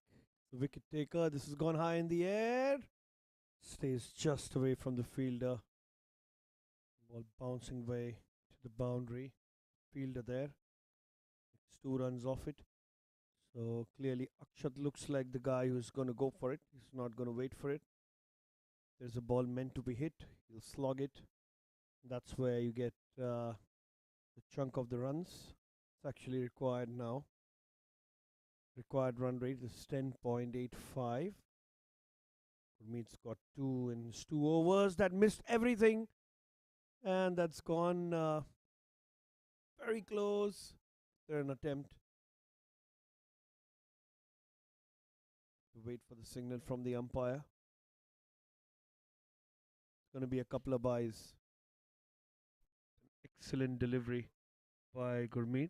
The wicket taker. This has gone high in the air. Stays just away from the fielder. Ball bouncing away to the boundary. Fielder there. It's 2 runs off it. So clearly Akshat looks like the guy who's going to go for it. He's not going to wait for it. There's a ball meant to be hit. He'll slog it. That's where you get the chunk of the runs. It's actually required now. Required run rate is 10.85. Gurmeet's got 2 in his 2 overs. That missed everything. And that's gone very close. There an attempt to wait for the signal from the umpire. It's going to be a couple of byes. Excellent delivery by Gurmeet.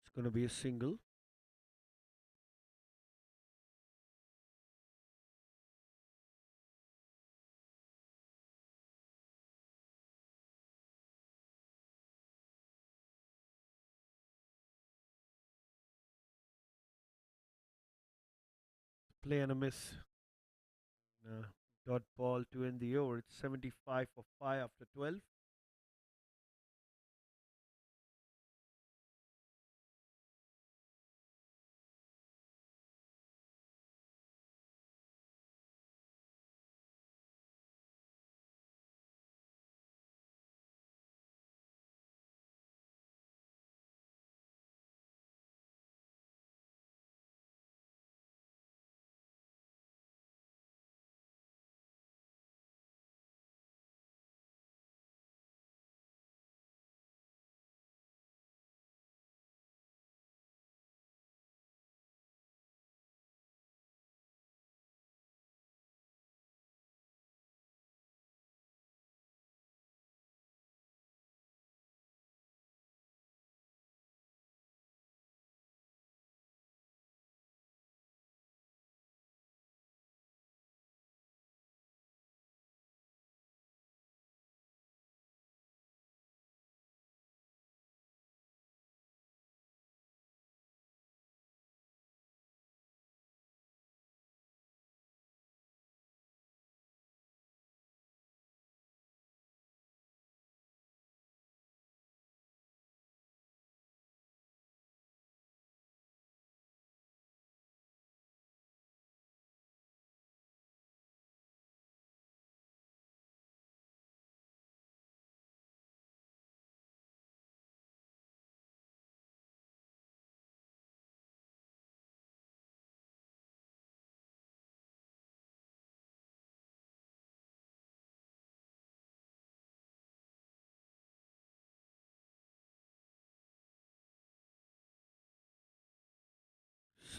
It's going to be a single. Play and a miss. Dot ball to end the over. It's 75 for 5 after 12.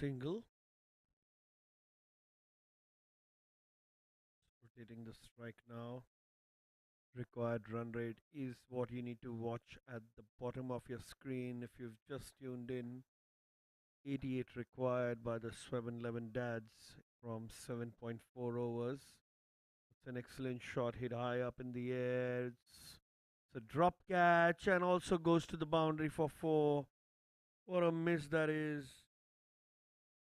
Single. Rotating the strike now. Required run rate is what you need to watch at the bottom of your screen if you've just tuned in. 88 required by the Sweven 11 dads from 7.4 overs. It's an excellent shot, hit high up in the air. It's a drop catch and also goes to the boundary for 4. What a miss that is.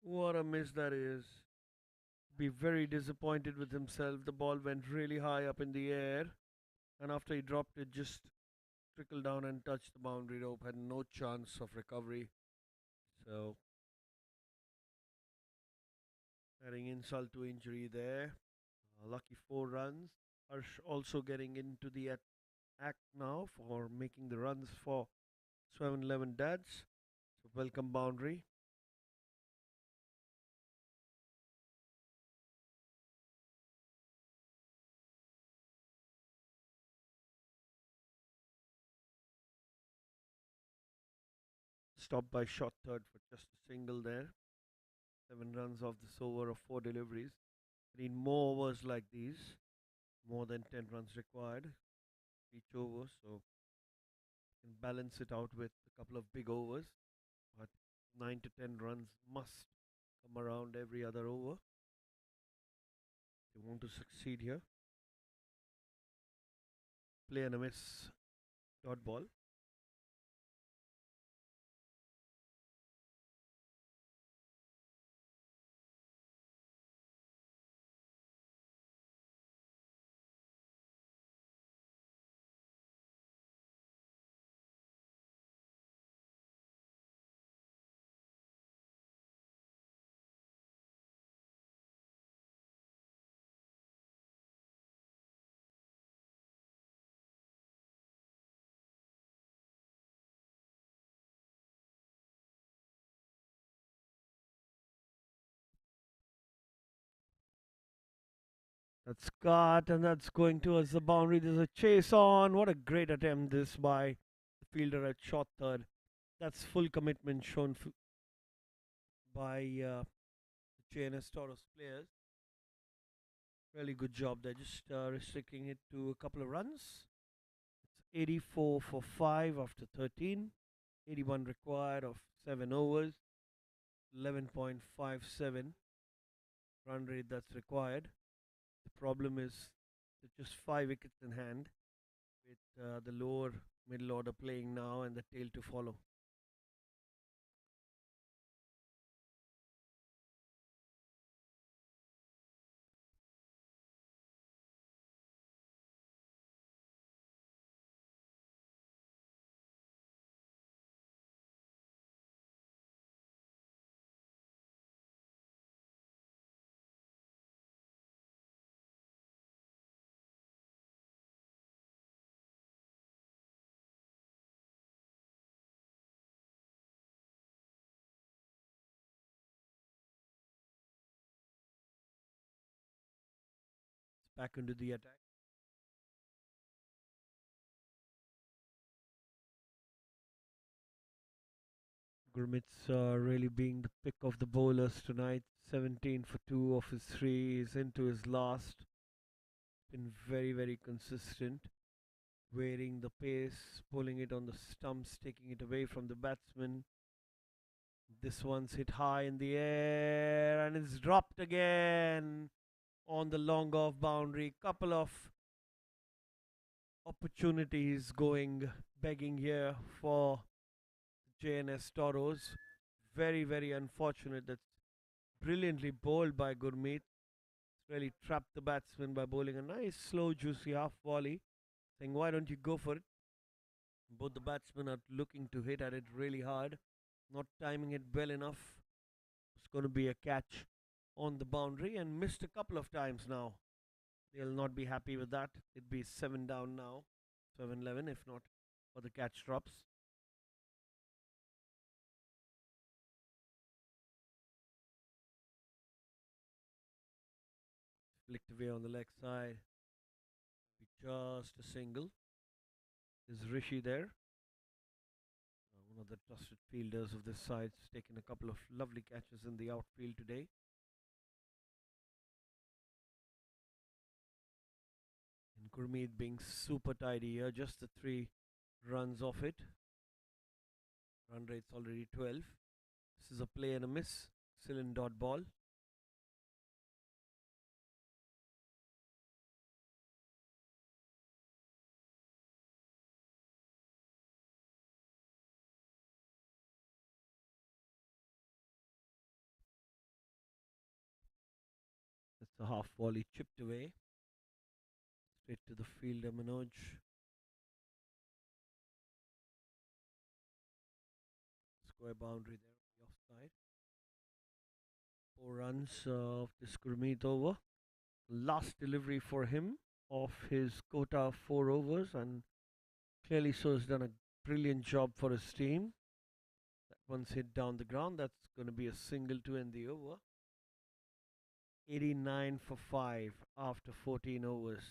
What a miss that is. Be very disappointed with himself. The ball went really high up in the air, and after he dropped it, just trickled down and touched the boundary rope. Had no chance of recovery. So, adding insult to injury there. Lucky 4 runs. Harsh also getting into the act now for making the runs for 7-11 dads. So, welcome boundary. Stopped by short third for just a single there. 7 runs off this over of 4 deliveries. Need more overs like these. More than 10 runs required each over, so you can balance it out with a couple of big overs. But 9 to 10 runs must come around every other over. If you want to succeed here. Play and a miss. Dot ball. That's cut and that's going towards the boundary. There's a chase on. What a great attempt this by the fielder at short third. That's full commitment shown by the JNS Tauros players. Really good job. They're just restricting it to a couple of runs. It's 84 for 5 after 13. 81 required of 7 overs. 11.57 run rate that's required. The problem is just 5 wickets in hand with the lower middle order playing now and the tail to follow. It's back into the attack. Gurmit's really being the pick of the bowlers tonight. 17 for 2 of his 3. He's into his last. Been very, very consistent. Varying the pace, pulling it on the stumps, taking it away from the batsman. This one's hit high in the air and it's dropped again on the long off boundary. Couple of opportunities going begging here for JNS Toros. Very, very unfortunate. That's brilliantly bowled by Gurmeet. Really trapped the batsman by bowling a nice, slow, juicy half volley. Saying, why don't you go for it? Both the batsmen are looking to hit at it really hard. Not timing it well enough. It's going to be a catch on the boundary and missed a couple of times now. They'll not be happy with that. It'd be 7 down now. 7-11 if not for the catch drops. Flicked away on the leg side. Be just a single. Is Rishi there? One of the trusted fielders of this side, taken a couple of lovely catches in the outfield today. And Gurmeet being super tidy here, just the 3 runs off it. Run rate's already 12. This is a play and a miss. Still in dot ball. That's a half volley chipped away. Straight to the fielder Manoj. Square boundary there on the offside. 4 runs of this Gurmeet over. Last delivery for him of his quota of 4 overs, and clearly so has done a brilliant job for his team. That one's hit down the ground. That's going to be a single to end the over. 89 for 5 after 14 overs.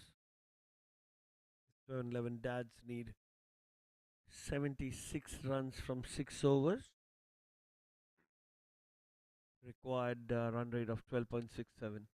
Turn 11 dads need 76 runs from 6 overs. Required run rate of 12.67.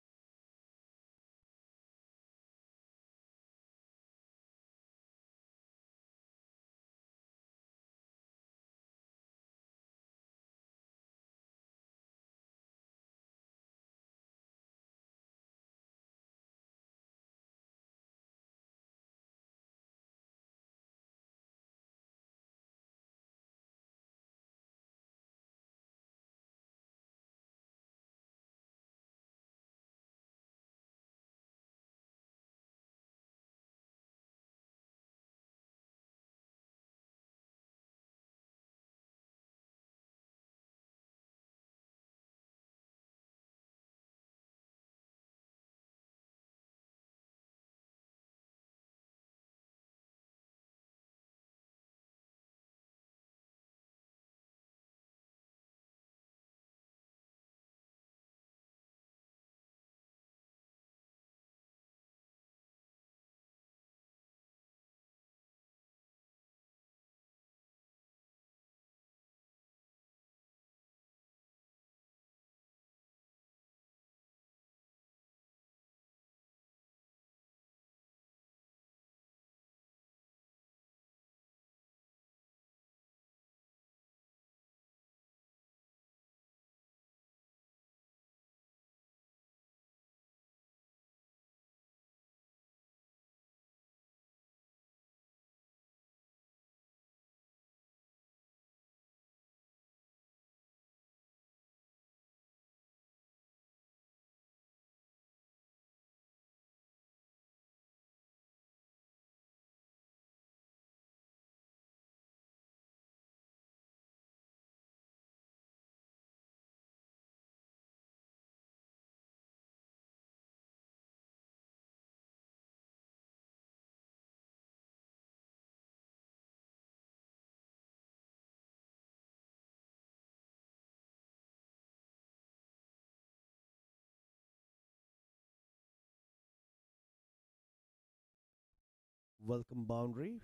Welcome boundary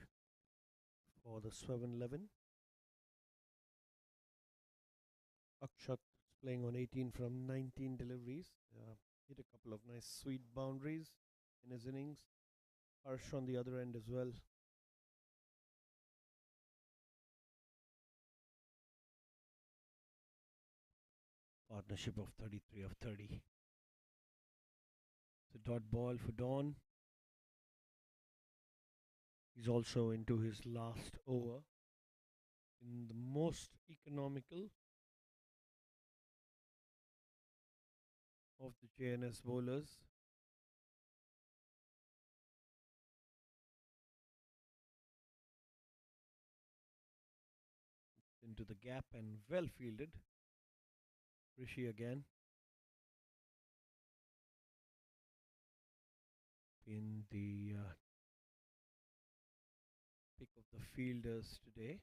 for the Sweven 11. Akshat is playing on 18 from 19 deliveries. Hit a couple of nice sweet boundaries in his innings. Harsh on the other end as well. Partnership of 33 of 30. It's a dot ball for Dawn. He's also into his last over in the most economical of the JNS bowlers. Into the gap and well fielded. Rishi again. In the pick of the fielders today.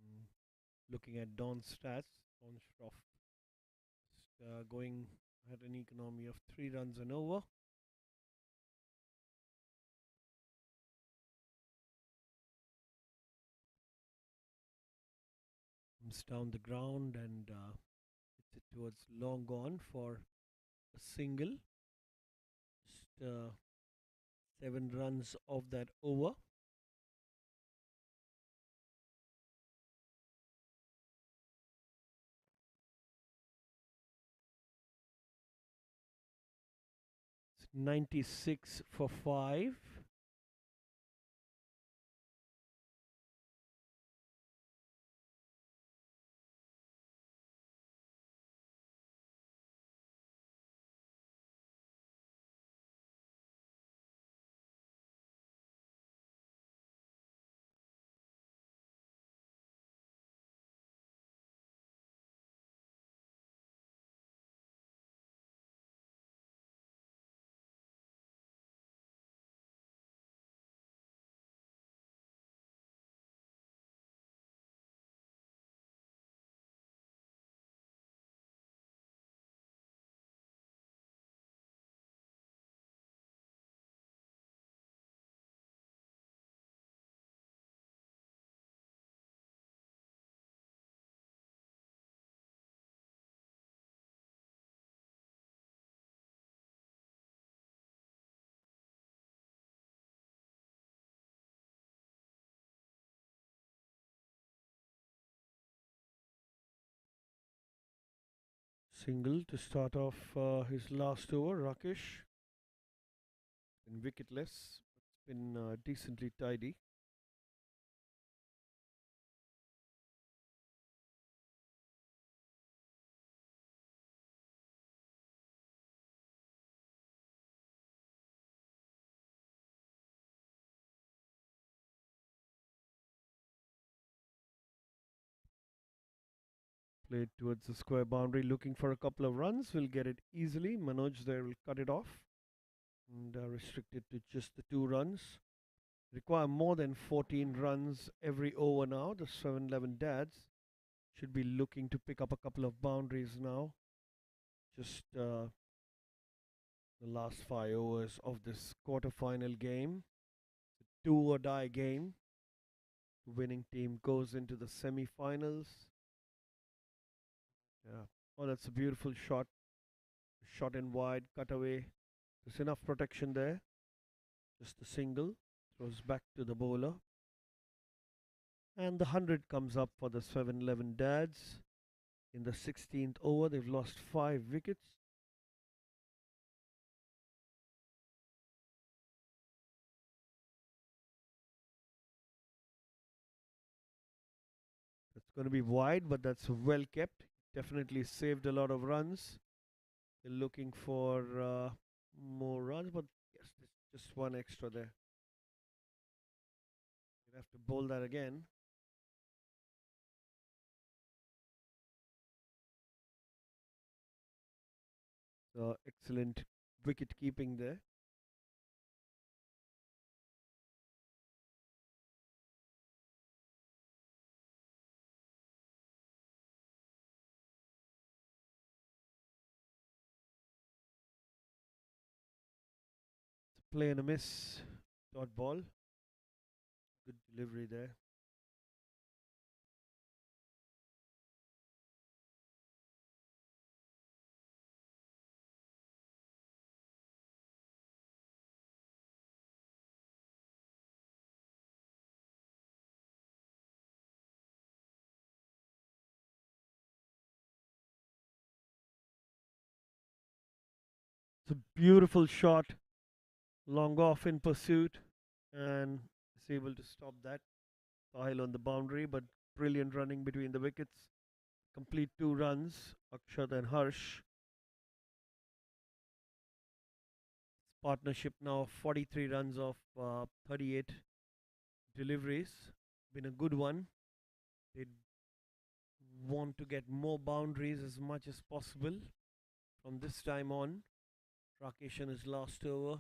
Mm, Looking at Don's stats, Don Schroff going at an economy of 3 runs and over. Comes down the ground and hits it towards long gone for a single. Just 7 runs of that over. It's 96 for 5. Single to start off his last over. Rakesh been wicketless. It's been decently tidy. Played towards the square boundary, looking for a couple of runs. Will get it easily. Manoj there will cut it off and restrict it to just the 2 runs. Require more than 14 runs every over now. The 7-11 dads should be looking to pick up a couple of boundaries now. Just the last 5 overs of this quarter-final game. Do or die game. The winning team goes into the semi-finals. Yeah. Oh, that's a beautiful shot. Shot in wide, cut away. There's enough protection there. Just a single. Throws back to the bowler. And the 100 comes up for the 7-11 dads. In the 16th over, they've lost 5 wickets. That's going to be wide, but that's well kept. Definitely saved a lot of runs. They're looking for more runs, but yes, there's just one extra there. You have to bowl that again. So excellent wicket keeping there. Play and a miss. Dot ball. Good delivery there. It's a beautiful shot. Long off in pursuit. And is able to stop that. Sahil on the boundary, but brilliant running between the wickets. Complete 2 runs. Akshat and Harsh. Partnership now 43 runs of 38 deliveries. Been a good one. They want to get more boundaries as much as possible from this time on. Rakesh in his last over.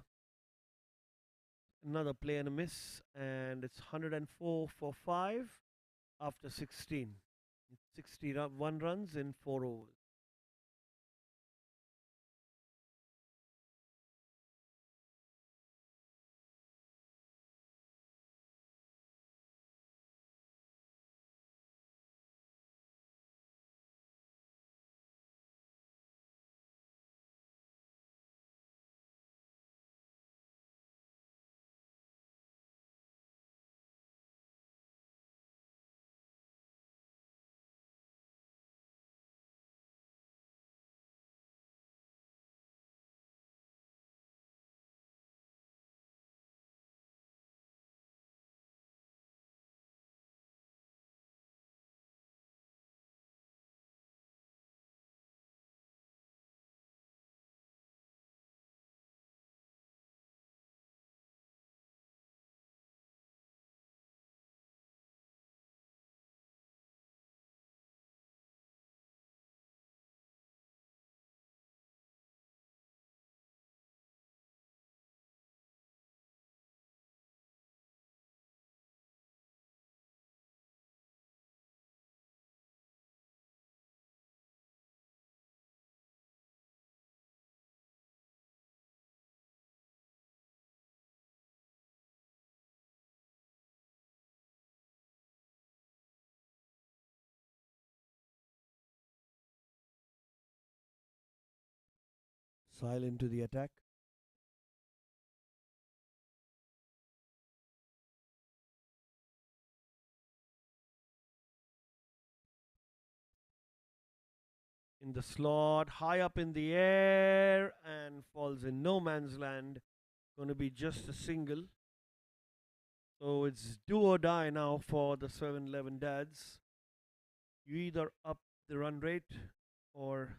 Another play and a miss, and it's 104 for 5 after 16. 61 runs in 4 overs. Silent to the attack. in the slot, high up in the air, and falls in no man's land. Going to be just a single. So it's do or die now for the 7-11 dads. You either up the run rate or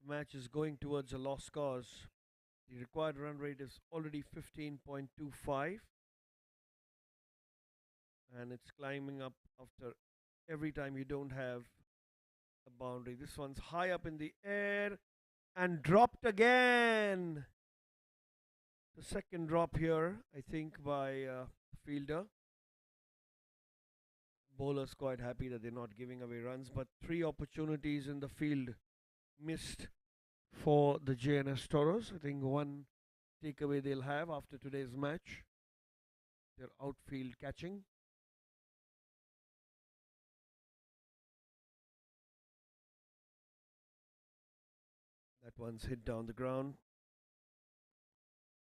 the match is going towards a lost cause. The required run rate is already 15.25 and it's climbing up after every time you don't have a boundary. This one's high up in the air and dropped again. The second drop here, I think, by fielder. Bowler's quite happy that they're not giving away runs, but 3 opportunities in the field missed for the JNS Toros. I think one takeaway they'll have after today's match. Their outfield catching. That one's hit down the ground.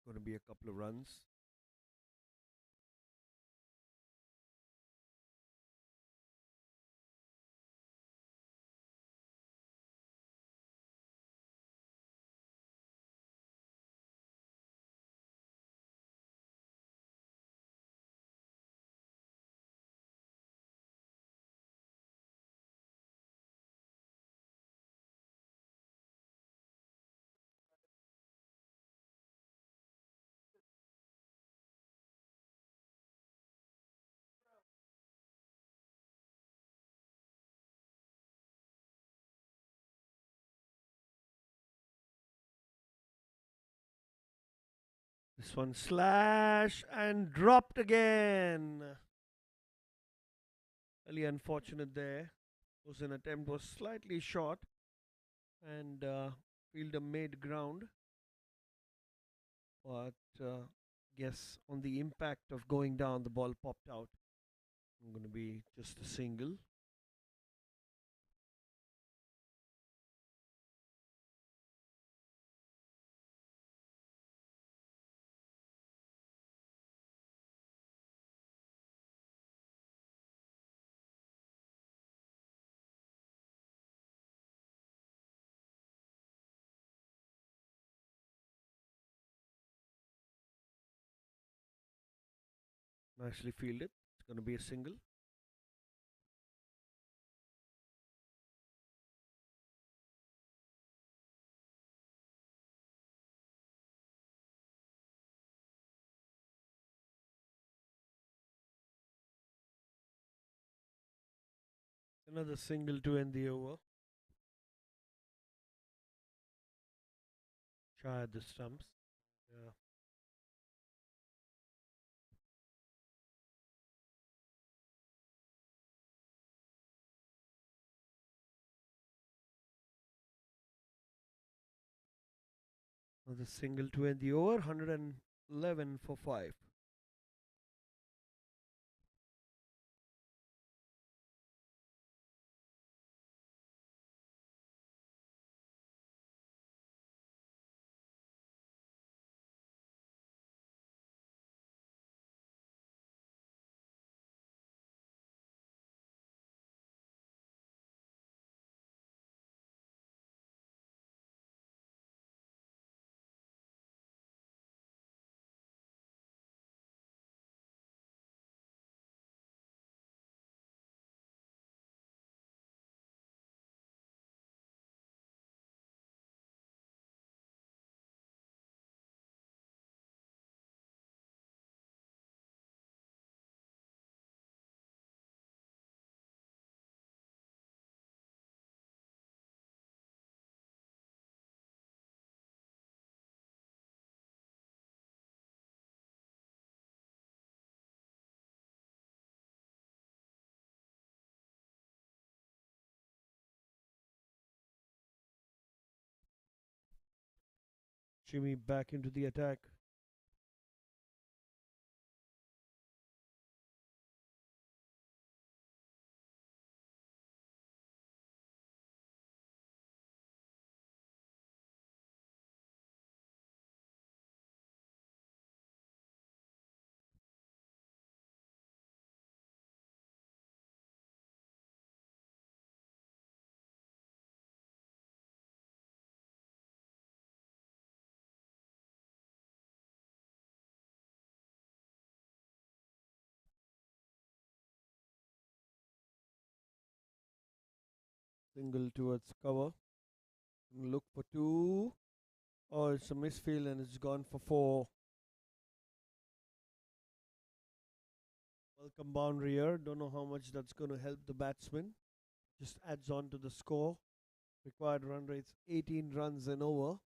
Going to be a couple of runs. This one slash and dropped again. Really unfortunate there. Was an attempt was slightly short and fielder made ground. But guess on the impact of going down, the ball popped out. I'm going to be just a single. Nicely fielded. It's going to be a single. Another single to end the over. Try at the stumps. Yeah. Another single to end the over. 111 for 5. Jimmy back into the attack. Single towards cover. Look for two. Oh, it's a misfield and it's gone for four. Welcome boundary here. Don't know how much that's going to help the batsman. Just adds on to the score. Required run rates 18 runs and over.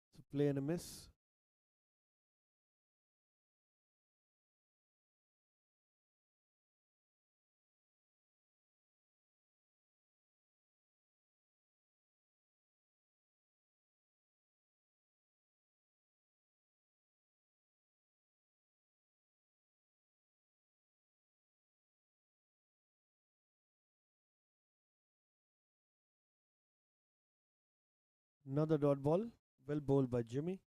It's a play and a miss. Another dot ball. Well bowled by Jimmy.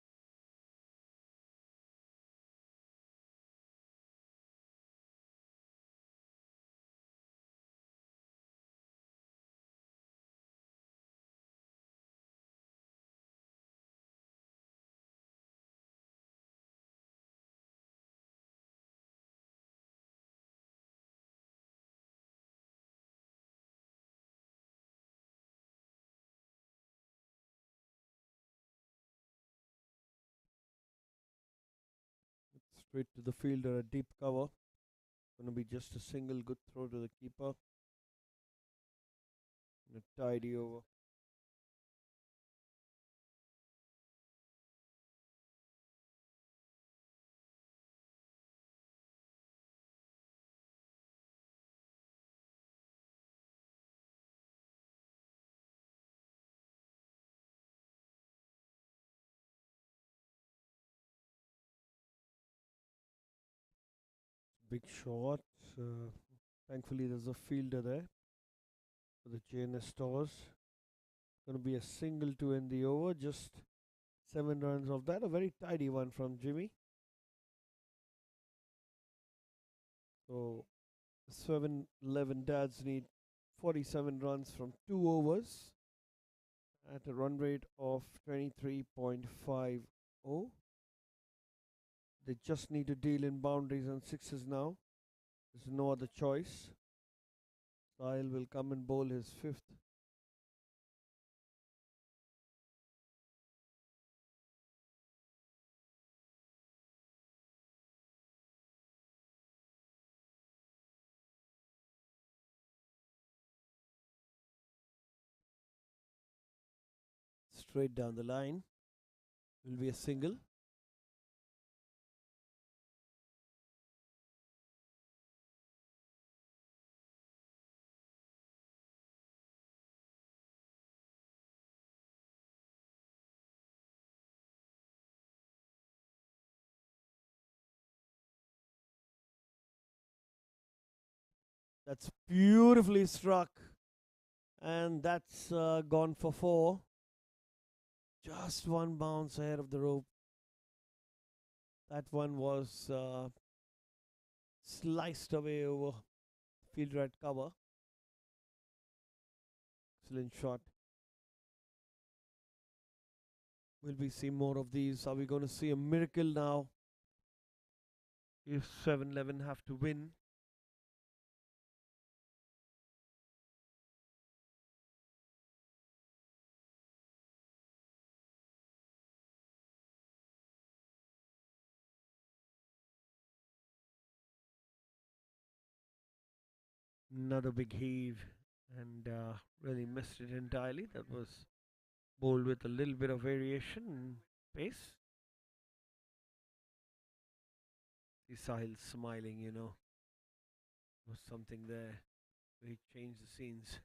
Straight to the fielder, a deep cover. Going to be just a single good throw to the keeper. And a tidy over. Big shot. Thankfully, there's a fielder there for the JNS Tauros. Going to be a single to end the over. Just 7 runs of that. A very tidy one from Jimmy. So, Sweven 11 dads need 47 runs from 2 overs at a run rate of 23.50. They just need to deal in boundaries and sixes now. There's no other choice. Sahil will come and bowl his fifth. Straight down the line. Will be a single. That's beautifully struck. And that's gone for 4. Just one bounce ahead of the rope. That one was sliced away over fielder at cover. Excellent shot. Will we see more of these? Are we going to see a miracle now? If 7-11 have to win. Another big heave and really missed it entirely. That was bowled with a little bit of variation and pace. See Sahil smiling, was something there. He changed the scenes.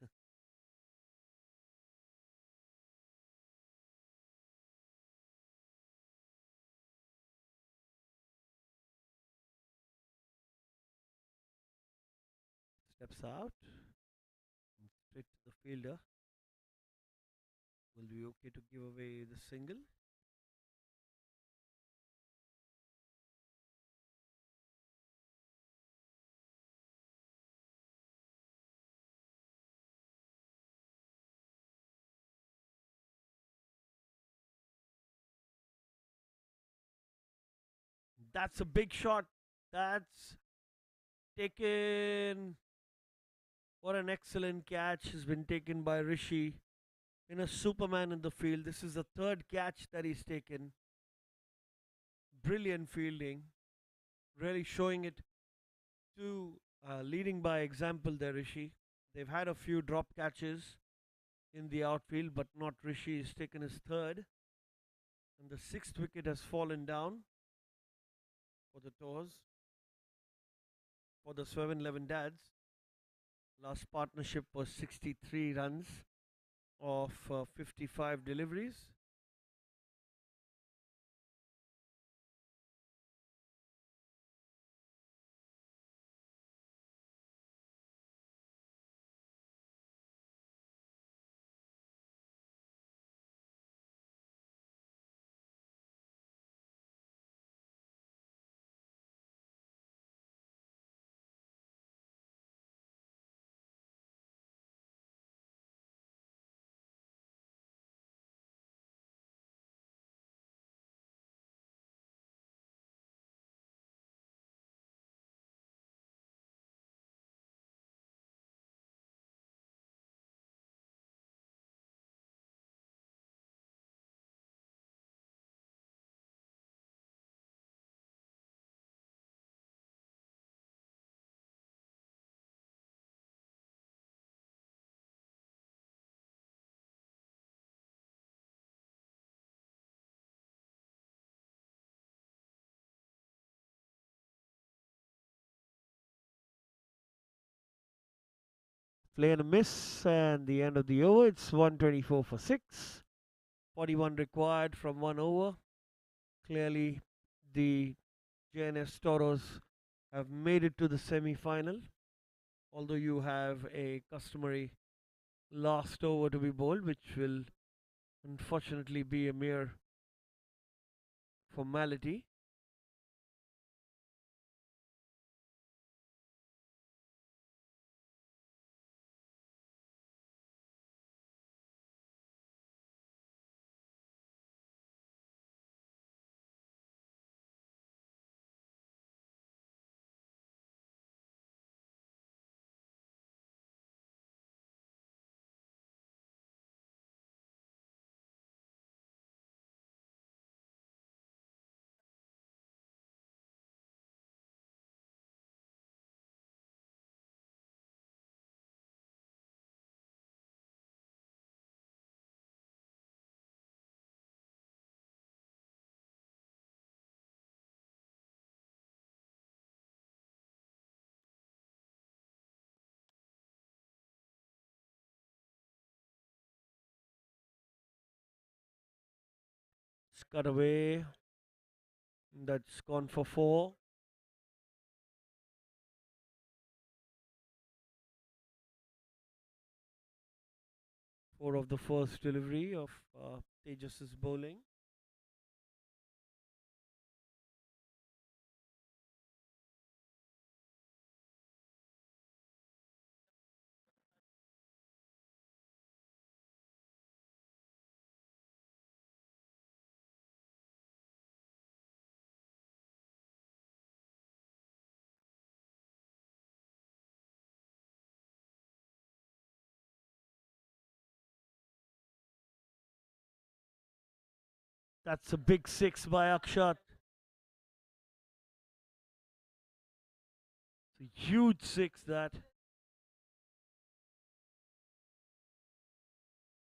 Steps out, straight to the fielder. Will be okay to give away the single. That's a big shot. That's taken. What an excellent catch has been taken by Rishi in a Superman in the field. This is the third catch that he's taken. Brilliant fielding. Really showing it to leading by example there, Rishi. They've had a few drop catches in the outfield, but not Rishi. He's taken his third. And the sixth wicket has fallen down for the Tours, for the Sweven 11 Dads. Last partnership was 63 runs of 55 deliveries. Play and a miss, and the end of the over. It's 124 for 6. 41 required from 1 over. Clearly, the JNS Tauros have made it to the semi final. Although you have a customary last over to be bowled, which will unfortunately be a mere formality. It's cut away. That's gone for 4. Four of the first delivery of Tejas's bowling. That's a big 6 by Akshat. It's a huge 6 that.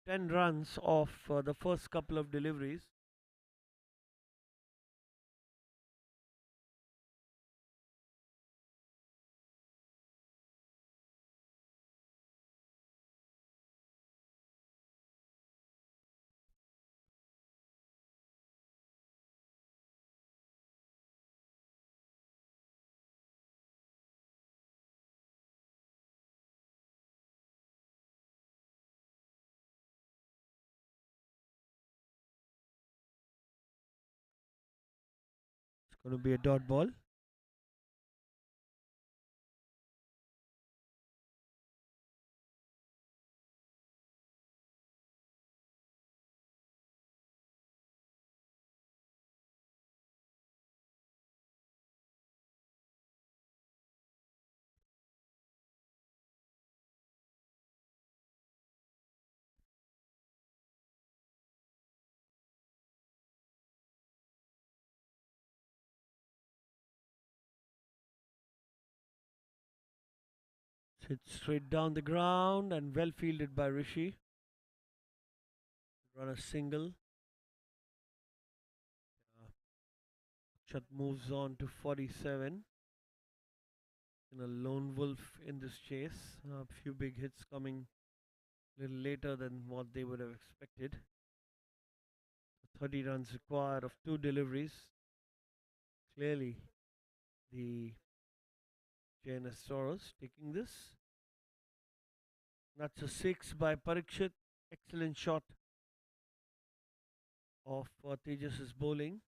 10 runs off the first couple of deliveries. Going to be a dot ball. Hit straight down the ground and well fielded by Rishi. Run a single. Chat moves on to 47. In a lone wolf in this chase. A few big hits coming a little later than what they would have expected. 30 runs required of 2 deliveries. Clearly, the JNS Tauros taking this. That's a 6 by Parikshit. Excellent shot of Tejas' bowling.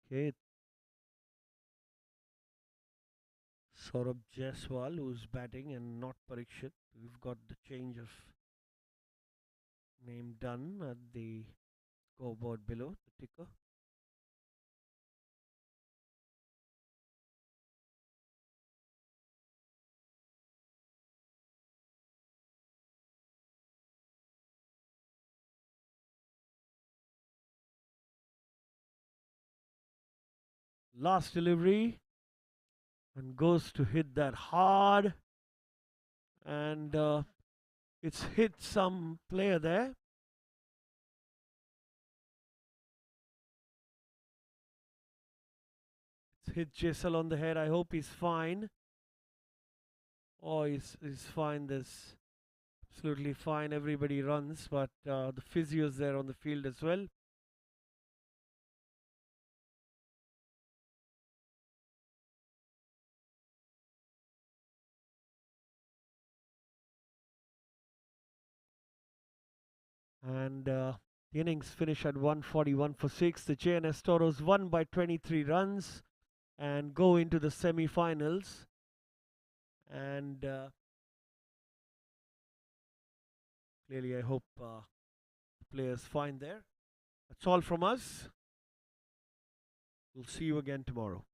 Okay. Saurabh Jaiswal who's batting and not Parikshit. We've got the change of name done at the scoreboard below the ticker. Last delivery and goes to hit that hard, and it's hit some player there. It's hit Jaisal on the head. I hope he's fine. Oh, he's fine. There's absolutely fine. Everybody runs, but the physio's there on the field as well. And the innings finish at 141 for 6. The JNS Toros won by 23 runs and go into the semi-finals. And clearly, I hope the players find there. That's all from us. We'll see you again tomorrow.